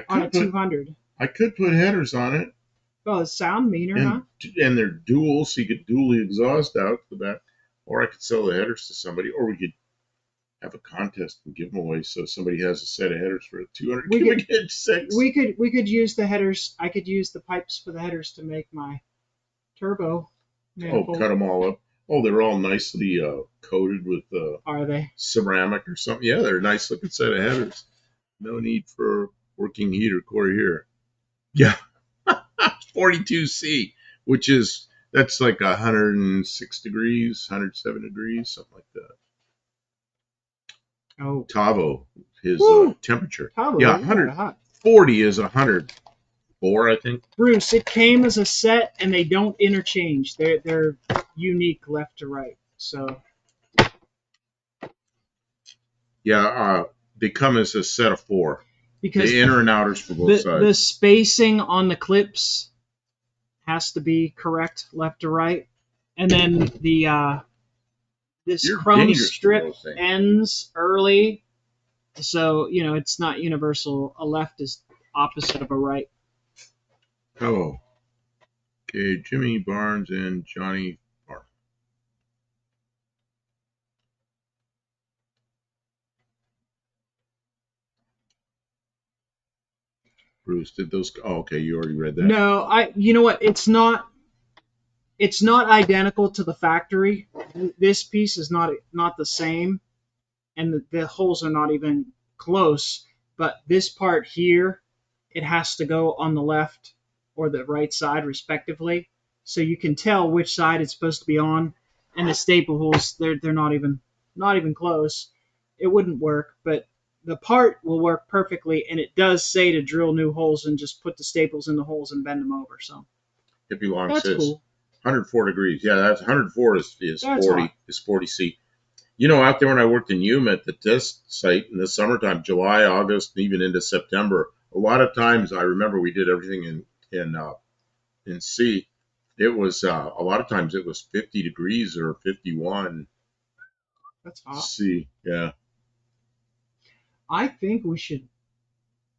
On a 200. I could put headers on it. Well, it sound meaner, huh? And they're dual, so you could dual the exhaust out the back. Or I could sell the headers to somebody, or we could have a contest and give them away so somebody has a set of headers for a 200 cubic inch 6. We could use the headers. I could use the pipes for the headers to make my turbo manifold. Oh, cut them all up. Oh, they're all nicely coated with Are they? ceramic or something. Yeah, they're a nice looking set of headers. No need for working heater core here. Yeah, 42C, that's like 106 degrees, 107 degrees, something like that. Oh, Tavo, his temperature. Tavo, yeah, 140 is 104, I think. Bruce, it came as a set, and they don't interchange. They're unique left to right. So. Yeah, they come as a set of 4. Because the inner and outers for both sides. The spacing on the clips has to be correct left to right, and then this chrome strip ends early, so it's not universal. A left is opposite of a right. Oh, okay, Jimmy Barnes and Johnny Barnes. Bruce, did those? Oh, okay, you already read that. No, you know what? It's not identical to the factory. This piece is not the same, and the holes are not even close. But this part here, it has to go on the left or the right side, respectively. So you can tell which side it's supposed to be on. And the staple holes, they're not even close. It wouldn't work, but the part will work perfectly, and it does say to drill new holes and just put the staples in the holes and bend them over. So it belongs. That's cool. 104 degrees. Yeah, that's 104 is 40C. Out there when I worked in Yuma at the test site in the summertime, July, August, and even into September, a lot of times I remember we did everything in C. It was a lot of times it was 50 degrees or 51. That's hot. C, yeah. I think we should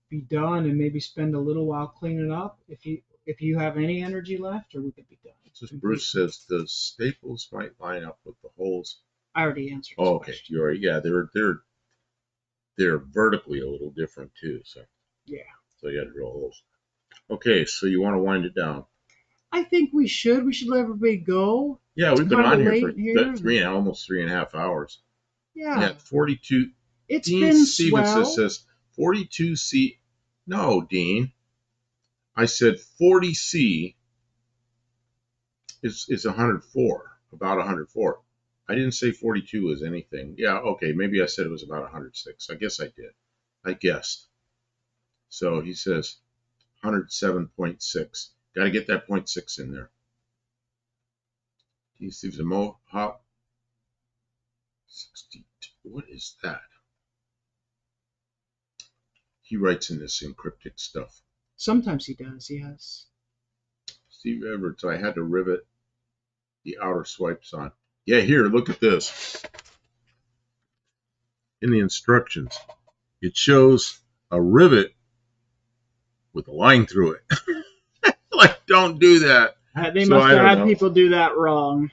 be done and maybe spend a little while cleaning up. If if you have any energy left, or we could be done. Bruce says the staples might line up with the holes. I already answered this Okay, question. you're right. Yeah, they're vertically a little different too. So Yeah. So you got to drill holes. Okay, so you want to wind it down? I think we should. We should let everybody go. Yeah, It's we've been kinda on here late for here. almost 3.5 hours. Yeah. 42. It's Dean been Stevenson swell. says 42C. No, Dean. I said 40C is 104, about 104. I didn't say 42 was anything. Yeah, okay, maybe I said it was about 106. I guess I did. I guessed. So he says 107.6. Got to get that 0.6 in there. He sees a Mohawk 62. What is that? He writes in this encrypted stuff. Sometimes he does, yes. Steve Everett, I had to rivet the outer swipes on. Yeah, here, look at this. In the instructions, it shows a rivet with a line through it. Like, don't do that. They So must I have don't had know. people do that wrong.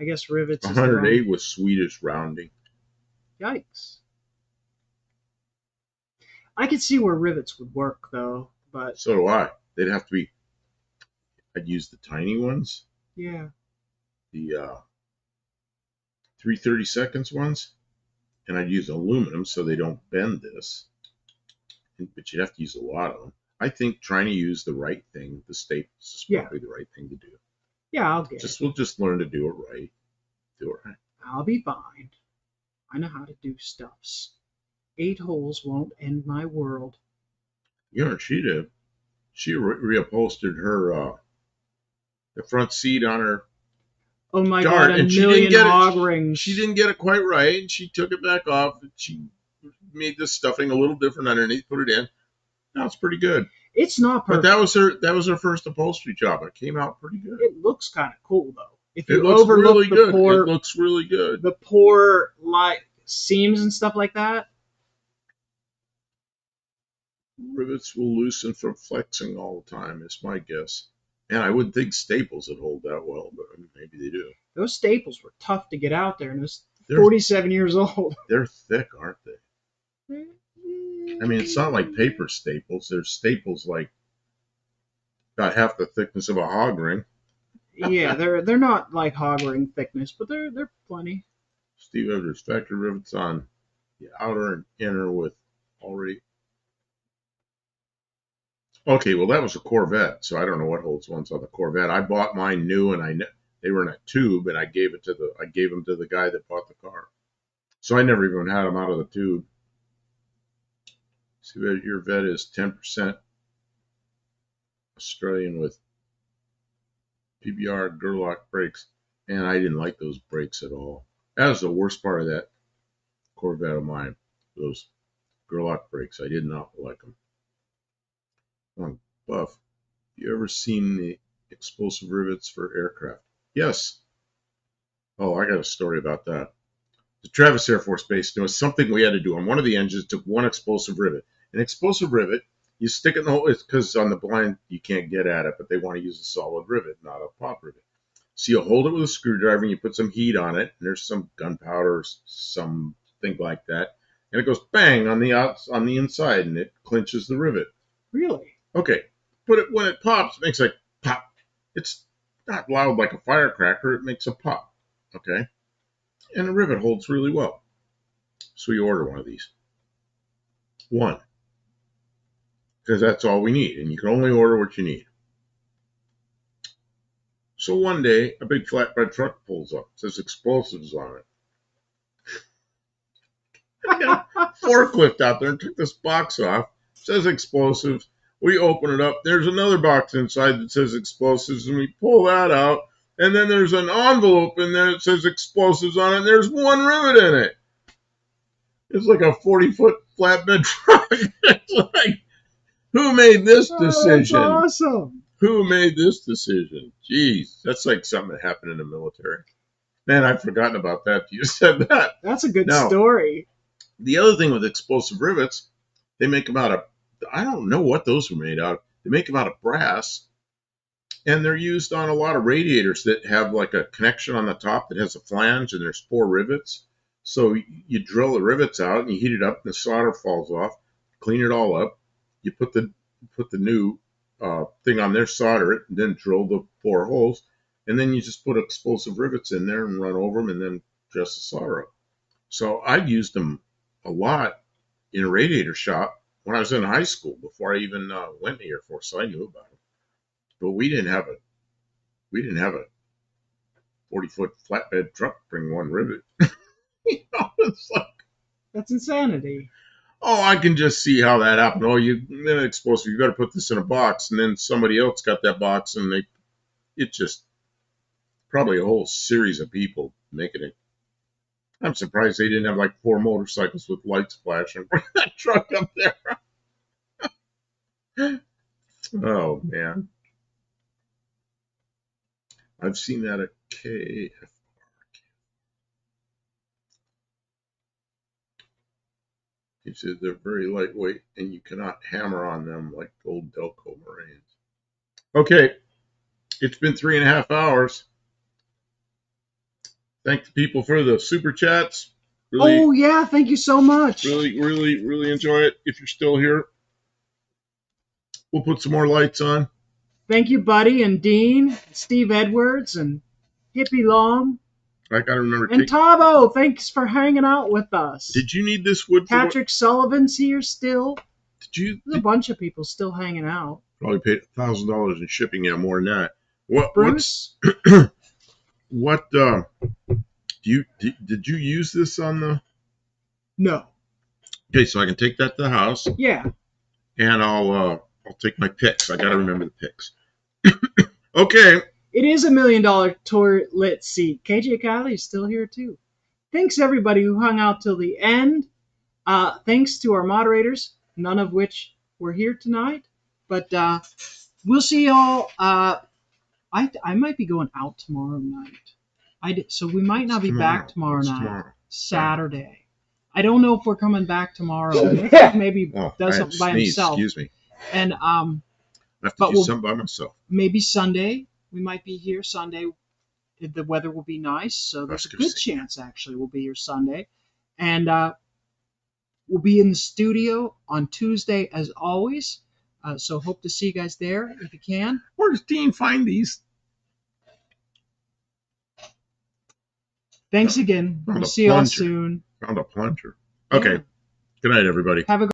I guess rivets is the 108 was Swedish rounding. wrong. Yikes. I could see where rivets would work, though, but So do I. They'd have to be, I'd use the tiny ones, yeah. the 3/32 ones, and I'd use aluminum so they don't bend this. But you'd have to use a lot of them. I think trying to use the right thing, the staples, is probably the right thing to do. Yeah, I'll get it. We'll just learn to do it right. Do it right. I'll be fine. I know how to do stuffs. 8 holes won't end my world. You know what she did? She reupholstered her the front seat on her Oh my Dart, god, a and she didn't million get it. hog rings. She didn't get it quite right, and she took it back off. And she made the stuffing a little different underneath, put it in. Now it's pretty good. It's not But perfect. that was her first upholstery job. It came out pretty good. It looks kind of cool, though. If It you looks overlook really the good. poor, It looks really good. the poor like seams and stuff like that. Rivets will loosen from flexing all the time, is my guess. And I wouldn't think staples would hold that well, but maybe they do. Those staples were tough to get out there, and it was 47 years old. They're thick, aren't they? I mean, it's not like paper staples. They're staples like about half the thickness of a hog ring. Yeah, they're not like hog ring thickness, but they're plenty. Steve Evers, factory rivets on the outer and inner with already. Okay, well that was a Corvette, so I don't know what holds ones on the Corvette. I bought mine new, and they were in a tube, and I gave them to the guy that bought the car. So I never even had them out of the tube. See, your vet is 10% Australian with PBR Gerlach brakes, and I didn't like those brakes at all. That was the worst part of that Corvette of mine. Those Gerlach brakes, I did not like them. Buff, you ever seen the explosive rivets for aircraft? Yes. Oh, I got a story about that. The Travis Air Force Base, there was something we had to do on one of the engines. Took one explosive rivet. An explosive rivet, you stick it in the hole. It's because on the blind you can't get at it, but they want to use a solid rivet, not a pop rivet. So you hold it with a screwdriver and you put some heat on it, and there's some gunpowder, something like that, and it goes bang on the inside, and it clinches the rivet. Really? Okay, but when it pops, it makes like pop. It's not loud like a firecracker. It makes a pop. Okay, and the rivet holds really well. So you order one of these. One, because that's all we need, and you can only order what you need. So one day, a big flatbed truck pulls up. It says explosives on it. I got a forklift out there and took this box off. It says explosives. We open it up. There's another box inside that says explosives, and we pull that out. And then there's an envelope in there that says explosives on it, and there's one rivet in it. It's like a 40-foot flatbed truck. It's like, who made this decision? Oh, that's awesome. Who made this decision? Jeez, that's like something that happened in the military. Man, I've forgotten about that. You said that. That's a good story. The other thing with explosive rivets, they make them out of I don't know what those were made out of. They make them out of brass, and they're used on a lot of radiators that have like a connection on the top that has a flange, and there's 4 rivets. So you drill the rivets out, and you heat it up, and the solder falls off. Clean it all up. You put the new thing on there, solder it, and then drill the 4 holes, and then you just put explosive rivets in there and run over them, and then dress the solder up. So I've used them a lot in a radiator shop when I was in high school before I even went in the Air Force, so I knew about them. But we didn't have a 40-foot flatbed truck bring 1 rivet. It's like, That's insanity. oh, I can just see how that happened. Oh, then explosive. You got to put this in a box, and then somebody else got that box, and it just probably a whole series of people making it. I'm surprised they didn't have like 4 motorcycles with lights flashing for that truck up there. Oh man, I've seen that at KF. He said they're very lightweight and you cannot hammer on them like old Delco Marines. Okay, it's been 3.5 hours. Thank the people for the super chats. Really, Oh yeah, thank you so much. really enjoy it. If you're still here, we'll put some more lights on. Thank you, Buddy and Dean, Steve Edwards, and Hippie Long. I gotta remember. And Tabo, thanks for hanging out with us. Did you need this wood? Patrick Sullivan's here still. There's a bunch of people still hanging out. Probably paid $1,000 in shipping. Yeah, more than that. Bruce? What did you use this on the? No. Okay, so I can take that to the house. Yeah. And I'll take my picks. I gotta remember the picks. Okay. It is $1 million toilet seat. KJ Kylie is still here too. Thanks everybody who hung out till the end. Thanks to our moderators, none of which were here tonight. But we'll see y'all. I might be going out tomorrow night. So we might not be back tomorrow night. Saturday. I don't know if we're coming back tomorrow. Maybe does something by himself. Excuse me. And I have to do something by myself. Maybe Sunday. We might be here Sunday. The weather will be nice, so there's a good chance actually we'll be here Sunday. And we'll be in the studio on Tuesday as always. So hope to see you guys there if you can. Where does Dean find these? Thanks again. We'll see y'all soon. Found a plunger. Okay. Yeah. Good night, everybody. Have a